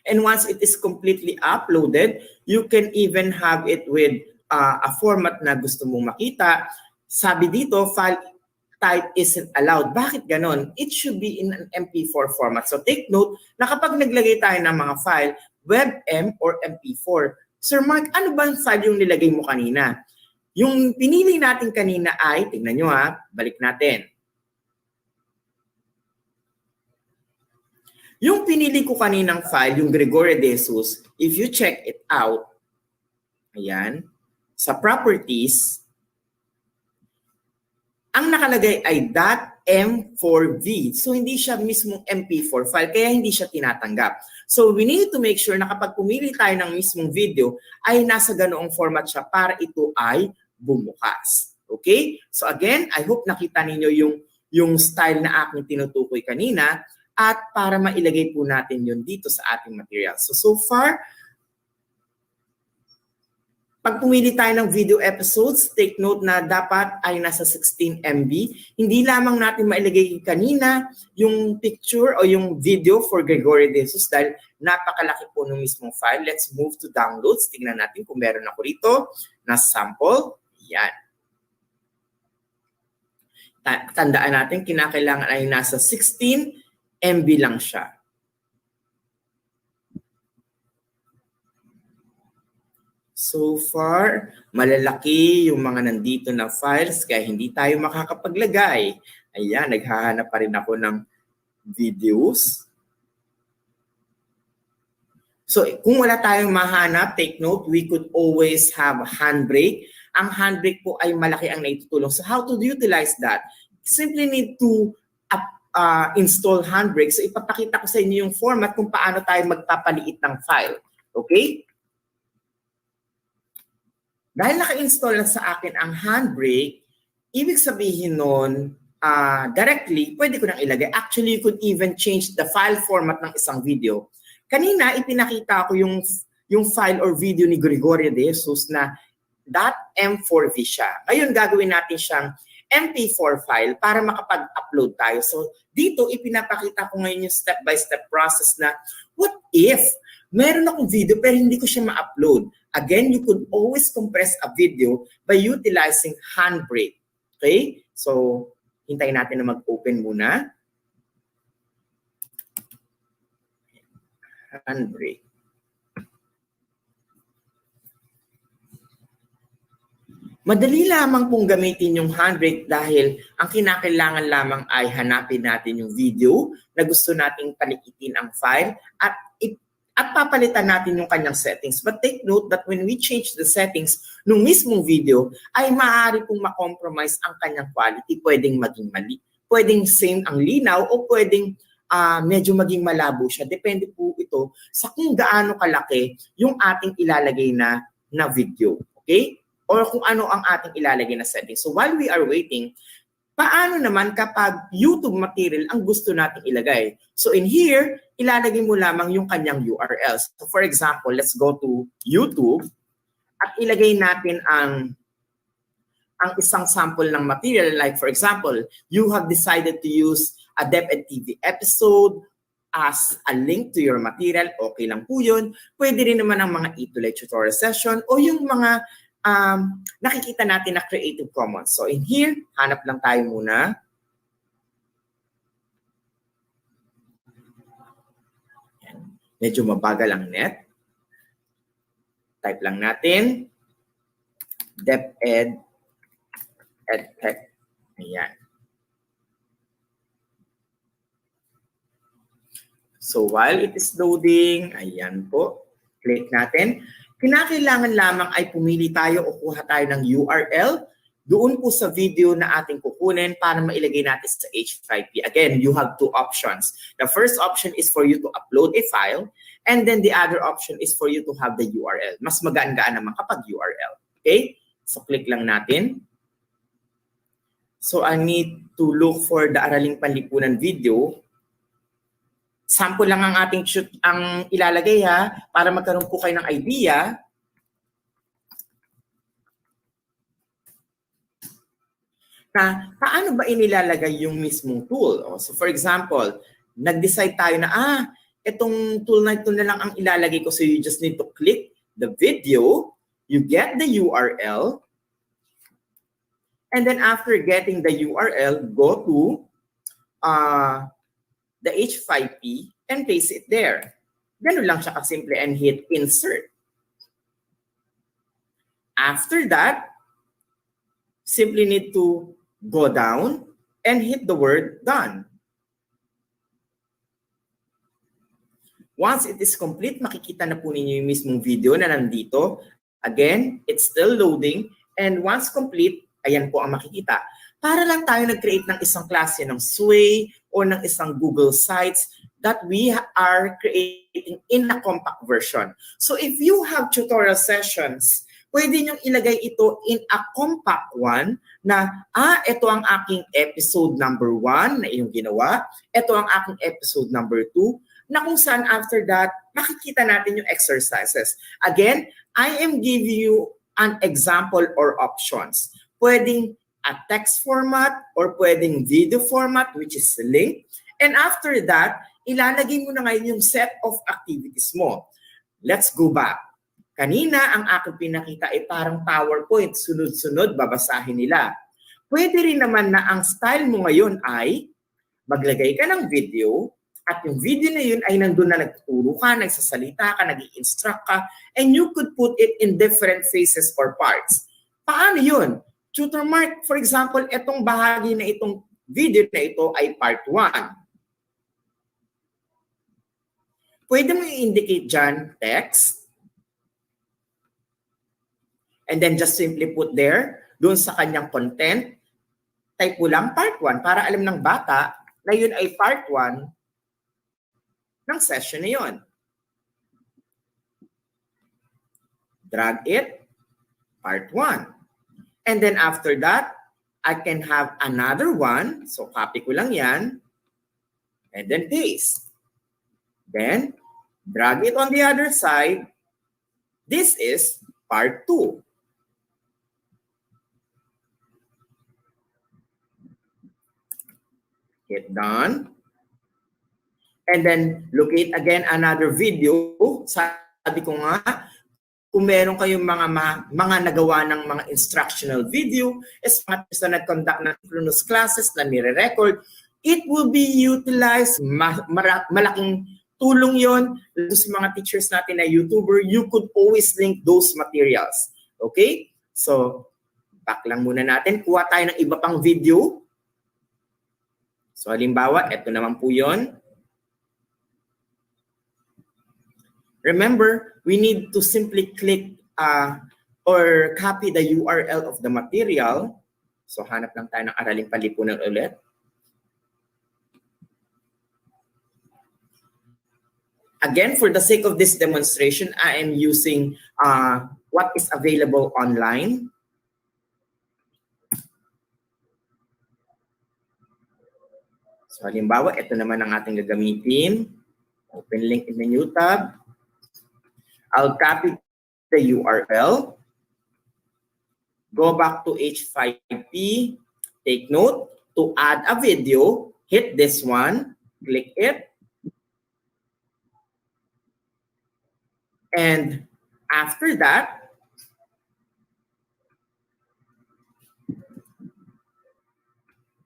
And once it is completely uploaded, you can even have it with a format na gusto mong makita. Sabi dito, file type isn't allowed. Bakit ganon? It should be in an MP4 format. So take note na kapag naglagay tayo ng mga file, WebM or MP4. Sir Mark, ano ba ang file yung nilagay mo kanina? Yung pinili natin kanina ay, tingnan nyo balik natin. Yung pinili ko kaninang file, yung Gregoria de Jesus, if you check it out, ayan, sa properties, ang nakalagay ay .m4v. So, hindi siya mismong MP4 file, kaya hindi siya tinatanggap. So, we need to make sure na kapag pumili tayo ng mismong video, ay nasa ganoong format siya para ito ay bumukas. Okay? So, again, I hope nakita ninyo yung style na aking tinutukoy kanina. At para mailagay po natin yun dito sa ating material. So far, Pag pumili tayo ng video episodes, take note na dapat ay nasa 16 MB. Hindi lamang natin mailagay kanina yung picture o yung video for Gregorio de Jesus dahil napakalaki po ng mismong file. Let's move to downloads. Tingnan natin kung meron ako rito na sample. Yan. Tandaan natin, kinakailangan ay nasa 16 MB lang siya. So far, malalaki yung mga nandito na files kaya hindi tayo makakapaglagay. Ayan, naghahanap pa rin ako ng videos. So kung wala tayong mahanap, take note, we could always have handbrake. Ang handbrake po ay malaki ang naitutulong. So how to utilize that? Simply need to install handbrake. So ipapakita ko sa inyo yung format kung paano tayo magpapaliit ng file. Okay? Dahil naka-install na sa akin ang handbrake, ibig sabihin nun, directly, pwede ko nang ilagay. Actually, you could even change the file format ng isang video. Kanina, ipinakita ko yung file or video ni Gregorio de Jesus na .m4v siya. Ngayon, gagawin natin siyang MP4 file para makapag-upload tayo. So, dito, ipinapakita ko ngayon yung step-by-step process na what if meron akong video pero hindi ko siya ma-upload. Again, you could always compress a video by utilizing handbrake. Okay? So, hintayin natin na mag-open muna. Handbrake. Madali lamang pong gamitin yung handbrake dahil ang kinakailangan lamang ay hanapin natin yung video na gusto nating paliitin ang file at papalitan natin yung kanyang settings. But take note that when we change the settings nung mismong video, ay maaari pong ma-compromise ang kanyang quality. Pwedeng maging mali, pwedeng same ang linaw, o pwedeng medyo maging malabo siya. Depende po ito sa kung gaano kalaki yung ating ilalagay na video. Okay? Or kung ano ang ating ilalagay na settings. So while we are waiting, paano naman kapag YouTube material ang gusto nating ilagay? So in here, ilalagay mo lamang yung kanyang URL. So for example, let's go to YouTube at ilagay natin ang isang sample ng material. Like for example, you have decided to use a DepEd TV episode as a link to your material. Okay lang po yun. Pwede rin naman ang mga e-tuloy tutorial session o yung mga nakikita natin na Creative Commons. So in here, hanap lang tayo muna. Yan. Medyo mabagal ang net. Type lang natin. DepEd EdTech. Ayan. So while it is loading, ayan po, click natin. Kinakailangan lamang ay pumili tayo o kuha tayo ng URL doon po sa video na ating kukunin para mailagay natin sa H5P. Again, you have two options. The first option is for you to upload a file and then the other option is for you to have the URL. Mas magaan-gaan naman kapag URL. Okay? So click lang natin. So I need to look for the Araling Panlipunan video. Sample lang ang ating shoot ang ilalagay ha, para magkaroon po kayo ng idea. Na paano ba inilalagay yung mismong tool? So for example, nag-decide tayo na itong tool na ito na lang ang ilalagay ko. So you just need to click the video, you get the URL, and then after getting the URL, go to the H5P and paste it there. Ganun lang siya kasimple and hit insert. After that, simply need to go down and hit the word done. Once it is complete, makikita na po ninyo yung mismong video na nandito. Again, it's still loading. And once complete, ayan po ang makikita. Para lang tayo nag-create ng isang klase ng Sway o ng isang Google Sites that we are creating in a compact version. So if you have tutorial sessions, pwede nyo ilagay ito in a compact one na, ito ang aking episode number 1 na iyong ginawa. Ito ang aking episode number 2 na kung saan after that, makikita natin yung exercises. Again, I am giving you an example or options. Pwedeng a text format or pwedeng video format, which is link. And after that, ilalagay mo na ngayon yung set of activities mo. Let's go back. Kanina, ang aking pinakita ay parang PowerPoint. Sunod-sunod, babasahin nila. Pwede rin naman na ang style mo ngayon ay maglagay ka ng video at yung video na yun ay nandun na nagtuturo ka, nagsasalita ka, nag-i-instruct ka, and you could put it in different phases or parts. Paano yun? Tutor Mark, for example, itong bahagi na itong video na ito ay part 1. Pwede mo i-indicate dyan text, and then just simply put there, doon sa kanyang content, type mo lang part 1 para alam ng bata na yun ay part 1 ng session na yun. Drag it, part 1. And then after that, I can have another one. So copy ko lang yan. And then paste. Then, drag it on the other side. This is part 2. Hit done. And then, locate again another video. Sabi ko nga, kung meron kayong mga nagawa ng mga instructional video, as much as na nag-conduct ng synchronous classes na nire-record, it will be utilized. Malaking tulong yon sa mga teachers natin na YouTuber. You could always link those materials. Okay? So, back lang muna natin. Kuha tayo ng iba pang video. So, halimbawa, ito naman po yon. Remember, we need to simply click or copy the URL of the material. So, hanap lang tayo ng Araling Panlipunan ulit. Again, for the sake of this demonstration, I am using what is available online. So, halimbawa, ito naman ang ating gagamitin. Open link in the new tab. I'll copy the URL. Go back to H5P. Take note, to add a video, hit this one, click it. And after that,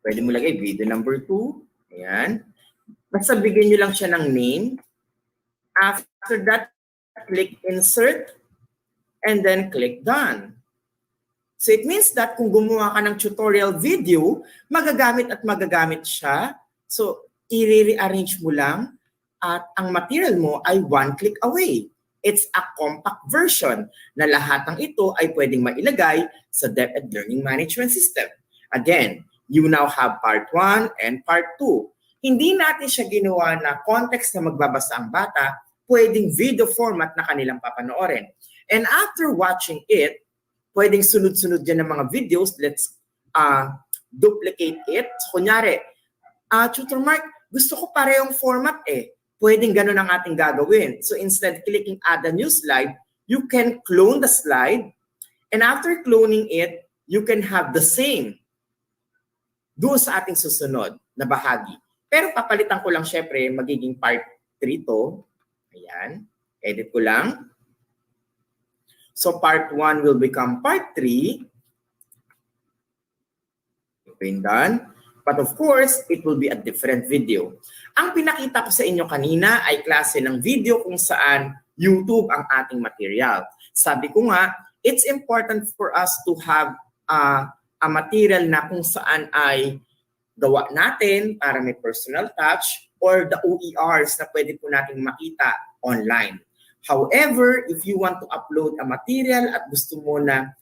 pwede mo lagay video number 2. Ayan. Basta bigyan nyo lang siya ng name. After that, click insert and then click done. So it means that kung gumawa ka ng tutorial video, magagamit at magagamit siya. So i-rearrange mo lang at ang material mo ay one click away. It's a compact version na lahat ng ito ay pwedeng mailagay sa DepEd Learning Management System. Again, you now have part 1 and part 2. Hindi natin siya ginawa na context na magbabasa ang bata, pwedeng video format na kanilang papanoorin. And after watching it, pwedeng sunod-sunod dyan ng mga videos. Let's duplicate it. So, kunyari, Tutor Mark, gusto ko parehong format eh. Pwedeng ganun ang ating gagawin. So, instead clicking add a new slide, you can clone the slide. And after cloning it, you can have the same doon sa ating susunod na bahagi. Pero papalitan ko lang syempre, magiging part 3 to. Ayan. Edit ko lang. So part 1 will become part 3. Okay, done. But of course, it will be a different video. Ang pinakita ko sa inyo kanina ay klase ng video kung saan YouTube ang ating material. Sabi ko nga, it's important for us to have a material na kung saan ay gawa natin para may personal touch or the OERs na pwede po natin makita online. However, if you want to upload a material at gusto mo na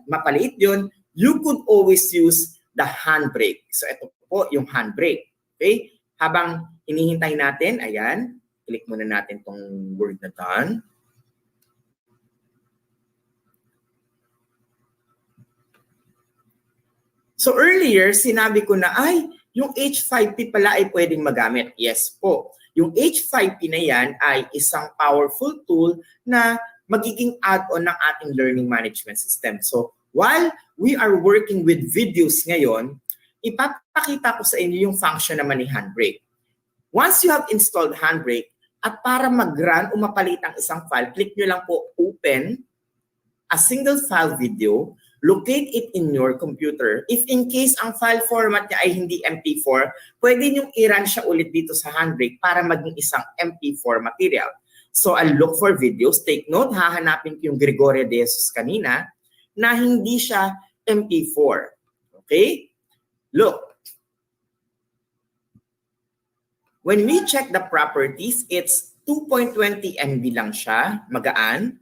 mapaliit yun, you could always use the handbrake. So ito po yung handbrake. Okay? Habang hinihintay natin, ayan, click muna natin tong word na done. So earlier, sinabi ko na, ay, yung H5P pala ay pwedeng magamit. Yes po. Yung H5P na yan ay isang powerful tool na magiging add-on ng ating learning management system. So while we are working with videos ngayon, ipapakita ko sa inyo yung function naman ni Handbrake. Once you have installed Handbrake, at para mag-run o mapalit ang isang file, click nyo lang po open a single file video, locate it in your computer. If in case ang file format niya ay hindi MP4, pwede nyo i-run siya ulit dito sa Handbrake para maging isang MP4 material. So I'll look for videos. Take note, hahanapin ko yung Gregorio de Jesus kanina na hindi siya MP4. Okay? Look. When we check the properties, it's 2.20 MB lang siya, magaan,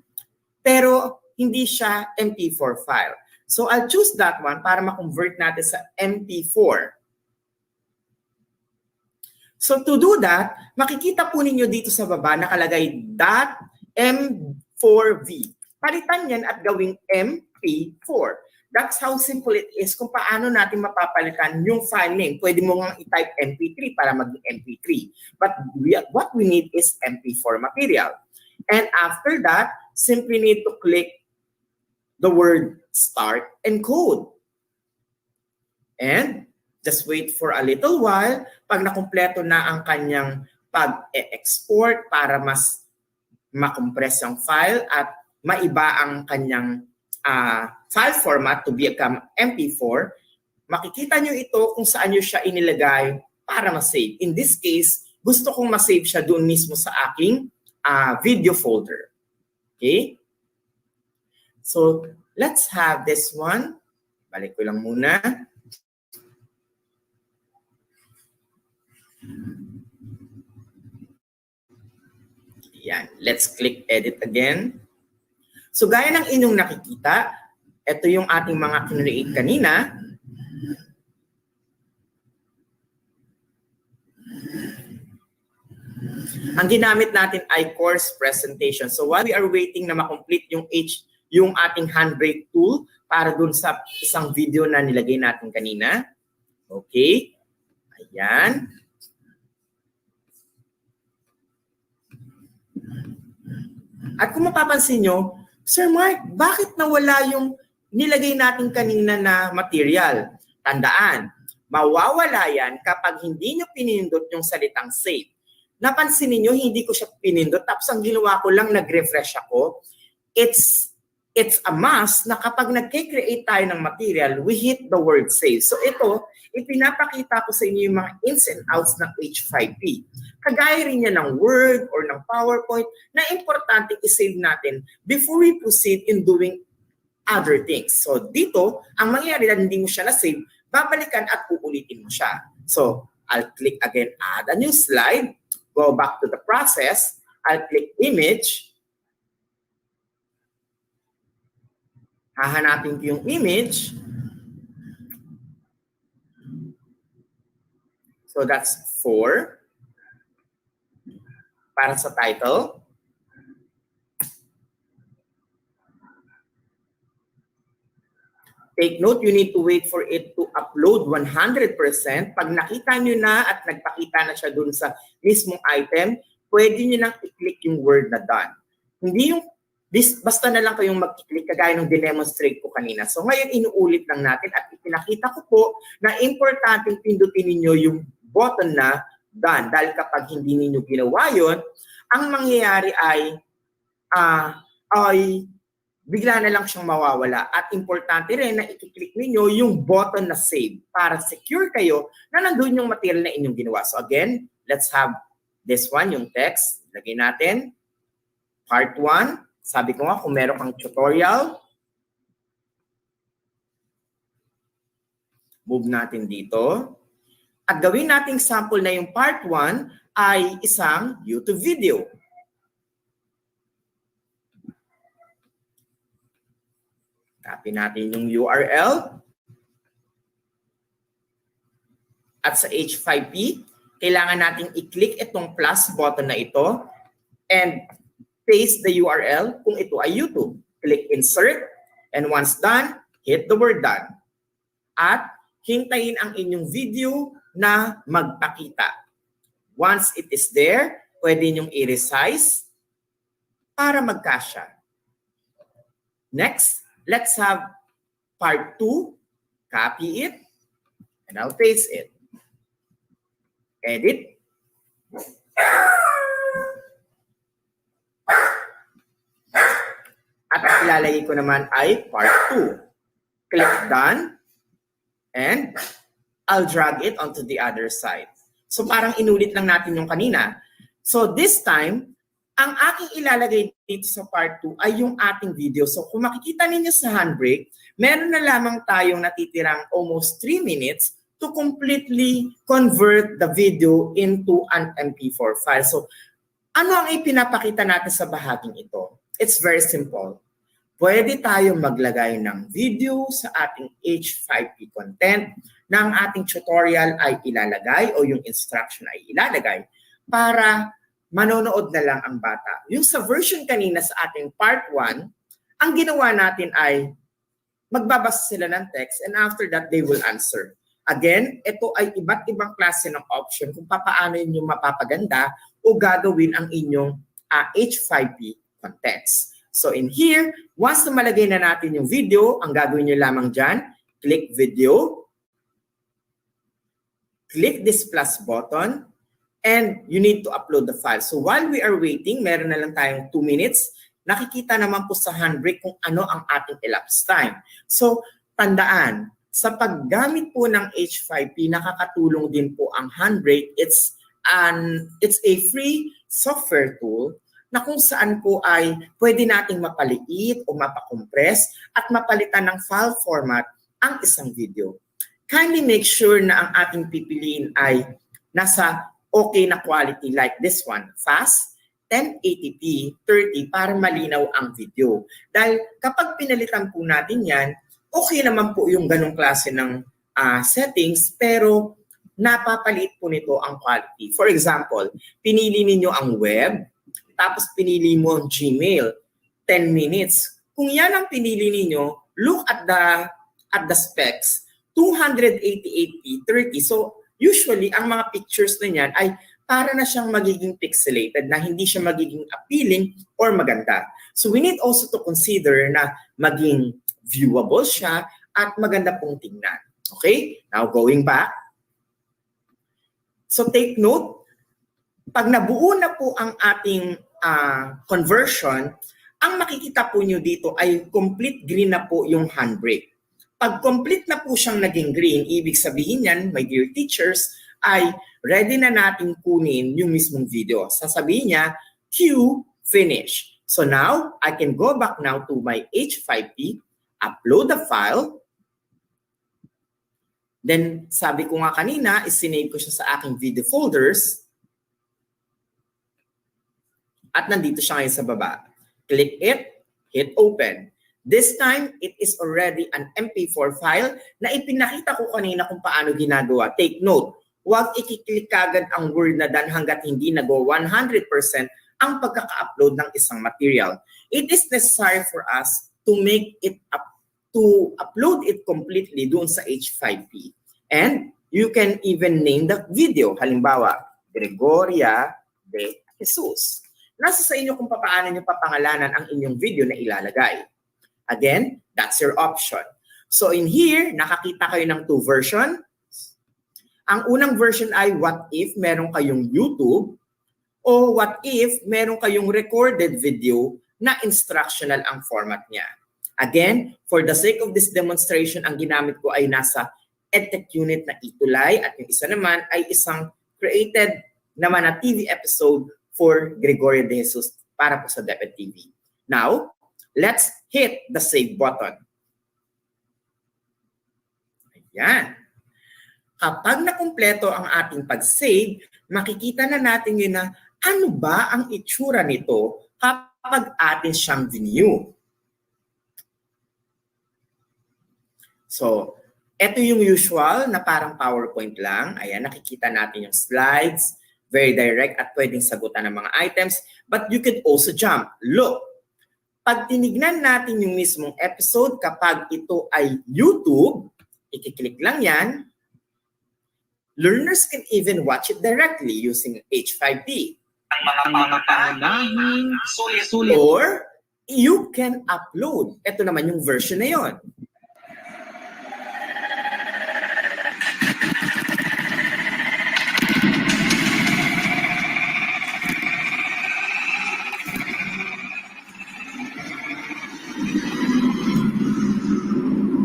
pero hindi siya MP4 file. So I'll choose that one para ma-convert natin sa MP4. So to do that, makikita po ninyo dito sa baba nakalagay .m4v. Palitan yan at gawing MP4. That's how simple it is kung paano natin mapapalitan yung file name. Pwede mo nga i-type MP3 para maging MP3. But what we need is MP4 material. And after that, simply need to click the word start and code. And just wait for a little while. Pag nakumpleto na ang kanyang pag-export para mas makompress ang file at maiba ang kanyang file format to become MP4, makikita nyo ito kung saan nyo siya inilagay para ma-save. In this case, gusto kong ma-save siya doon mismo sa aking video folder. Okay? So, let's have this one. Balik ko lang muna. Yan. Let's click edit again. So gaya ng inyong nakikita, ito yung ating mga kinreate kanina. Ang ginamit natin ay course presentation. So while we are waiting na makomplete yung ating Handbrake tool para dun sa isang video na nilagay natin kanina. Okay. Ayan. At kung mapapansin nyo, Sir Mark, bakit nawala yung nilagay natin kanina na material? Tandaan, mawawala yan kapag hindi nyo pinindot yung salitang save. Napansin niyo hindi ko siya pinindot, tapos ang ginawa ko lang, nag-refresh ako. It's a must na kapag nag-create tayo ng material, we hit the word save. So ito, ipinapakita ko sa inyo yung mga ins and outs ng H5P. Kagaya rin niya ng Word or ng PowerPoint na importante i-save natin before we proceed in doing other things. So dito, ang mangyayari na hindi mo siya na-save, babalikan at uulitin mo siya. So I'll click again, add a new slide, go back to the process, I'll click image, hahanapin ko yung image. So that's 4. Para sa title. Take note, you need to wait for it to upload 100%. Pag nakita nyo na at nagpakita na siya dun sa mismong item, pwede nyo nang i-click yung word na done. Hindi yung basta na lang kayong mag-click kagaya ng dinemonstrate ko kanina. So ngayon inuulit lang natin at ipinakita ko po na importante pindutin ninyo yung button na done. Dahil kapag hindi ninyo ginawa yun, ang mangyayari ay bigla na lang siyang mawawala. At importante rin na i-click ninyo yung button na save para secure kayo na nandun yung material na inyong ginawa. So again, let's have this one, yung text. Lagay natin. Part 1. Sabi ko nga, kung meron kang tutorial, move natin dito. At gawin nating sample na yung part 1 ay isang YouTube video. Copy natin yung URL. At sa H5P, kailangan nating i-click itong plus button na ito and paste the URL kung ito ay YouTube. Click insert and once done, hit the word done. At hintayin ang inyong video na magpakita. Once it is there, pwede nyong i-resize para magkasya. Next, let's have part 2. Copy it, and I'll paste it. Edit. At ilalagay ko naman ay part 2. Click done, and I'll drag it onto the other side. So parang inulit lang natin yung kanina. So this time, ang aking ilalagay dito sa part 2 ay yung ating video. So kung makikita ninyo sa handbrake, meron na lamang tayong natitirang almost 3 minutes to completely convert the video into an MP4 file. So ano ang ipinapakita natin sa bahaging ito? It's very simple. Pwede tayong maglagay ng video sa ating H5P content na ang ating tutorial ay ilalagay o yung instruction ay ilalagay para manonood na lang ang bata. Yung sa version kanina sa ating part 1, ang ginawa natin ay magbabasa sila ng text and after that they will answer. Again, ito ay iba't ibang klase ng option kung paano inyo mapapaganda o gagawin ang inyong H5P contents. So in here, once na malagay na natin yung video, ang gagawin nyo lamang dyan, click video, click this plus button, and you need to upload the file. So while we are waiting, meron na lang tayong 2 minutes, nakikita naman po sa handbrake kung ano ang ating elapsed time. So tandaan, sa paggamit po ng H5P, nakakatulong din po ang handbrake. It's a free software tool na kung saan po ay pwede nating mapaliit o mapakompress at mapalitan ng file format ang isang video. Kindly make sure na ang ating pipiliin ay nasa okay na quality like this one, fast, 1080p, 30 para malinaw ang video. Dahil kapag pinalitan po natin yan, okay naman po yung ganong klase ng settings pero napapaliit po nito ang quality. For example, pinili ninyo ang web, tapos pinili mo ang Gmail, 10 minutes. Kung yan ang pinili ninyo, look at the specs, 288p, 30. So usually, ang mga pictures na yan ay para na siyang magiging pixelated, na hindi siya magiging appealing or maganda. So we need also to consider na maging viewable siya at maganda pong tingnan. Okay? Now going back. So take note, pag nabuo na po ang ating conversion, ang makikita po nyo dito ay complete green na po yung handbrake. Pag complete na po siyang naging green, ibig sabihin yan, my dear teachers, ay ready na natin kunin yung mismong video. Sasabihin niya, cue, finish. So now, I can go back now to my H5P, upload the file. Then, sabi ko nga kanina, isinave ko siya sa aking video folders. At nandito siya ngayon sa baba. Click it, hit open. This time, it is already an MP4 file na ipinakita ko kanina kung paano ginagawa. Take note, huwag ikiklik kagad ang Word na done hanggat hindi nagawa 100% ang pagkaka-upload ng isang material. It is necessary for us to make it to upload it completely doon sa H5P. And you can even name the video. Halimbawa, Gregoria de Jesus. Nasa sa inyo kung paano nyo papangalanan ang inyong video na ilalagay. Again, that's your option. So in here, nakakita kayo ng 2 versions. Ang unang version ay what if meron kayong YouTube o what if meron kayong recorded video na instructional ang format niya. Again, for the sake of this demonstration, ang ginamit ko ay nasa EdTech unit na itulay at yung isa naman ay isang created naman na TV episode for Gregorio de Jesus para po sa DepEd TV. Now, let's hit the save button. Ayan. Kapag nakumpleto ang ating pag-save, makikita na natin yun na ano ba ang itsura nito kapag atin siyang view. So, ito yung usual na parang PowerPoint lang. Ayan, nakikita natin yung slides. Very direct at pwedeng sagutan ng mga items. But you could also jump. Look, pag tinignan natin yung mismong episode, kapag ito ay YouTube, ikiklik lang yan. Learners can even watch it directly using H5P.
Ang mga pangunahing sulit.
Or you can upload. Ito naman yung version na yon.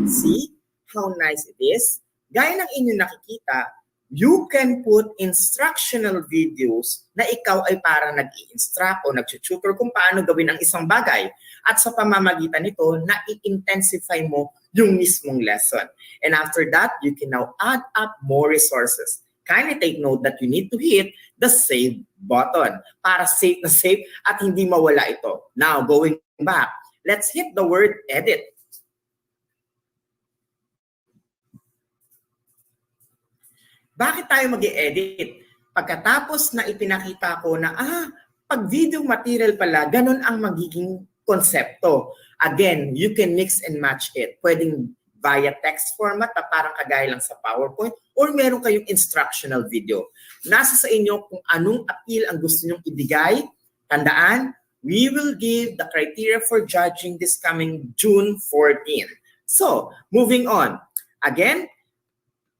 See how nice it is? Gaya ng inyong nakikita, you can put instructional videos na ikaw ay parang nag-i-instruct o nag-tutor kung paano gawin ang isang bagay. At sa pamamagitan nito, na-i-intensify mo yung mismong lesson. And after that, you can now add up more resources. Kindly take note that you need to hit the save button para safe na safe at hindi mawala ito. Now, going back, let's hit the word edit. Bakit tayo mag-i-edit? Pagkatapos na ipinakita ko na, pag video material pala, ganun ang magiging konsepto. Again, you can mix and match it. Pwedeng via text format na parang kagaya lang sa PowerPoint or meron kayong instructional video. Nasa sa inyo kung anong appeal ang gusto nyong ibigay. Tandaan, we will give the criteria for judging this coming June 14. So, moving on. Again,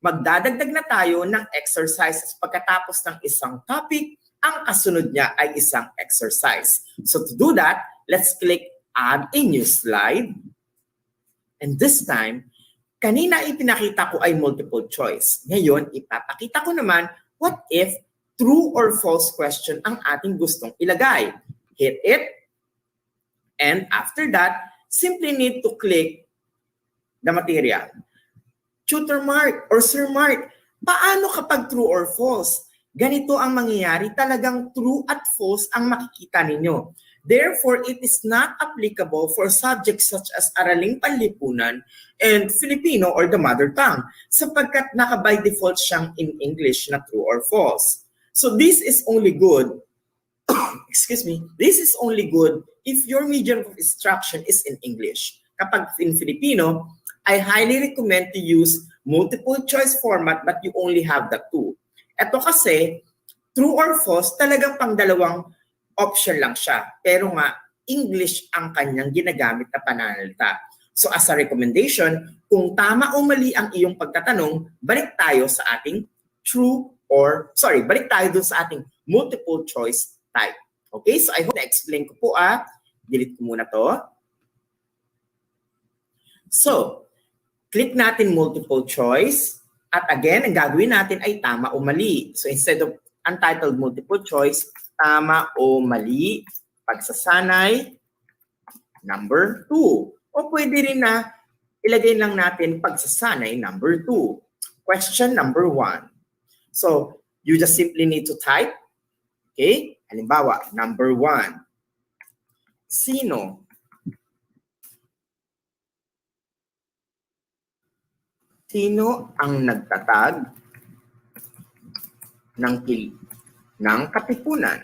magdadagdag na tayo ng exercises pagkatapos ng isang topic, ang kasunod niya ay isang exercise. So to do that, let's click Add a New Slide. And this time, kanina ipinakita ko ay multiple choice. Ngayon, ipapakita ko naman what if true or false question ang ating gustong ilagay. Hit it. And after that, simply need to click the material. Tutor Mark or Sir Mark, paano kapag true or false? Ganito ang mangyayari, talagang true at false ang makikita ninyo. Therefore, it is not applicable for subjects such as Araling Panlipunan and Filipino or the mother tongue sapagkat naka by default siyang in English na true or false. So this is only good, excuse me, this is only good if your medium of instruction is in English. Kapag in Filipino, I highly recommend to use multiple choice format but you only have the two. Ito kasi, true or false, talagang pang dalawang option lang siya. Pero nga, English ang kanyang ginagamit na pananalita. So as a recommendation, kung tama o mali ang iyong pagtatanong, balik tayo sa ating balik tayo dun sa ating multiple choice type. Okay, so I hope na-explain ko po delete ko muna to. So, click natin multiple choice. At again, ang gagawin natin ay tama o mali. So instead of untitled multiple choice, tama o mali, pagsasanay, number 2. O pwede rin na ilagay lang natin pagsasanay, number 2. Question number 1. So you just simply need to type. Okay? Halimbawa, number 1. Sino ang nagtatag ng katipunan?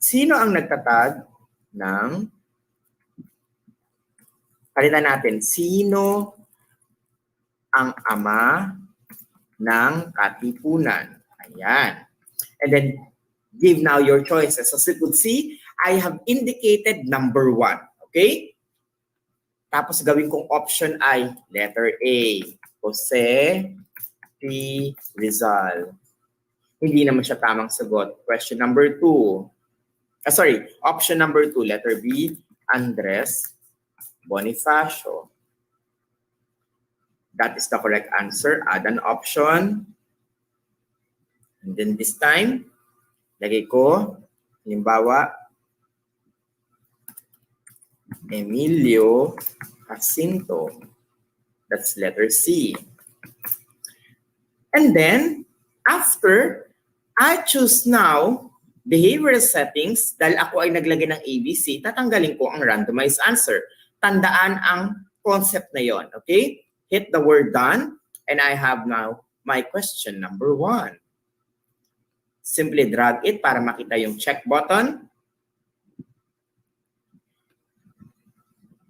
Sino ang nagtatag ng, palitan natin, sino ang ama ng katipunan? Ayan. And then, give now your choices. As you could see, I have indicated number 1. Okay? Tapos gawin kong option ay letter A, Jose P. Rizal. Hindi naman siya tamang sagot. Question number 2. Option number 2, letter B, Andres Bonifacio. That is the correct answer. Add an option. And then this time, lagay ko, halimbawa, Emilio Jacinto. That's letter C. And then, after, I choose now behavioral settings. Dahil ako ay naglagay ng ABC, tatanggalin ko ang randomized answer. Tandaan ang concept na yon. Okay? Hit the word done. And I have now my question number 1. Simply drag it para makita yung check button.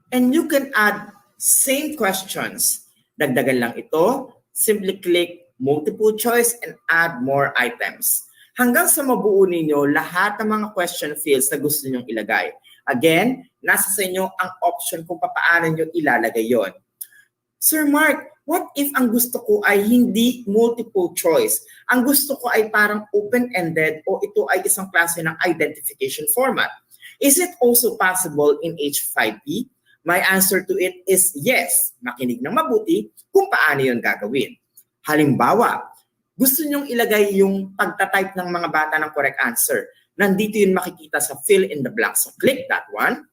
And you can add same questions. Dagdagan lang ito. Simply click multiple choice and add more items. hanggang sa mabuo ninyo lahat ng mga question fields na gusto nyong ilagay. Again, nasa sa inyo ang option kung paano nyo ilalagay yon. Sir Mark, what if ang gusto ko ay hindi multiple choice? Ang gusto ko ay parang open-ended o ito ay isang klase ng identification format. Is it also possible in H5P? My answer to it is yes. Makinig ng mabuti kung paano yun gagawin. Halimbawa, gusto nyong ilagay yung pagtatype ng mga bata ng correct answer. Nandito yun makikita sa fill in the blank. So click that one.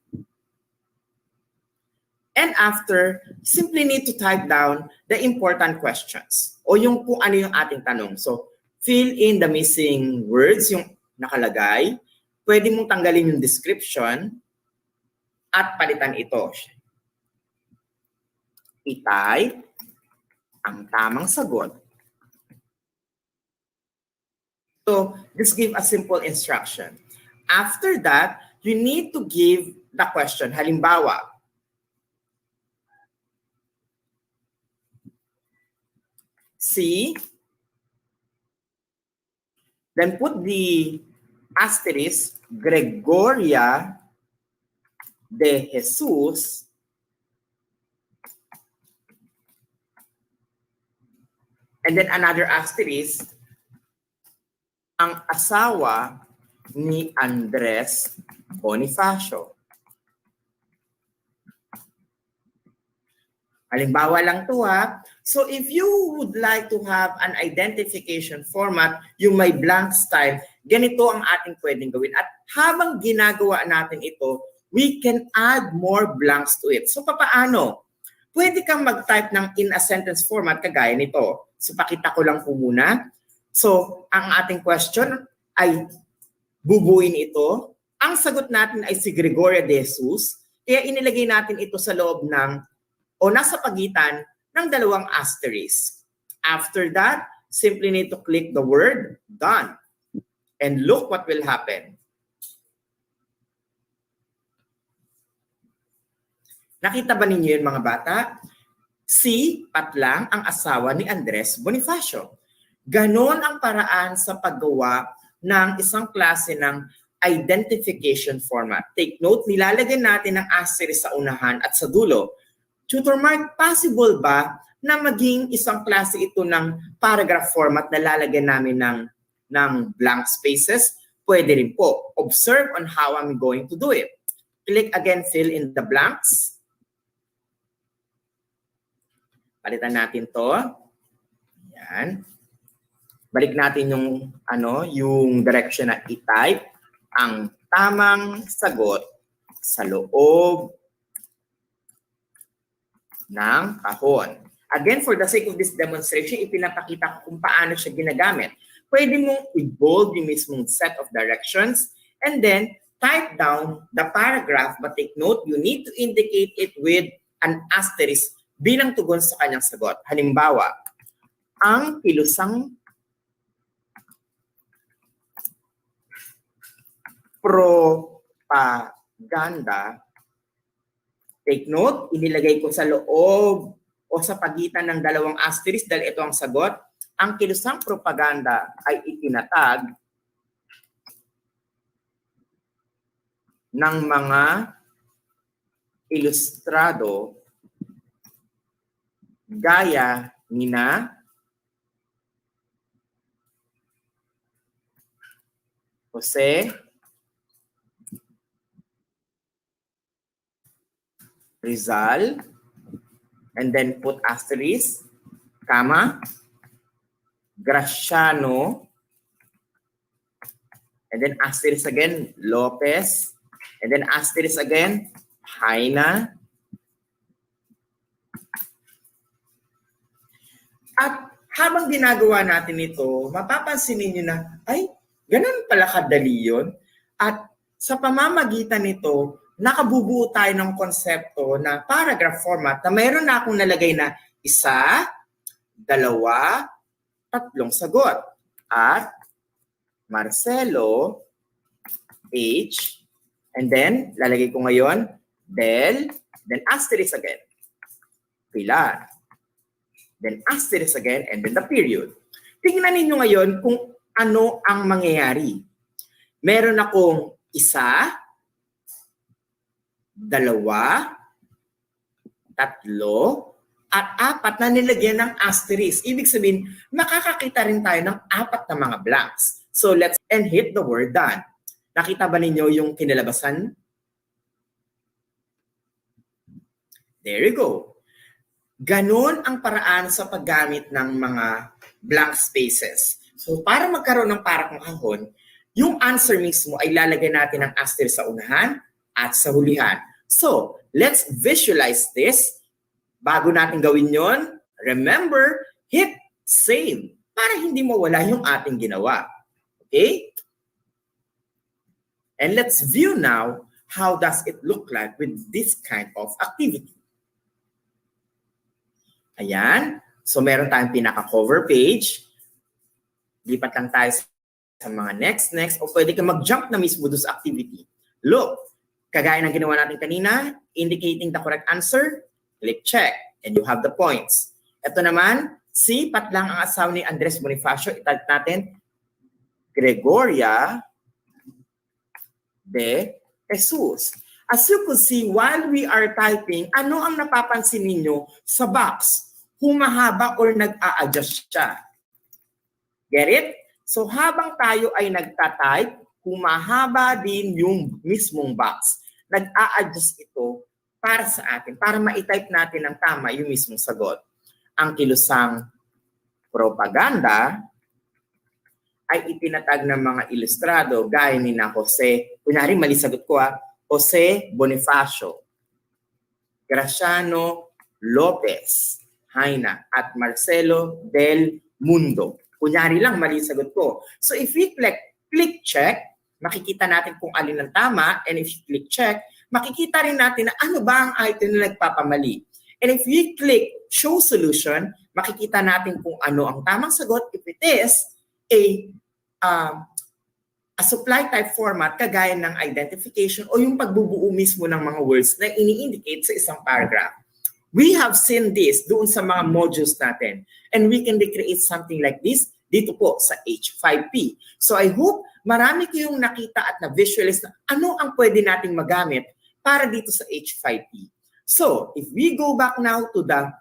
And after, simply need to type down the important questions o yung kung ano yung ating tanong. So, fill in the missing words, yung nakalagay. Pwede mong tanggalin yung description at palitan ito. I-type ang tamang sagot. So, just give a simple instruction. After that, you need to give the question. Halimbawa, C, then put the asterisk Gregoria de Jesus and then another asterisk ang asawa ni Andres Bonifacio. Halimbawa lang to ha. So if you would like to have an identification format, yung may blank style, ganito ang ating pwedeng gawin. At habang ginagawa natin ito, we can add more blanks to it. So papaano? Pwede kang mag-type ng in a sentence format kagaya nito. So pakita ko lang po muna. So ang ating question ay bubuin ito. Ang sagot natin ay si Gregoria de Jesus. Kaya inilagay natin ito sa loob ng o nasa pagitan ng dalawang asterisk. After that, simply need to click the word done. And look what will happen. Nakita ba ninyo yun mga bata? Si Patlang ang asawa ni Andres Bonifacio. Ganon ang paraan sa paggawa ng isang klase ng identification format. Take note, nilalagyan natin ng asterisk sa unahan at sa dulo. Tutor Mark, possible ba na maging isang klase ito ng paragraph format na lalagyan namin ng blank spaces? Pwede rin po. Observe on how I'm going to do it. Click again, fill in the blanks. Palitan natin to. Yan. Balik natin yung direction na i-type ang tamang sagot sa loob ng kahon. Again, for the sake of this demonstration, ipinapakita ko kung paano siya ginagamit. Pwede mong i-bold yung mismong set of directions and then type down the paragraph, but take note, you need to indicate it with an asterisk bilang tugon sa kanyang sagot. Halimbawa, ang kilusang propaganda, take note, inilagay ko sa loob o sa pagitan ng dalawang asterisk dahil ito ang sagot. Ang kilusang propaganda ay itinatag ng mga ilustrado gaya nina Jose Rizal, and then put asterisk, comma, Graciano, and then asterisk again, Lopez, and then asterisk again, Haina. At habang ginagawa natin ito, mapapansin ninyo na, ay, ganun pala kadali yun. At sa pamamagitan nito, nakabubuo tayo ng konsepto na paragraph format na mayroon na akong nalagay na 1, 2, 3 sagot. At Marcelo, H, and then lalagay ko ngayon, Del, then asterisk again. Pilar. Then asterisk again, and then the period. Tingnan ninyo ngayon kung ano ang mangyayari? Meron akong 1, 2, 3, at 4 na nilagyan ng asterisk. Ibig sabihin, makakakita rin tayo ng 4 na mga blanks. So let's and hit the word done. Nakita ba ninyo yung kinalabasan? There you go. Ganon ang paraan sa paggamit ng mga blank spaces. So para magkaroon ng parang kahon, yung answer mismo ay lalagay natin ng asterisk sa unahan at sa hulihan. So let's visualize this. Bago natin gawin yon, remember, hit save para hindi mawala yung ating ginawa. Okay? And let's view now how does it look like with this kind of activity. Ayan. So meron tayong pinaka-cover page. Lipat lang tayo sa mga next, o pwede ka mag-jump na mismo doon sa activity. Look, kagaya ng ginawa natin kanina, indicating the correct answer, click check, and you have the points. Ito naman, si Patlang ang asawa ni Andres Bonifacio. Itype natin, Gregoria de Jesus. As you can see, while we are typing, ano ang napapansin ninyo sa box? Humahaba or nag-a-adjust siya. Get it? So habang tayo ay nagta-type, humahaba din yung mismong box. Nag-a-adjust ito para sa atin, para ma-type natin ng tama yung mismong sagot. Ang kilusang propaganda ay itinatag ng mga ilustrado gaya ni na Jose, kunyari mali sagot ko Jose Bonifacio, Graciano Lopez, Haina, at Marcelo del Mundo. Kunyari lang mali sagot ko. So if we click check, makikita natin kung alin ang tama, and if you click check, makikita rin natin na ano ba ang item na nagpapamali. And if we click show solution, makikita natin kung ano ang tamang sagot if it is a supply type format kagaya ng identification o yung pagbubuo mismo ng mga words na ini-indicate sa isang paragraph. We have seen this doon sa mga modules natin, and we can recreate something like this dito po sa H5P. So I hope marami kayong nakita at na-visualize na ano ang pwede nating magamit para dito sa H5P. So if we go back now to the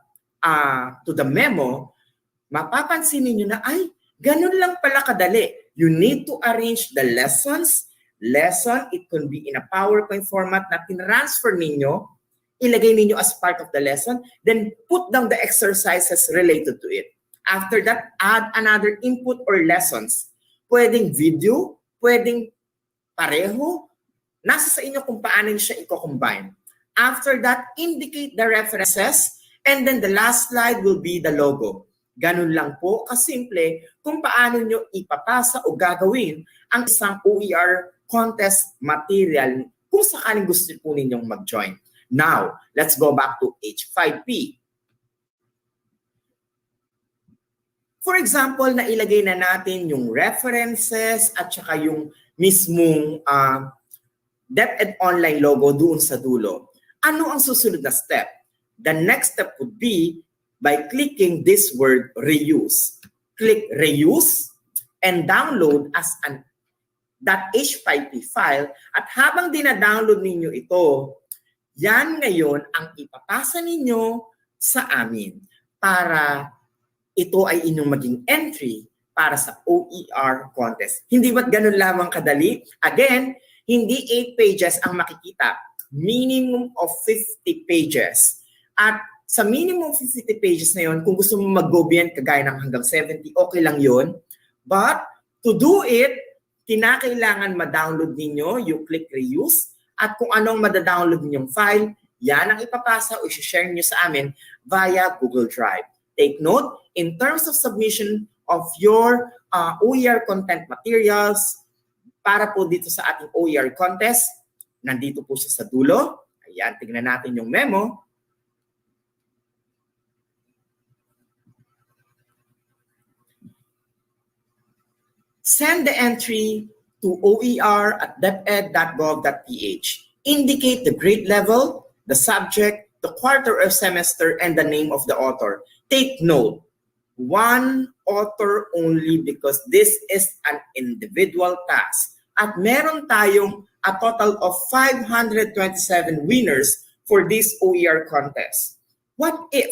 memo, mapapansin niyo na ay ganun lang pala kadali. You need to arrange the lessons. Lesson, it can be in a PowerPoint format na tinransfer ninyo, ilagay ninyo as part of the lesson, then put down the exercises related to it. After that, add another input or lessons. Pwedeng video, pwedeng pareho. Nasa sa inyo kung paano siya i-combine. After that, indicate the references, and then the last slide will be the logo. Ganun lang po kasimple kung paano nyo ipapasa o gagawin ang isang OER contest material kung sakaling gusto po ninyong mag-join. Now, let's go back to H5P. For example, nailagay na natin yung references at saka yung mismong DepEd Online logo doon sa dulo. Ano ang susunod na step? The next step would be by clicking this word reuse. Click reuse and download as an .h5p file, at habang dina-download ninyo ito, yan ngayon ang ipapasa ninyo sa amin para ito ay inyong maging entry para sa OER contest. Hindi ba't ganun lamang kadali? Again, hindi 8 pages ang makikita. Minimum of 50 pages. At sa minimum 50 pages na yun, kung gusto mo mag-go beyond kagaya ng hanggang 70, okay lang yun. But to do it, kinakailangan ma-download ninyo yung click reuse, at kung anong mada-download ninyong file, yan ang ipapasa o i-share nyo sa amin via Google Drive. Take note, in terms of submission of your OER content materials para po dito sa ating OER contest, nandito po siya sa dulo. Ayan, tignan natin yung memo. Send the entry to oer@deped.gov.ph. Indicate the grade level, the subject, the quarter or semester, and the name of the author. Take note, one author only because this is an individual task. At meron tayong a total of 527 winners for this OER contest. What if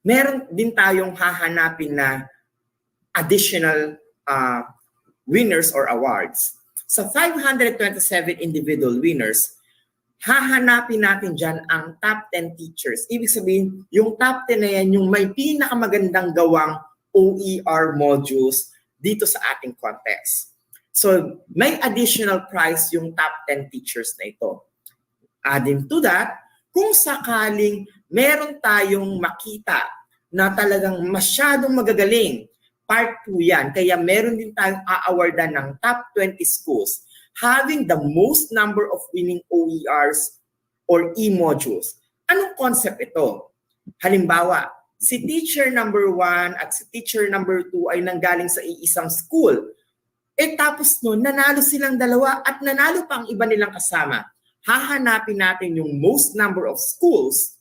meron din tayong hahanapin na additional winners or awards? Sa 527 individual winners, hahanapin natin dyan ang top 10 teachers. Ibig sabihin, yung top 10 na yan, yung may pinakamagandang gawang OER modules dito sa ating contest. So, may additional prize yung top 10 teachers na ito. Adding to that, kung sakaling meron tayong makita na talagang masyadong magagaling, part 2 yan, kaya meron din tayong a-awardan ng top 20 schools having the most number of winning OERs or e-modules. Anong concept ito? Halimbawa, si teacher number 1 at si teacher number 2 ay nanggaling sa iisang school. Tapos nun, nanalo silang dalawa at nanalo pa ang iba nilang kasama. Hahanapin natin yung most number of schools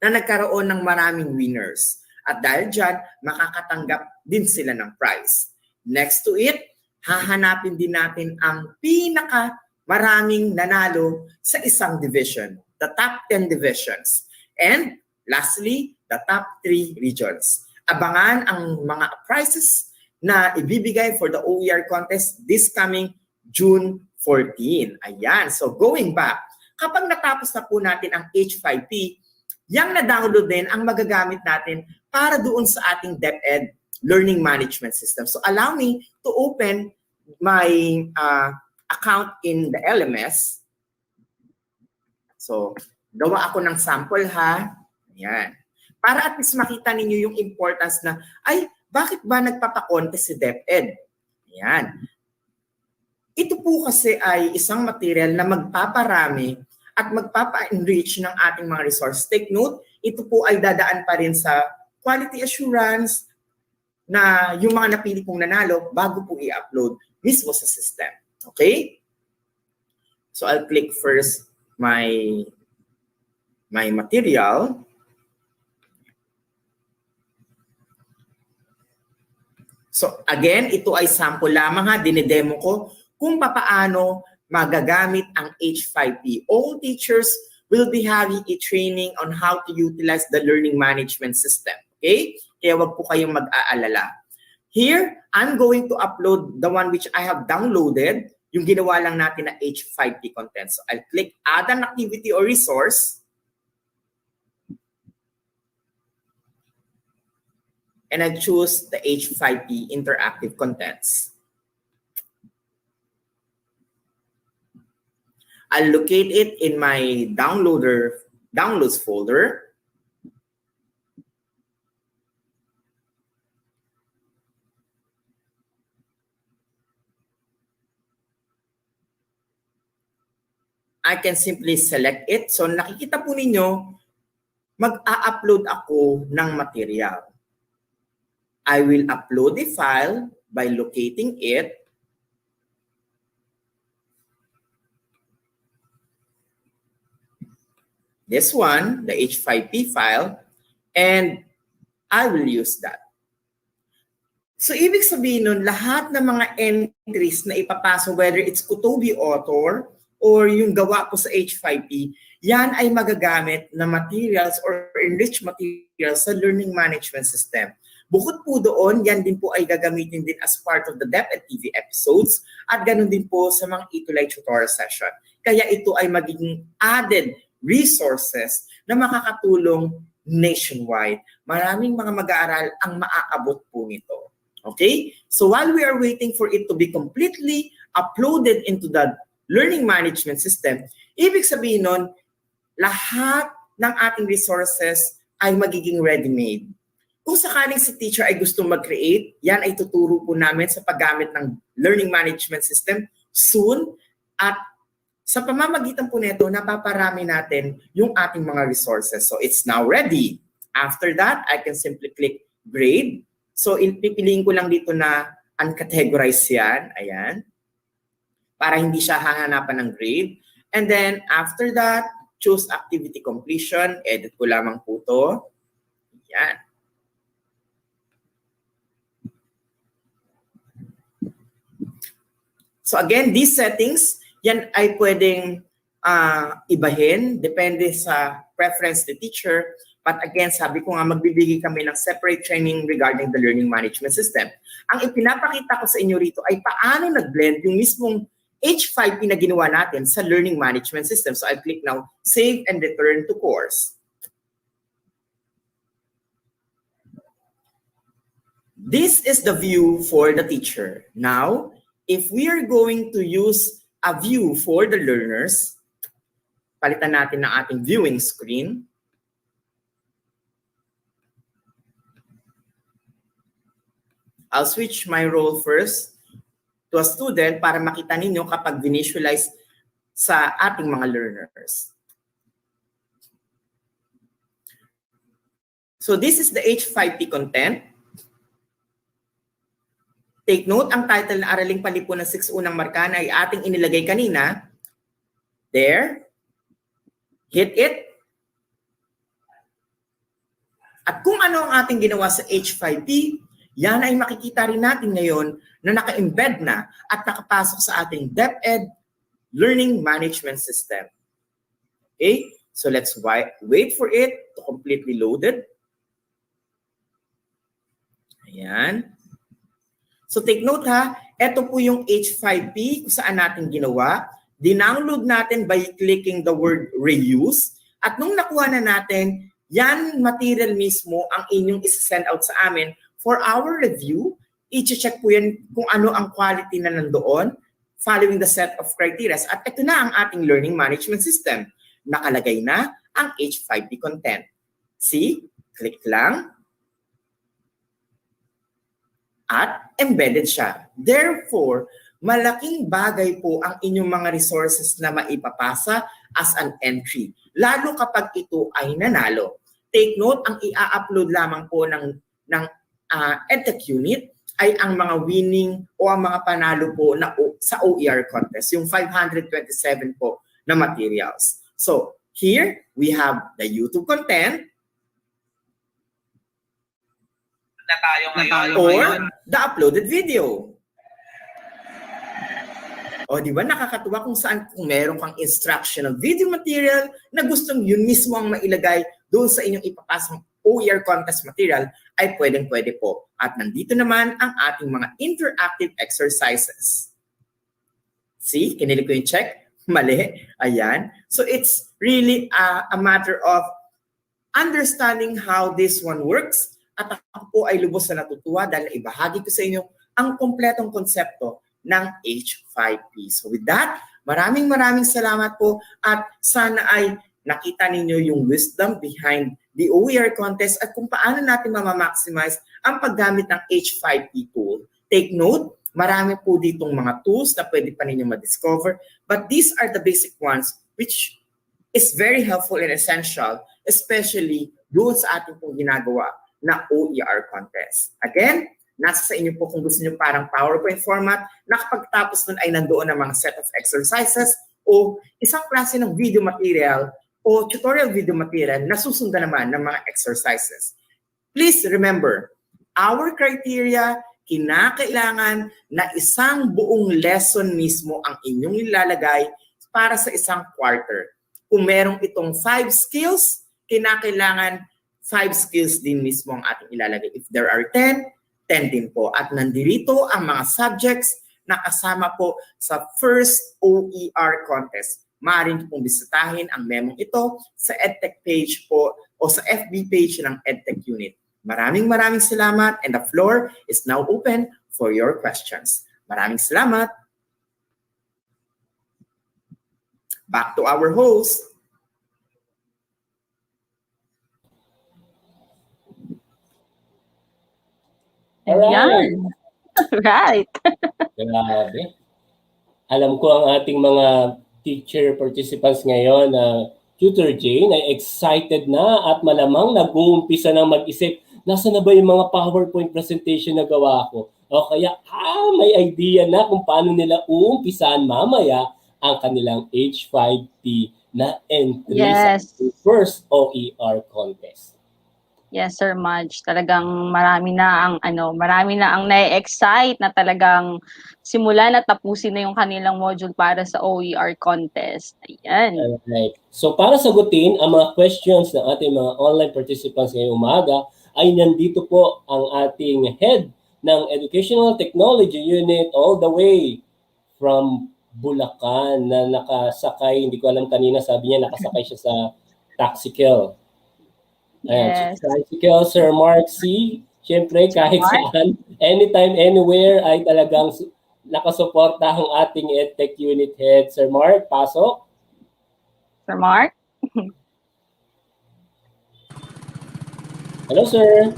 na nagkaroon ng maraming winners. At dahil dyan, makakatanggap din sila ng prize. Next to it, hahanapin din natin ang maraming nanalo sa isang division, the top 10 divisions. And lastly, the top 3 regions. Abangan ang mga prizes na ibibigay for the OER contest this coming June 14. Ayan, so going back, kapag natapos na po natin ang H5P, yang na-download din ang magagamit natin para doon sa ating DepEd Learning Management System. So allow me to open my account in the LMS. So, gawa ako ng sample ha. Ayan. Para at least makita ninyo yung importance na, ay, bakit ba nagpapakontest si DepEd? Ayan. Ito po kasi ay isang material na magpaparami at magpapa-enrich ng ating mga resources. Take note, ito po ay dadaan pa rin sa quality assurance na yung mga napili pong nanalo bago po i-upload mismo sa system. Okay? So I'll click first my material. So again, ito ay sample lamang ha, dinidemo ko kung papaano magagamit ang H5P. All teachers will be having a training on how to utilize the learning management system. Okay? Kaya wag po kayong mag-aalala. Here, I'm going to upload the one which I have downloaded, yung ginawa lang natin na H5P content. So I'll click add an activity or resource. And I choose the H5P interactive contents. I'll locate it in my downloads folder. I can simply select it. So nakikita po ninyo, mag-a-upload ako ng material. I will upload the file by locating it. This one, the H5P file, and I will use that. So ibig sabihin nun, lahat ng mga entries na ipapasok, whether it's Kutobi author or yung gawa po sa H5P, yan ay magagamit na materials or enriched materials sa learning management system. Bukod po doon, yan din po ay gagamitin din as part of the DepEd TV episodes at ganun din po sa mga Itulay tutorial session. Kaya ito ay magiging added resources na makakatulong nationwide. Maraming mga mag-aaral ang maaabot po nito. Okay? So while we are waiting for it to be completely uploaded into the learning management system, ibig sabihin nun, lahat ng ating resources ay magiging ready-made. Kung sakaling si teacher ay gusto mag-create, yan ay tuturo po namin sa paggamit ng learning management system soon. At sa pamamagitan po nito, napaparami natin yung ating mga resources. So it's now ready. After that, I can simply click grade. So pipiliin ko lang dito na uncategorize yan. Ayan. Para hindi siya hahanapan ng grade. And then after that, choose activity completion. Edit ko lamang po ito. Ayan. So again, these settings, yan ay pwedeng ibahin, depende sa preference ni teacher. But again, sabi ko nga, magbibigay kami ng separate training regarding the learning management system. Ang ipinapakita ko sa inyo rito ay paano nag-blend yung mismong H5P na ginawa natin sa learning management system. So I'll click now, save and return to course. This is the view for the teacher. Now, if we are going to use a view for the learners, palitan natin ng ating viewing screen. I'll switch my role first to a student para makita ninyo kapag visualize sa ating mga learners. So this is the H5P content. Take note, ang title na Araling Palipo ng 6 Unang Markana ay ating inilagay kanina. There. Hit it. At kung ano ang ating ginawa sa H5P, yan ay makikita rin natin ngayon na naka-embed na at nakapasok sa ating DepEd Learning Management System. Okay? So let's wait for it to completely loaded. Ayan. So take note ha, ito po yung H5P kung saan natin ginawa. Dinownload natin by clicking the word reuse. At nung nakuha na natin, yan material mismo ang inyong isi-send out sa amin for our review. I-check po yan kung ano ang quality na nandoon following the set of criteria. At ito na ang ating learning management system. Nakalagay na ang H5P content. See? Click lang. At embedded siya. Therefore, malaking bagay po ang inyong mga resources na maipapasa as an entry, lalo kapag ito ay nanalo. Take note, ang i-upload lamang po ng EdTech unit ay ang mga winning o ang mga panalo po na sa OER contest, yung 527 po na materials. So, here we have the YouTube content,
na tayo ngayon.
Or the uploaded video. O di ba nakakatuwa kung saan kung meron kang instructional video material na gustong yun mismo ang mailagay doon sa inyong ipapasang OER contest material ay pwedeng-pwede po. At nandito naman ang ating mga interactive exercises. See, kinilig ko yung check. Mali. Ayan. So it's really a matter of understanding how this one works. At ako po ay lubos na natutuwa dahil ibahagi ko sa inyo ang kompletong konsepto ng H5P. So with that, maraming salamat po at sana ay nakita ninyo yung wisdom behind the OER contest at kung paano natin mamamaximize ang paggamit ng H5P tool. Take note, marami po ditong mga tools na pwede pa ninyo ma-discover, but these are the basic ones which is very helpful and essential, especially doon sa ating pong ginagawa na OER contest. Again, nasa sa inyo po kung gusto nyo parang PowerPoint format na kapagtapos nun ay nandoon ang mga set of exercises o isang klase ng video material o tutorial video material na susundan naman ng mga exercises. Please remember, our criteria, kinakailangan na isang buong lesson mismo ang inyong ilalagay para sa isang quarter. Kung merong itong 5 skills, kinakailangan 5 skills din mismo ang ating ilalagay. If there are 10, 10 din po. At nandito ang mga subjects na kasama po sa first OER contest. Maaari pong bisitahin ang memo ito sa EdTech page po o sa FB page ng EdTech unit. Maraming salamat and the floor is now open for your questions. Maraming salamat. Back to our host.
Alright.
Right.
Grabe. Alam ko ang ating mga teacher participants ngayon na Tutor Jane ay excited na at malamang nag-uumpisa ng mag-isip, nasa na ba yung mga PowerPoint presentation na gawa ko? O kaya, may idea na kung paano nila uumpisahan mamaya ang kanilang H5P na entry
Yes.
sa first OER contest.
Yes, Sir Mudge. Talagang marami na ang na-excite na talagang simulan at tapusin na yung kanilang module para sa OER contest. Ayan.
Alright. So para sagutin ang mga questions ng ating mga online participants ngayong umaga, ay nandito po ang ating head ng Educational Technology Unit all the way from Bulacan na nakasakay, hindi ko alam kanina, sabi niya nakasakay siya sa tricycle. Ayan,
Yes.
tricycle, Sir Mark C. Siyempre, kahit
Mark?
saan, anytime, anywhere, ay talagang nakasuporta ang ating EdTech Unit Head. Sir Mark, pasok.
Sir Mark?
Hello, sir.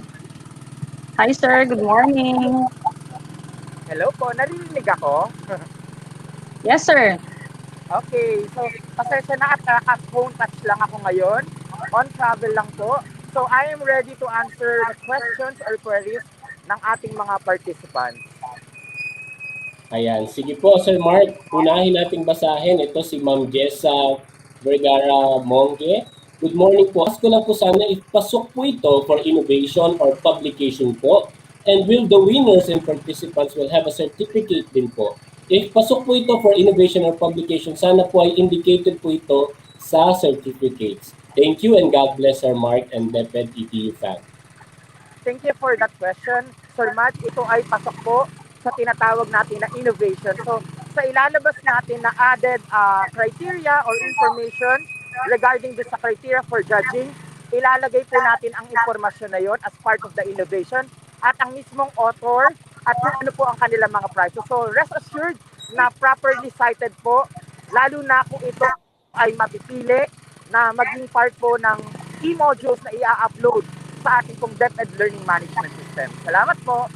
Hi, sir. Good morning.
Hello po, narinig ako?
Yes, sir.
Okay, so pasensya na at phone touch lang ako ngayon. On travel lang po. So I am ready to answer the questions or queries ng ating mga participants.
Ayan, sige po, Sir Mark. Unahin nating basahin. Ito si Ma'am Jessa Vergara Monge. Good morning po. Ask ko lang po sana if pasok po ito for innovation or publication po. And will the winners and participants will have a certificate din po? If pasok po ito for innovation or publication, sana po ay indicated po ito sa certificates. Thank you and God bless Sir Mark and DepEd ETU fan.
Thank you for that question. Sir Matt, ito ay pasok po sa tinatawag natin na innovation. So, sa ilalabas natin na added criteria or information regarding sa criteria for judging, ilalagay po natin ang impormasyon na yon as part of the innovation at ang mismong author at kung ano po ang kanilang mga prizes. So, rest assured na properly cited po, lalo na kung ito ay mapipili na maging part po ng e-modules na i-upload sa ating pong DepEd Learning Management System. Salamat po.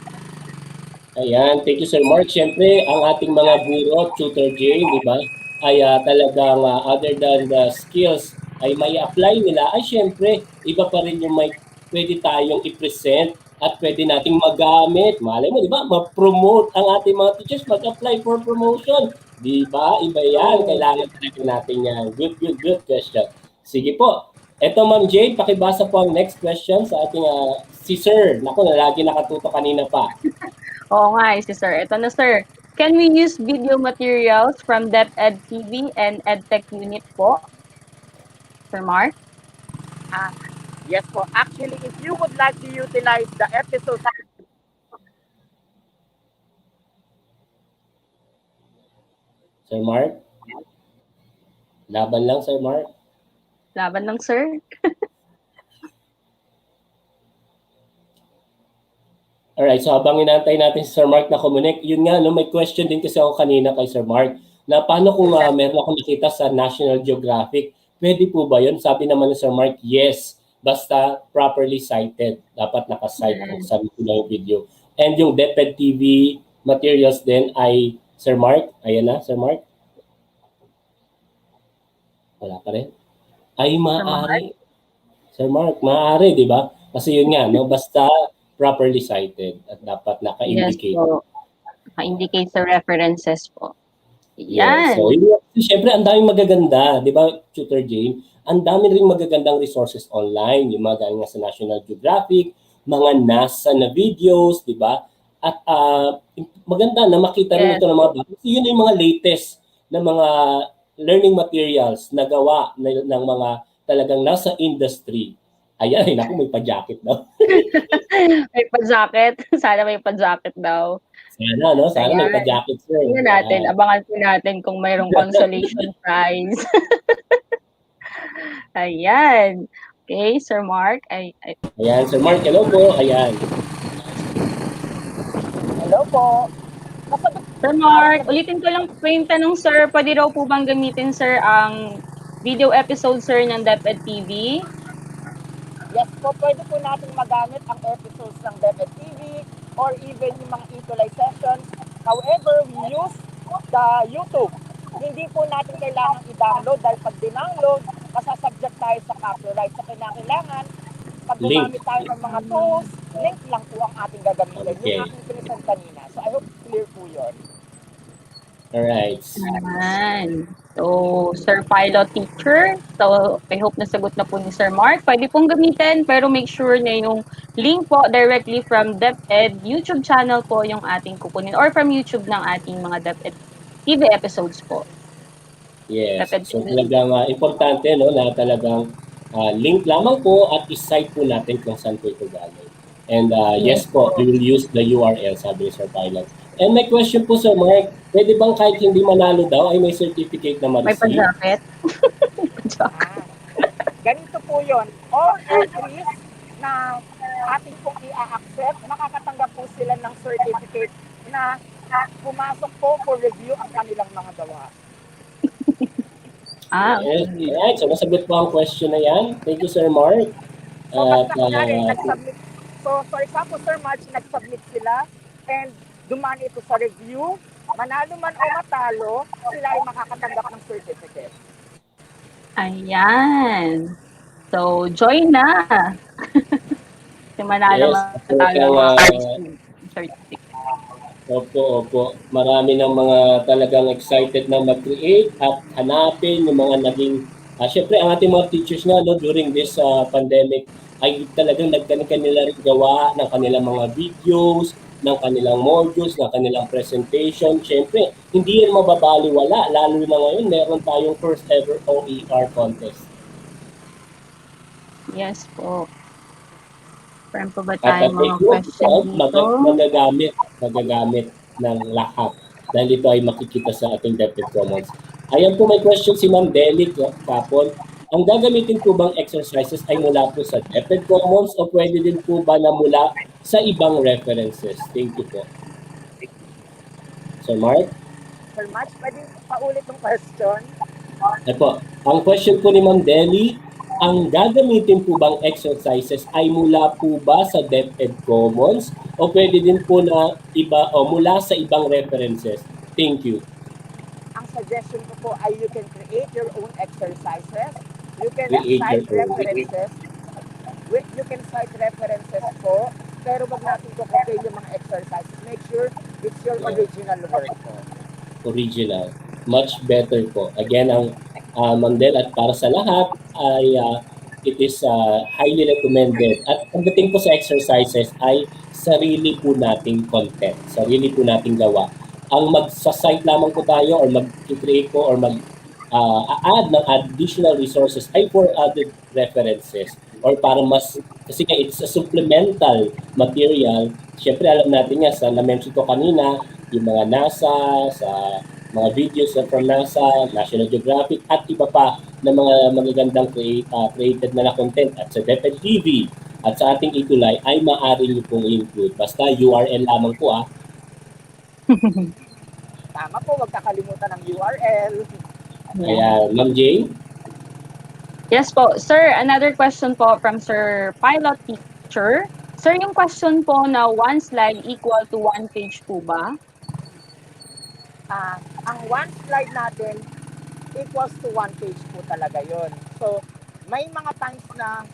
Ayan, thank you Sir Mark. Siyempre, ang ating mga guro, Tutor Jay, di ba, ay talagang other than the skills ay may apply nila, ay siyempre, iba pa rin yung may pwede tayong i-present at pwede nating magamit. Malay mo, di ba, ma-promote ang ating mga teachers, mag-apply for promotion. Di ba? Iba yan. Kailangan talaga natin yan. Good question. Sige po. Eto Ma'am Jade, pakibasa po ang next question sa ating si Sir. Naku, lagi nakatuto kanina pa.
Oo nga, si sir. Ito na, sir. Can we use video materials from DepEd TV and EdTech Unit po? Sir Mark?
Yes po. Actually, if you would like to utilize the episodes
Sir Mark? Laban lang, Sir Mark.
Laban lang, sir.
Alright, so habang inaantay natin si Sir Mark na connect, yun nga, no, may question din kasi ako kanina kay Sir Mark, na paano kung meron akong nakita sa National Geographic, pwede po ba yun? Sabi naman ni Sir Mark, yes, basta properly cited. Dapat nakasite kung sabi ko na yung video. And yung DepEd TV materials din ay, Sir Mark, ayan na, Sir Mark? Wala pa rin? Ay, maaari. Sir Mark, maaari, di ba? Kasi yun nga, no, basta properly cited at dapat naka-indicate.
Yes po. Naka-indicate sa references po.
Yes.
Yan.
So, siyempre, ang daming magaganda, di ba, Tutor Jane? Ang dami rin magagandang resources online, yung mga galing nga sa National Geographic, mga NASA na videos, di ba? At maganda na makita rin ito ng mga bata. Kasi yun yung mga latest na mga learning materials na gawa ng mga talagang nasa industry. Ayan, naku, may pa-jacket daw.
May pa-jacket. Sana may pa-jacket daw.
Sana, no? Sana may pa-jacket, sir.
Tingnan natin. Abangan po natin kung mayroong consolation prize. Ayan. Okay, Sir Mark.
Ayan, Sir Mark, hello po. Ayan.
Hello po.
Sir Mark, ulitin ko lang po yung tanong, sir. Pwede raw po bang gamitin, sir, ang video episode, sir, ng DepEd TV?
Yes po, pwede po natin magamit ang episodes ng DepEd TV or even yung mga e-tulay sessions. However, we use the YouTube. Hindi po natin kailangan i-download dahil pag dindownload, masasubject tayo sa copyright. So, kailangan, pag gumamit tayo ng mga tools, link lang po ang ating gagamitin.
Okay.
Yung aking present kanina. So, I hope clear po yun.
Alright.
Ayan. So, Sir Pilot Teacher, so I hope nasagot na po ni Sir Mark. Pwede pong gamitin, pero make sure na yung link po directly from DepEd YouTube channel po yung ating kukunin or from YouTube ng ating mga DepEd TV episodes po.
Yes.
DepEd
So
TV.
talagang importante no na talagang link lamang po at isite po natin kung saan po ito galing. And yes po, we will use the URL, sabi ni Sir Pilot. And my question po, Sir Mark, pwede bang kahit hindi manalo daw ay may certificate na
May
ma-receive?
pa-jacket.
Ah, ganito po yun. All entries na ating pong i-accept, makakatanggap po sila ng certificate na pumasok po for review ang kanilang mga gawa.
Yes.
Okay.
Alright, so nasagot po ang question na yan. Thank you, Sir Mark.
So,
At
basta kunyari, nag-submit. So, for example, Sir March, nag-submit sila and dumaan ito sa review. Manalo man o matalo, sila ay makakatanggap ng certificate.
Ayan. So, join na. Si Manalo
yes,
Matalo mga certificate.
opo. Marami ng mga talagang excited na mag-create at hanapin yung mga naging, syempre ang ating mga teachers nga no, during this pandemic ay talagang nagkanila rin gawa ng kanilang mga videos, ng kanilang modules, ng kanilang presentation. Syempre, hindi yan mababaliwala, lalo na ngayon meron tayong first ever OER contest.
Yes po. Meron pa ba
At
tayong mga question dito?
magagamit ng lahat dahil ito ay makikita sa ating DepEd Commons. Ayan po may question si Ma'am Deli Kapon. Ang gagamitin po bang exercises ay mula po sa DepEd Commons o pwede din po ba na mula sa ibang references? Thank you po. Sir Mark?
Sir March, pwede paulit ng question?
Ito, ang question po ni Ma'am Deli, ang gagamitin po bang exercises ay mula po ba sa DepEd Commons o pwede din po na iba o mula sa ibang references? Thank you.
Ang suggestion ko po ay you can create your own exercises. You can
Create
cite
your own.
references. You can cite references po, pero wag natin ko copy yung mga exercises. Make sure it's your original work po.
Original. Much better po. Again, ang Ma'am Del at para sa lahat ay it is highly recommended. At pagdating po sa exercises ay sarili po nating content, sarili po nating gawa. Ang magsa-cite lamang po tayo or mag-create po or add ng additional resources ay for added references or para mas kasi nga it's a supplemental material. Siyempre alam natin nga sa na-mention ko kanina yung mga NASA, sa mga videos from NASA, National Geographic at iba pa na mga magagandang created na content at sa DepEd TV at sa ating itulay ay maaari nyo pong include. Basta URL lamang po
Tama po, wag kakalimutan ng URL.
Kaya Ma'am Jane?
Yes po. Sir, another question po from Sir Pilot Teacher. Sir, yung question po na one slide equal to one page po ba?
Ang one slide natin equals to one page po talaga yon. So, may mga times na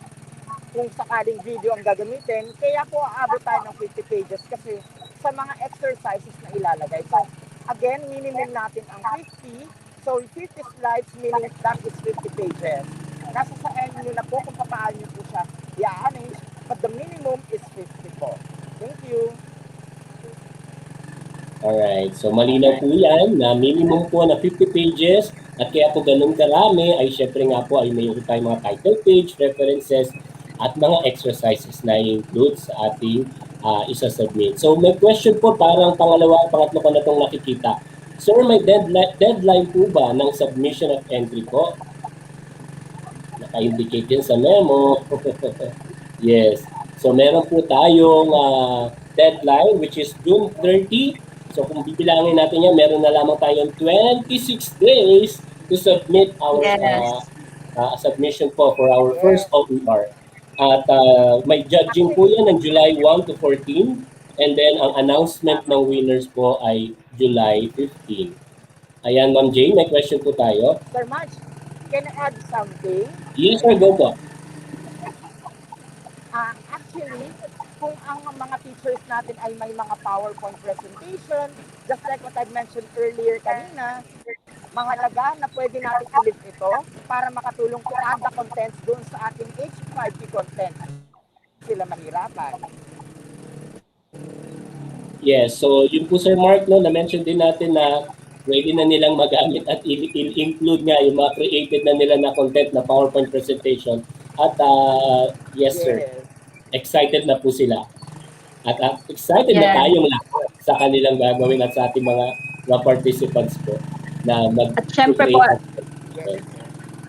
kung sakaling video ang gagamitin, kaya po aabot tayo ng 50 pages kasi sa mga exercises na ilalagay. So, again, minimum natin ang 50. So, 50 slides, meaning that is 50 pages. Nasa sa end nyo na po kung paano nyo po siya i-arrange, but the minimum is 50 po. Thank you.
Alright, so malinaw po yan na minimum po na 50 pages at kaya po ganun karami ay syempre nga po ay mayroon tayong mga title page, references at mga exercises na include sa ating isa-submit. So may question po parang pangatlo ko na itong nakikita. Sir, may deadline po ba ng submission of entry po? Naka-indicate din sa memo. Yes. So meron po tayong deadline which is June 30. So kung bibilangin natin yan, meron na lamang tayong 26 days to submit our submission po for our first OER. At may judging po yan ng July 1 to 14. And then ang announcement ng winners po ay July 15. Ayan, Ma'am Jane, may question po tayo.
Sir March, can I add something?
Yes, sir, go po.
Actually, kung ang mga teachers natin ay may mga PowerPoint presentation, just like what I mentioned earlier kanina, mahalaga na pwede natin i-lift ito para makatulong to add the contents doon sa ating H5P content. Sila mahirapan.
Yes, so yun po Sir Mark, no, na-mention din natin na pwede na nilang magamit at i-include nga yung mga created na nila na content na PowerPoint presentation. At yes sir,
Yes.
excited na po sila. At excited na
Yes.
tayong lahat sa kanilang gagawin at sa ating mga participants po na
At syempre po,
mag-create.
Yes.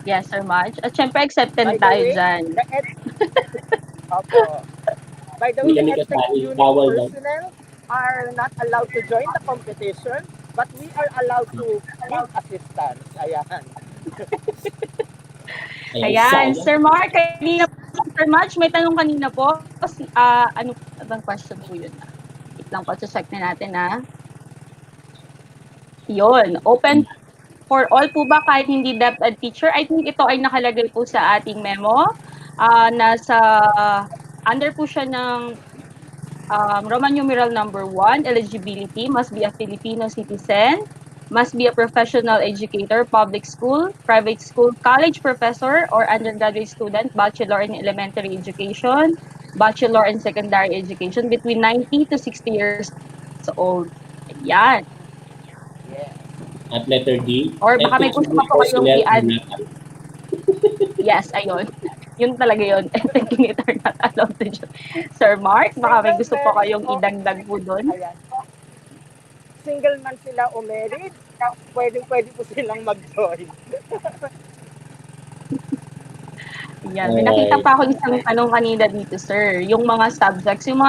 yes, Sir March. At syempre, accepted
By the
tayo
way,
dyan.
Opo. By the way,
Hindi
the
kami
EdTech
kasali,
unit
bawal lang.
personnel are not allowed to join the competition, but we are allowed to give assistance. Ayan.
Ayan,
sayang.
Sir Mark, kanina po, Sir March, may tanong kanina po. Ano bang question po yun? Wait lang po, check na natin Yun, open for all po ba kahit hindi DepEd teacher? I think ito ay nakalagay po sa ating memo. Nasa, under po siya ng Roman numeral number 1, eligibility, must be a Filipino citizen, must be a professional educator, public school, private school, college professor, or undergraduate student, bachelor in elementary education, bachelor in secondary education, between 90 to 60 years old. Ayan.
Yes.
At letter D,
Or baka may
ethics
gusto pa
unit
po kayong
personnel are
i-add.
not allowed.
Yes, ayun. Yun talaga yun. Thinking it are not allowed to join. Sir Mark, baka may
Single
gusto pa
parent
kayong
o,
idagdag po doon.
ayan. Single man sila o married, pwede po silang mag-join.
Yan, may nakita
Alright.
pa ako isang tanong kanina dito, sir. Yung mga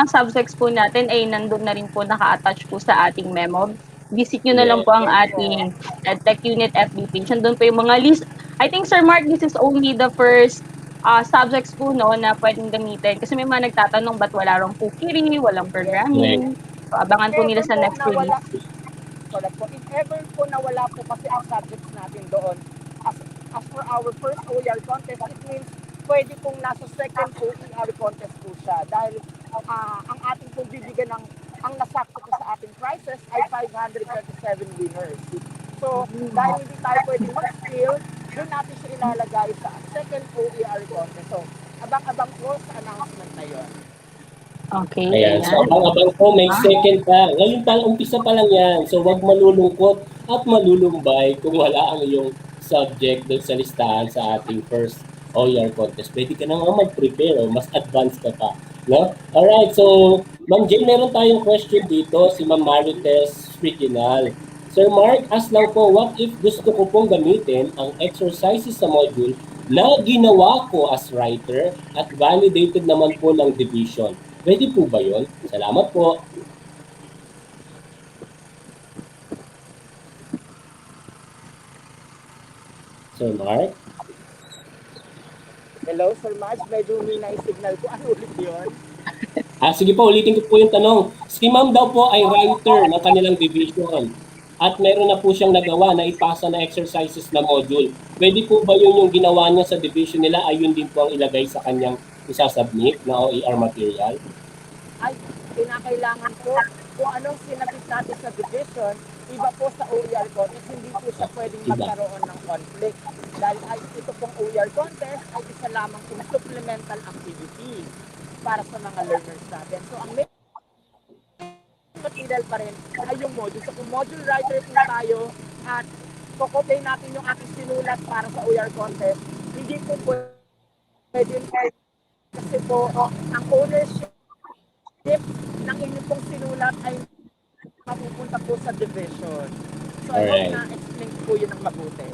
subjects po natin ay nandun na rin po naka-attach po sa ating memo. Visit nyo na lang
Yes.
po ang
Yes po.
ating EdTech Unit FB page. Nandun po yung mga list. I think, Sir Mark, this is only the first subjects po no, na pwedeng gamitin. Kasi may mga nagtatanong ba't wala rong Pukiri, walang programming. So, abangan po nila sa next release.
Correct po. If ever po na wala po kasi ang subjects natin doon, as for our first OER contest, it means pwede pong nasa second OER contest po siya. Dahil ang ating pong bibigyan ang nasakto po sa ating prizes ay 527 winners. So, dahil hindi tayo pwedeng mag-skill, doon natin siya ilalagay sa second OER contest. So, abang-abang po sa announcement na yon.
Okay,
Ayan. So,
ayan.
abang-abang po, may second pa. Ngayon pa, umpisa pa lang yan. So, huwag malulungkot at malulumbay kung wala ang iyong subject doon sa listahan sa ating first OER contest. Pwede ka na nga mag-prepare o mas advanced ka pa. No? Alright, so, Ma'am Jane, meron tayong question dito, si Ma'am Marites Friginal. Sir Mark, ask lang po, what if gusto ko pong gamitin ang exercises sa module na ginawa ko as writer at validated naman po ng division? Pwede po ba yun? Salamat po. Sir Mark?
Hello, Sir Maj. Medyo humina yung signal ko. Ano ulit yun?
Sige po, ulitin ko po yung tanong. Si Ma'am daw po ay writer ng kanilang division. At meron na po siyang nagawa na ipasa na exercises na module. Pwede po ba yun yung ginawa niya sa division nila ay yun din po ang ilagay sa kanyang isasubmit na OER material?
Ay, kinakailangan po kung anong sinabit natin sa division, iba po sa OER contest, hindi po siya pwedeng magkaroon ng conflict. Dahil ito pong OER contest ay isa lamang pong supplemental activity para sa mga learners natin. So, ang main material pa rin ay yung module. So, kung module writer po tayo at kukopay natin yung ating sinulat para sa OER contest, hindi po pwede kasi po ang ownership ng inyong pong sinulat ay mapupunta po sa division. So, I hope na-explain po yun ng mabuti.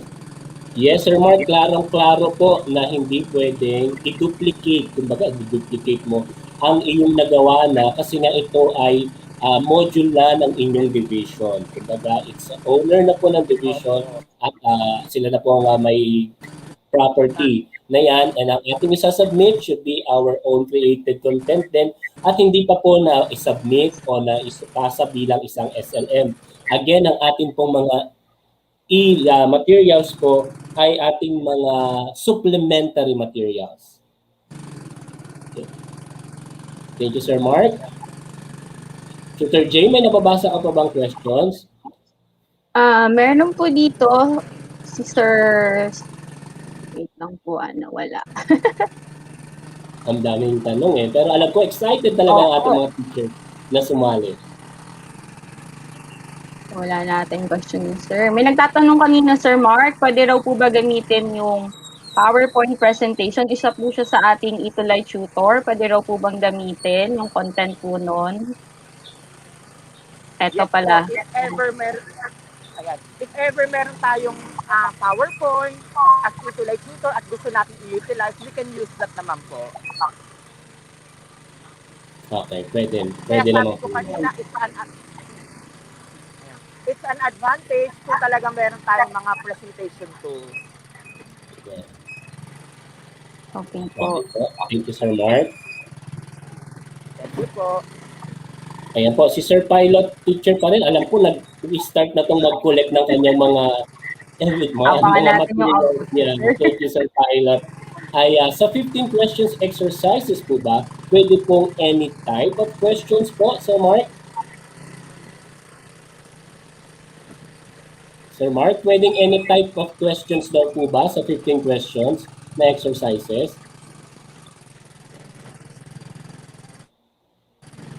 Yes, Sir Mark, klarong-klaro po na hindi pwedeng i-duplicate, kumbaga i-duplicate mo ang iyong nagawa na kasi nga ito ay module na ng inyong division. Kumbaga, it's owner na po ng division at sila na po ang may property na yan, and ang ating isasubmit should be our own created content din at hindi pa po na isubmit o na ipasa bilang isang SLM. Again, ang ating pong mga materials po ay ating mga supplementary materials. Okay. Thank you, Sir Mark. Tutor J, may nababasa ka pa bang questions?
Meron po dito si Sir, wait lang po, wala.
Ang daming tanong eh. Pero alam ko, excited talaga ang ating
Opo.
mga teacher na sumali.
Wala natin question ni Sir. May nagtatanong kanina, Sir Mark, pwede raw po ba gamitin yung PowerPoint presentation? Isa po siya sa ating Itulay Tutor. Pwede raw po bang gamitin yung content po nun? Eto
Yes
pala.
po, if ever meron tayong PowerPoint as Itulay Tutor at gusto natin i-utilize, we can use that naman po.
Okay, pwede
Kaya
naman
sabi ko
po.
kanina, it's an advantage kung talagang meron tayong mga presentation tools.
Yeah.
Okay
Okay
po.
po. Thank you, Sir Mark.
Thank you po.
Ayan po, si Sir Pilot teacher pa rin. Alam ko, nag-start na itong mag-collect ng kanyang mga
Abangan natin yung
materials
output
niya.
niya, Sir.
Thank you, Sir Pilot. Ay, sa 15 questions exercises po ba, pwede pong any type of questions po, Sir Mark? Sir Mark, pwedeng any type of questions daw po ba sa 15 questions na exercises?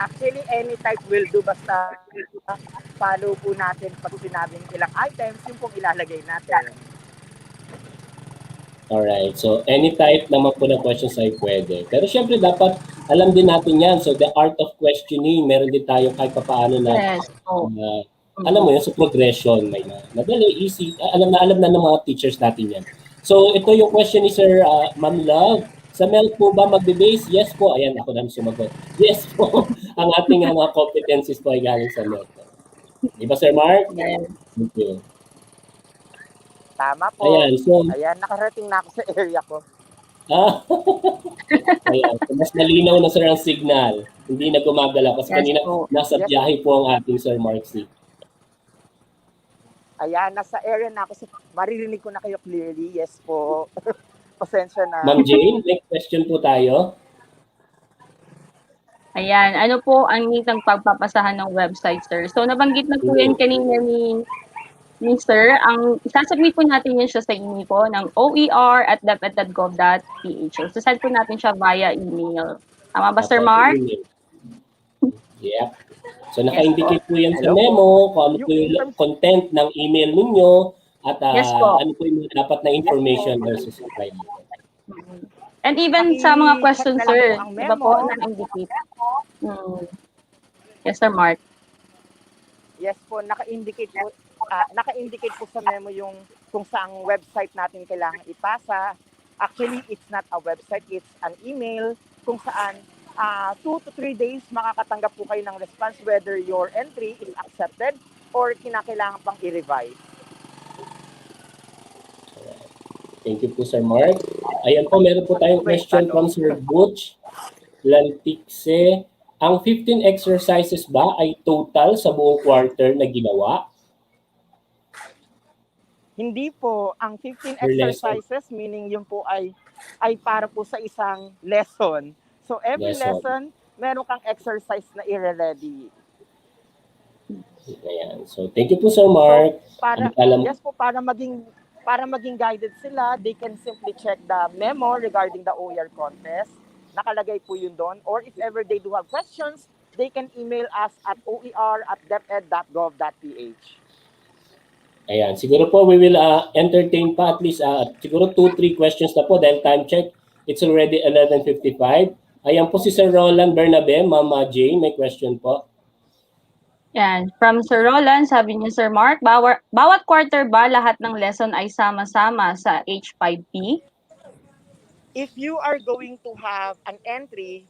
Actually, any type will do basta follow po natin pag sinabing ilang items, yung pong ilalagay natin.
Alright, so any type naman po ng questions ay pwede. Pero syempre dapat alam din natin yan. So the art of questioning, meron din tayo kahit paano na
Yes po.
alam mo yun, sa progression, may madali, easy, alam na ng mga teachers natin yan. So ito yung question ni Sir Ma'am Love. Sa MELT po ba magbe-base? Yes po. Ayan, ako na sumagot. Yes po. Ang ating mga competencies po ay galing sa MELT. Di ba, Sir Mark?
Yes.
Thank you.
Tama po.
Ayan, so,
Nakarating na ako sa area ko.
Ayan, so mas malinaw na sir ang signal. Hindi na gumagala kasi
Yes
kanina
po.
nasa biyahe po ang ating Sir Mark C.
Ayan, nasa area na ako. Maririnig ko na kayo clearly. Yes po. Pasensya na.
Ma'am Jane, next question po tayo.
Ayan, ano po ang nitang pagpapasahan ng website, Sir? So, nabanggit na po yan kanina ni Sir. Ang isasubmit po natin yan siya sa email po ng OER@deped.gov.ph. So, send po natin siya via email. Tama ba, Sir Mark?
Yep. So, naka-indicate po yan sa memo kung ano po yung content ng email ninyo at
Yes po.
ano po yung dapat na information versus supply natin.
And even sa mga questions,
Check na lang
Sir,
po ang
di ba po,
memo.
naka-indicate? Yes, Sir Mark.
Yes po, naka-indicate po sa memo yung kung saang website natin kailangan ipasa. Actually, it's not a website, it's an email kung saan 2 to 3 days makakatanggap po kayo ng response whether your entry is accepted or kinakailangan pang i-revise.
Thank you po, Sir Mark. Ayan po, meron po tayong question from Sir Butch Lantikse. Ang 15 exercises ba ay total sa buong quarter na ginawa?
Hindi po. Ang 15
Per
exercises, meaning yun po ay para po sa isang lesson. So every lesson, meron kang exercise na i-ready.
Ayan. So thank you po, Sir Mark.
So, para maging guided sila, they can simply check the memo regarding the OER contest. Nakalagay po yun doon. Or if ever they do have questions, they can email us at oer@deped.gov.ph.
Ayan. Siguro po we will entertain pa at least siguro 2-3 questions na po dahil time check. It's already 11:55. Ayan po si Sir Roland Bernabe. Mama Jane, may question po.
Yan. From Sir Roland, sabi niya, Sir Mark, bawat quarter ba lahat ng lesson ay sama-sama sa H5P?
If you are going to have an entry,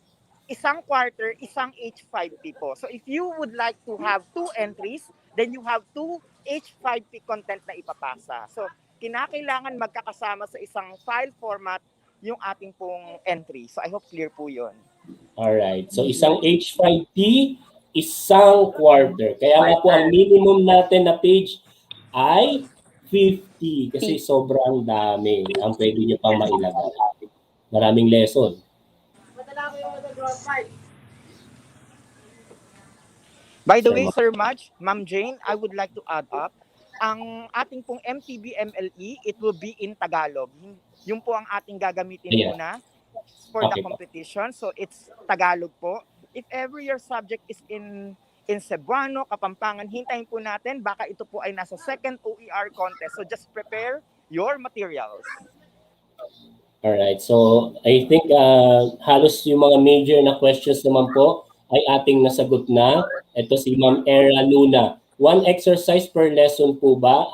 isang quarter, isang H5P po. So if you would like to have 2 entries, then you have 2 H5P content na ipapasa. So kinakailangan magkakasama sa isang file format yung ating pong entry. So I hope clear po yun.
Alright. So isang H5P, isang quarter. Kaya nga po ang minimum natin na page ay 50 kasi sobrang dami ang pwede nyo pang mailagay. Maraming lesson.
By the
Sir
way,
Mark.
Sir Madge, Ma'am Jane, I would like to add up, ang ating pong MTB-MLE, it will be in Tagalog. Yung po ang ating gagamitin
Ayan.
muna for the
Okay po.
competition. So it's Tagalog po. If ever your subject is in Cebuano, Kapampangan, hintayin po natin. Baka ito po ay nasa second OER contest. So just prepare your materials.
Alright, so I think halos yung mga major na questions naman po ay ating nasagot na. Ito si Ma'am Era Luna. One exercise per lesson po ba?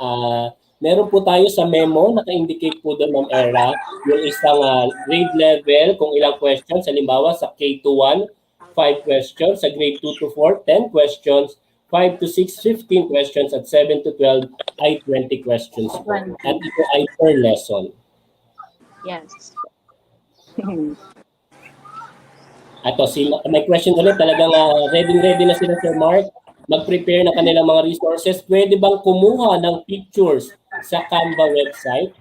Meron po tayo sa memo, naka-indicate po doon Ma'am Era, yung isang grade level, kung ilang questions. Halimbawa sa K to 1, 5 questions. Sa grade 2 to 4, 10 questions. 5 to 6, 15 questions. At 7 to 12 ay 20 questions po.
20.
At ito ay per lesson.
Yes.
Ato, may question ulit. Talagang ready na sila, Sir Mark. Mag-prepare na kanilang mga resources. Pwede bang kumuha ng pictures sa Canva website?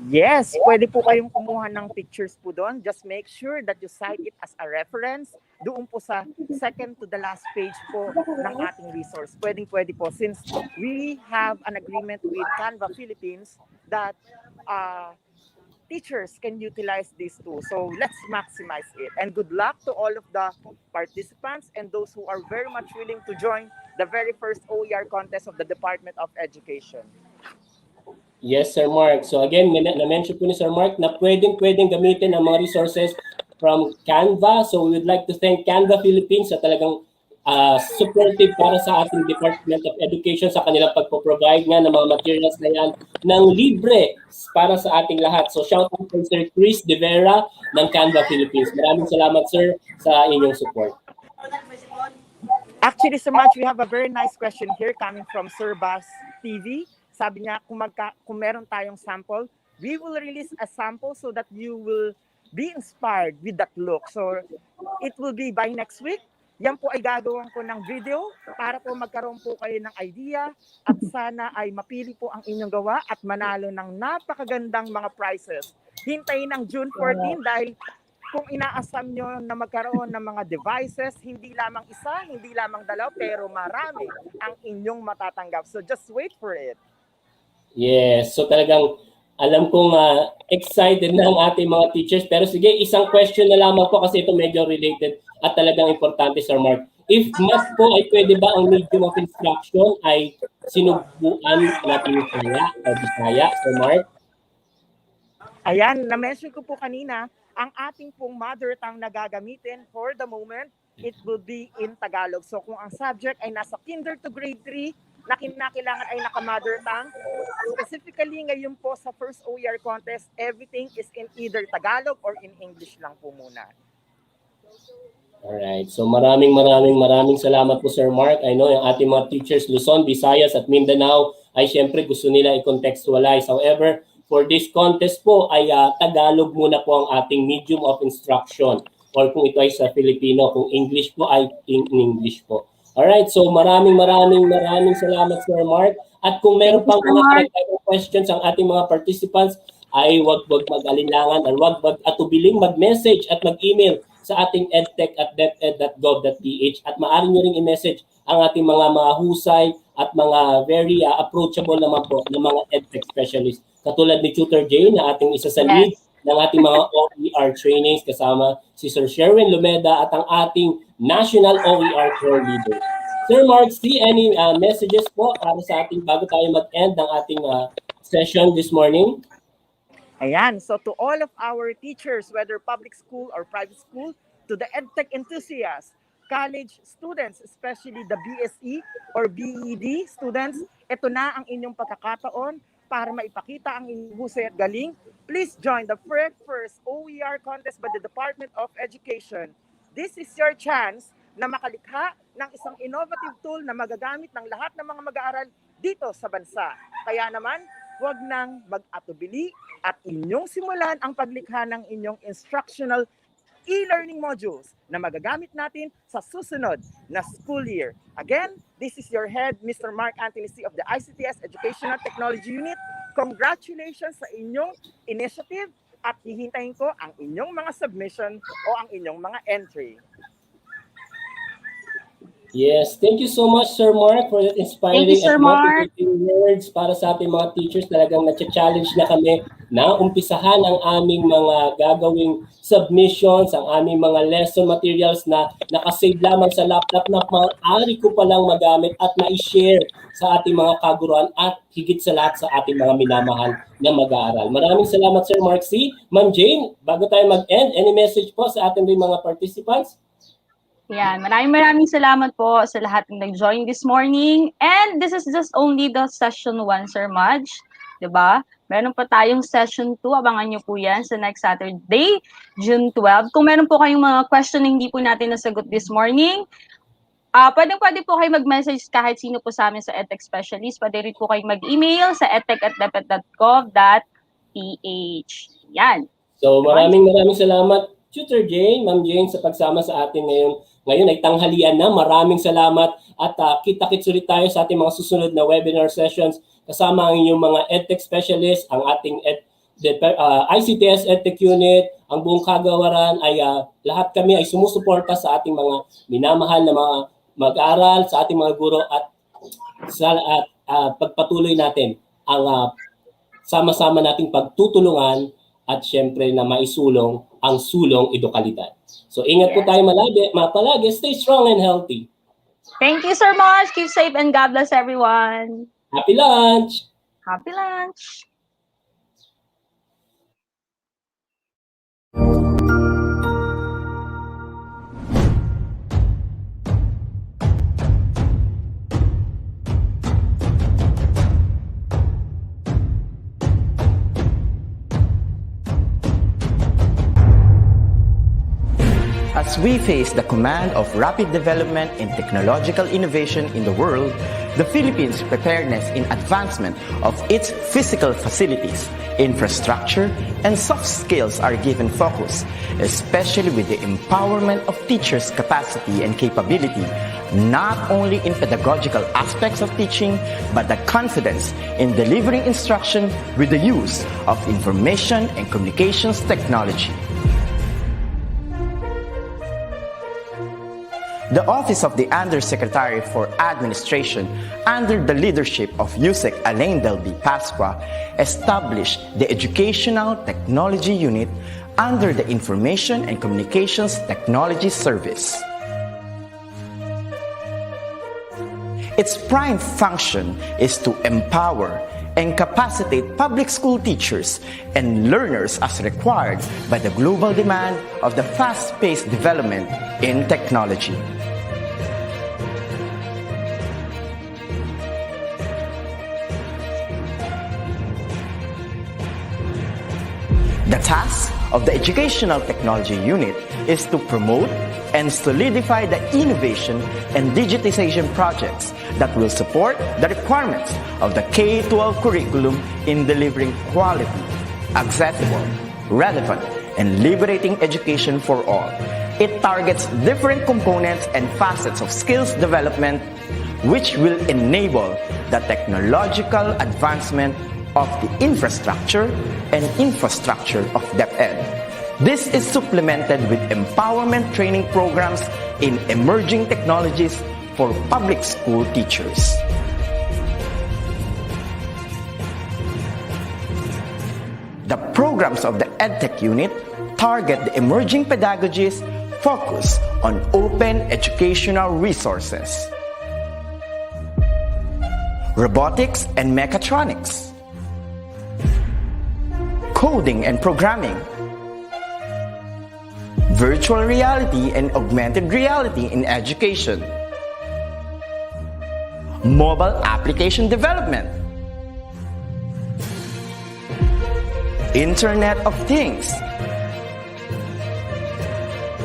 Yes, pwede po kayong kumuha ng pictures po doon. Just make sure that you cite it as a reference doon po sa second to the last page po ng ating resource. Pwede po. Since we have an agreement with Canva Philippines that teachers can utilize these tools. So let's maximize it. And good luck to all of the participants and those who are very much willing to join the very first OER contest of the Department of Education.
Yes, Sir Mark. So again, na-mention po ni Sir Mark na pwedeng gamitin ang mga resources from Canva. So we would like to thank Canva Philippines sa talagang supportive para sa ating Department of Education sa kanilang pagpo-provide nga ng mga materials na yan ng libre para sa ating lahat. So shout out kay Sir Chris De Vera ng Canva Philippines. Maraming salamat, sir, sa inyong support.
Actually, Sir Madge, we have a very nice question here coming from Sir Bas TV. Sabi niya, kung meron tayong sample, we will release a sample so that you will be inspired with that look. So it will be by next week. Yan po ay gagawin ko ng video para po magkaroon po kayo ng idea at sana ay mapili po ang inyong gawa at manalo ng napakagandang mga prizes. Hintayin ng June 14 dahil kung inaasam nyo na magkaroon ng mga devices, hindi lamang isa, hindi lamang dalaw, pero marami ang inyong matatanggap. So just wait for it.
Yes, so talagang alam kong excited na ang ating mga teachers. Pero sige, isang question na lamang po kasi ito medyo related at talagang importante, Sir Mark. If math po ay pwede ba ang medium of instruction ay sinubuan natin yung Bisaya, Sir Mark?
Ayan, na-mention ko po kanina, ang ating pong mother tongue na gagamitin for the moment, it will be in Tagalog. So kung ang subject ay nasa kinder to grade 3, na kinakailangan ay naka-mother tongue. Specifically ngayon po sa first OER contest, everything is in either Tagalog or in English lang po muna.
Alright, so maraming salamat po, Sir Mark. I know yung ating mga teachers Luzon, Visayas at Mindanao ay syempre gusto nila i-contextualize. However, for this contest po ay Tagalog muna po ang ating medium of instruction or kung ito ay sa Filipino, kung English po ay in English po. Alright, so maraming salamat, Sir Mark. At kung meron pang mga karagdagang questions ang ating mga participants, ay wag mag-alinlangan at wag atubiling mag-message at mag-email sa ating edtech@deped.gov.ph at maaari nyo ring i-message ang ating mga mahusay at mga very approachable naman po ng mga edtech specialists. Katulad ni Tutor Jay na ating isa sa lead ng ating mga OER trainings kasama si Sir Sherwin Lumeda at ang ating National OER Core Leader. Sir Mark, see any messages po para sa ating bago tayo mag-end ng ating session this morning?
Ayan, so to all of our teachers, whether public school or private school, to the EdTech enthusiasts, college students, especially the BSE or BED students, ito na ang inyong pagkakataon para maipakita ang inyong husay at galing. Please join the first OER contest by the Department of Education. This is your chance na makalikha ng isang innovative tool na magagamit ng lahat ng mga mag-aaral dito sa bansa. Kaya naman, huwag nang mag-atubili at inyong simulan ang paglikha ng inyong instructional e-learning modules na magagamit natin sa susunod na school year. Again, this is your head, Mr. Mark Anthony C. of the ICTS Educational Technology Unit. Congratulations sa inyong initiative at hihintayin ko ang inyong mga submission o ang inyong mga entry.
Yes, thank you so much, Sir Mark, for that inspiring
Thank you, Sir
at
Mark.
motivating words para sa ating mga teachers. Talagang na-challenge na kami na umpisahan ang aming mga gagawing submissions, ang aming mga lesson materials na nakasave lamang sa laptop na maaari ko palang magamit at ma-share sa ating mga kaguruan at higit sa lahat sa ating mga minamahal na mag-aaral. Maraming salamat, Sir Mark C. Ma'am Jane, bago tayo mag-end, any message po sa ating mga participants?
Yan, maraming salamat po sa lahat ng nag-join this morning. And this is just only the session 1, Sir Maj. Diba? Meron pa tayong session 2. Abangan nyo po yan sa next Saturday, June 12. Kung meron po kayong mga question na hindi po natin nasagot this morning, pwede po kayo mag-message kahit sino po sa amin sa EdTech Specialist. Pwede rin po kayo mag-email sa edtech@deped.gov.ph. Yan.
So maraming salamat, Tutor Jane, Ma'am Jane, sa pagsama sa atin ngayon. Ngayon ay tanghalian na. Maraming salamat at kita-kits ulit tayo sa ating mga susunod na webinar sessions kasama ang inyong mga EdTech Specialist, ang ating ICTS EdTech Unit, ang buong kagawaran ay lahat kami ay sumusuporta sa ating mga minamahal na mga mag-aaral, sa ating mga guro at pagpatuloy natin ang sama-sama nating pagtutulungan at syempre na maisulong ang sulong edukalidad. So ingat po tayo palagi. Stay strong and healthy.
Thank you, Sir Maj. Keep safe and God bless everyone.
Happy lunch!
Happy lunch!
As we face the command of rapid development in technological innovation in the world, the Philippines' preparedness in advancement of its physical facilities, infrastructure, and soft skills are given focus, especially with the empowerment of teachers' capacity and capability, not only in pedagogical aspects of teaching, but the confidence in delivering instruction with the use of information and communications technology. The Office of the Undersecretary for Administration, under the leadership of USEC Alain Delby Pasqua, established the Educational Technology Unit under the Information and Communications Technology Service. Its prime function is to empower and capacitate public school teachers and learners as required by the global demand of the fast-paced development in technology. The task of the Educational Technology Unit is to promote and solidify the innovation and digitization projects that will support the requirements of the K-12 curriculum in delivering quality, accessible, relevant, and liberating education for all. It targets different components and facets of skills development which will enable the technological advancement of the infrastructure of DepEd. This is supplemented with empowerment training programs in emerging technologies for public school teachers. The programs of the EdTech Unit target the emerging pedagogies focused on open educational resources, robotics and mechatronics, coding and programming, virtual reality and augmented reality in education, mobile application development, Internet of Things,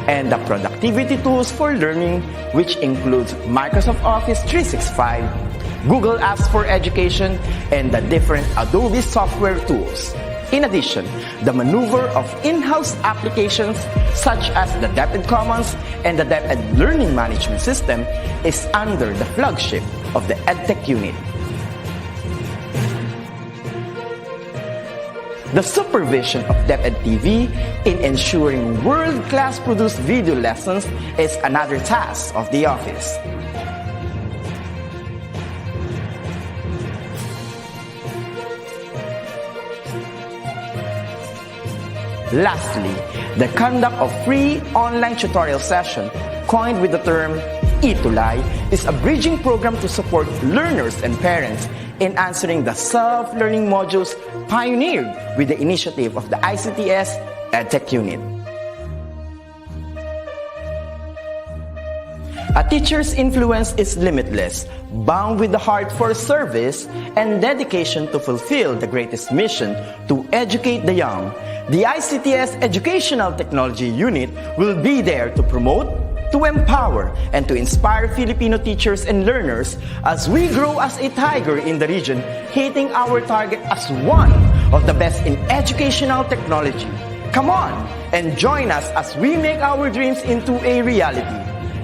and the productivity tools for learning, which includes Microsoft Office 365, Google Apps for Education, and the different Adobe software tools. In addition, the maneuver of in-house applications such as the DepEd Commons and the DepEd Learning Management System is under the flagship of the EdTech Unit. the supervision of DepEd TV in ensuring world-class produced video lessons is another task of the office. Lastly, the conduct of free online tutorial session, coined with the term Itulay, is a bridging program to support learners and parents in answering the self-learning modules pioneered with the initiative of the ICTS EdTech Unit. A teacher's influence is limitless, bound with the heart for service and dedication to fulfill the greatest mission to educate the young. The ICTS Educational Technology Unit will be there to promote, to empower, and to inspire Filipino teachers and learners as we grow as a tiger in the region, hitting our target as one of the best in educational technology. Come on and join us as we make our dreams into a reality.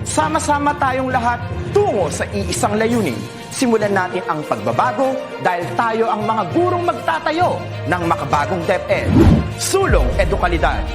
Sama-sama tayong lahat tungo sa iisang layunin. Simulan natin ang pagbabago dahil tayo ang mga gurong magtatayo ng makabagong DepEd. Sulong Edukalidad.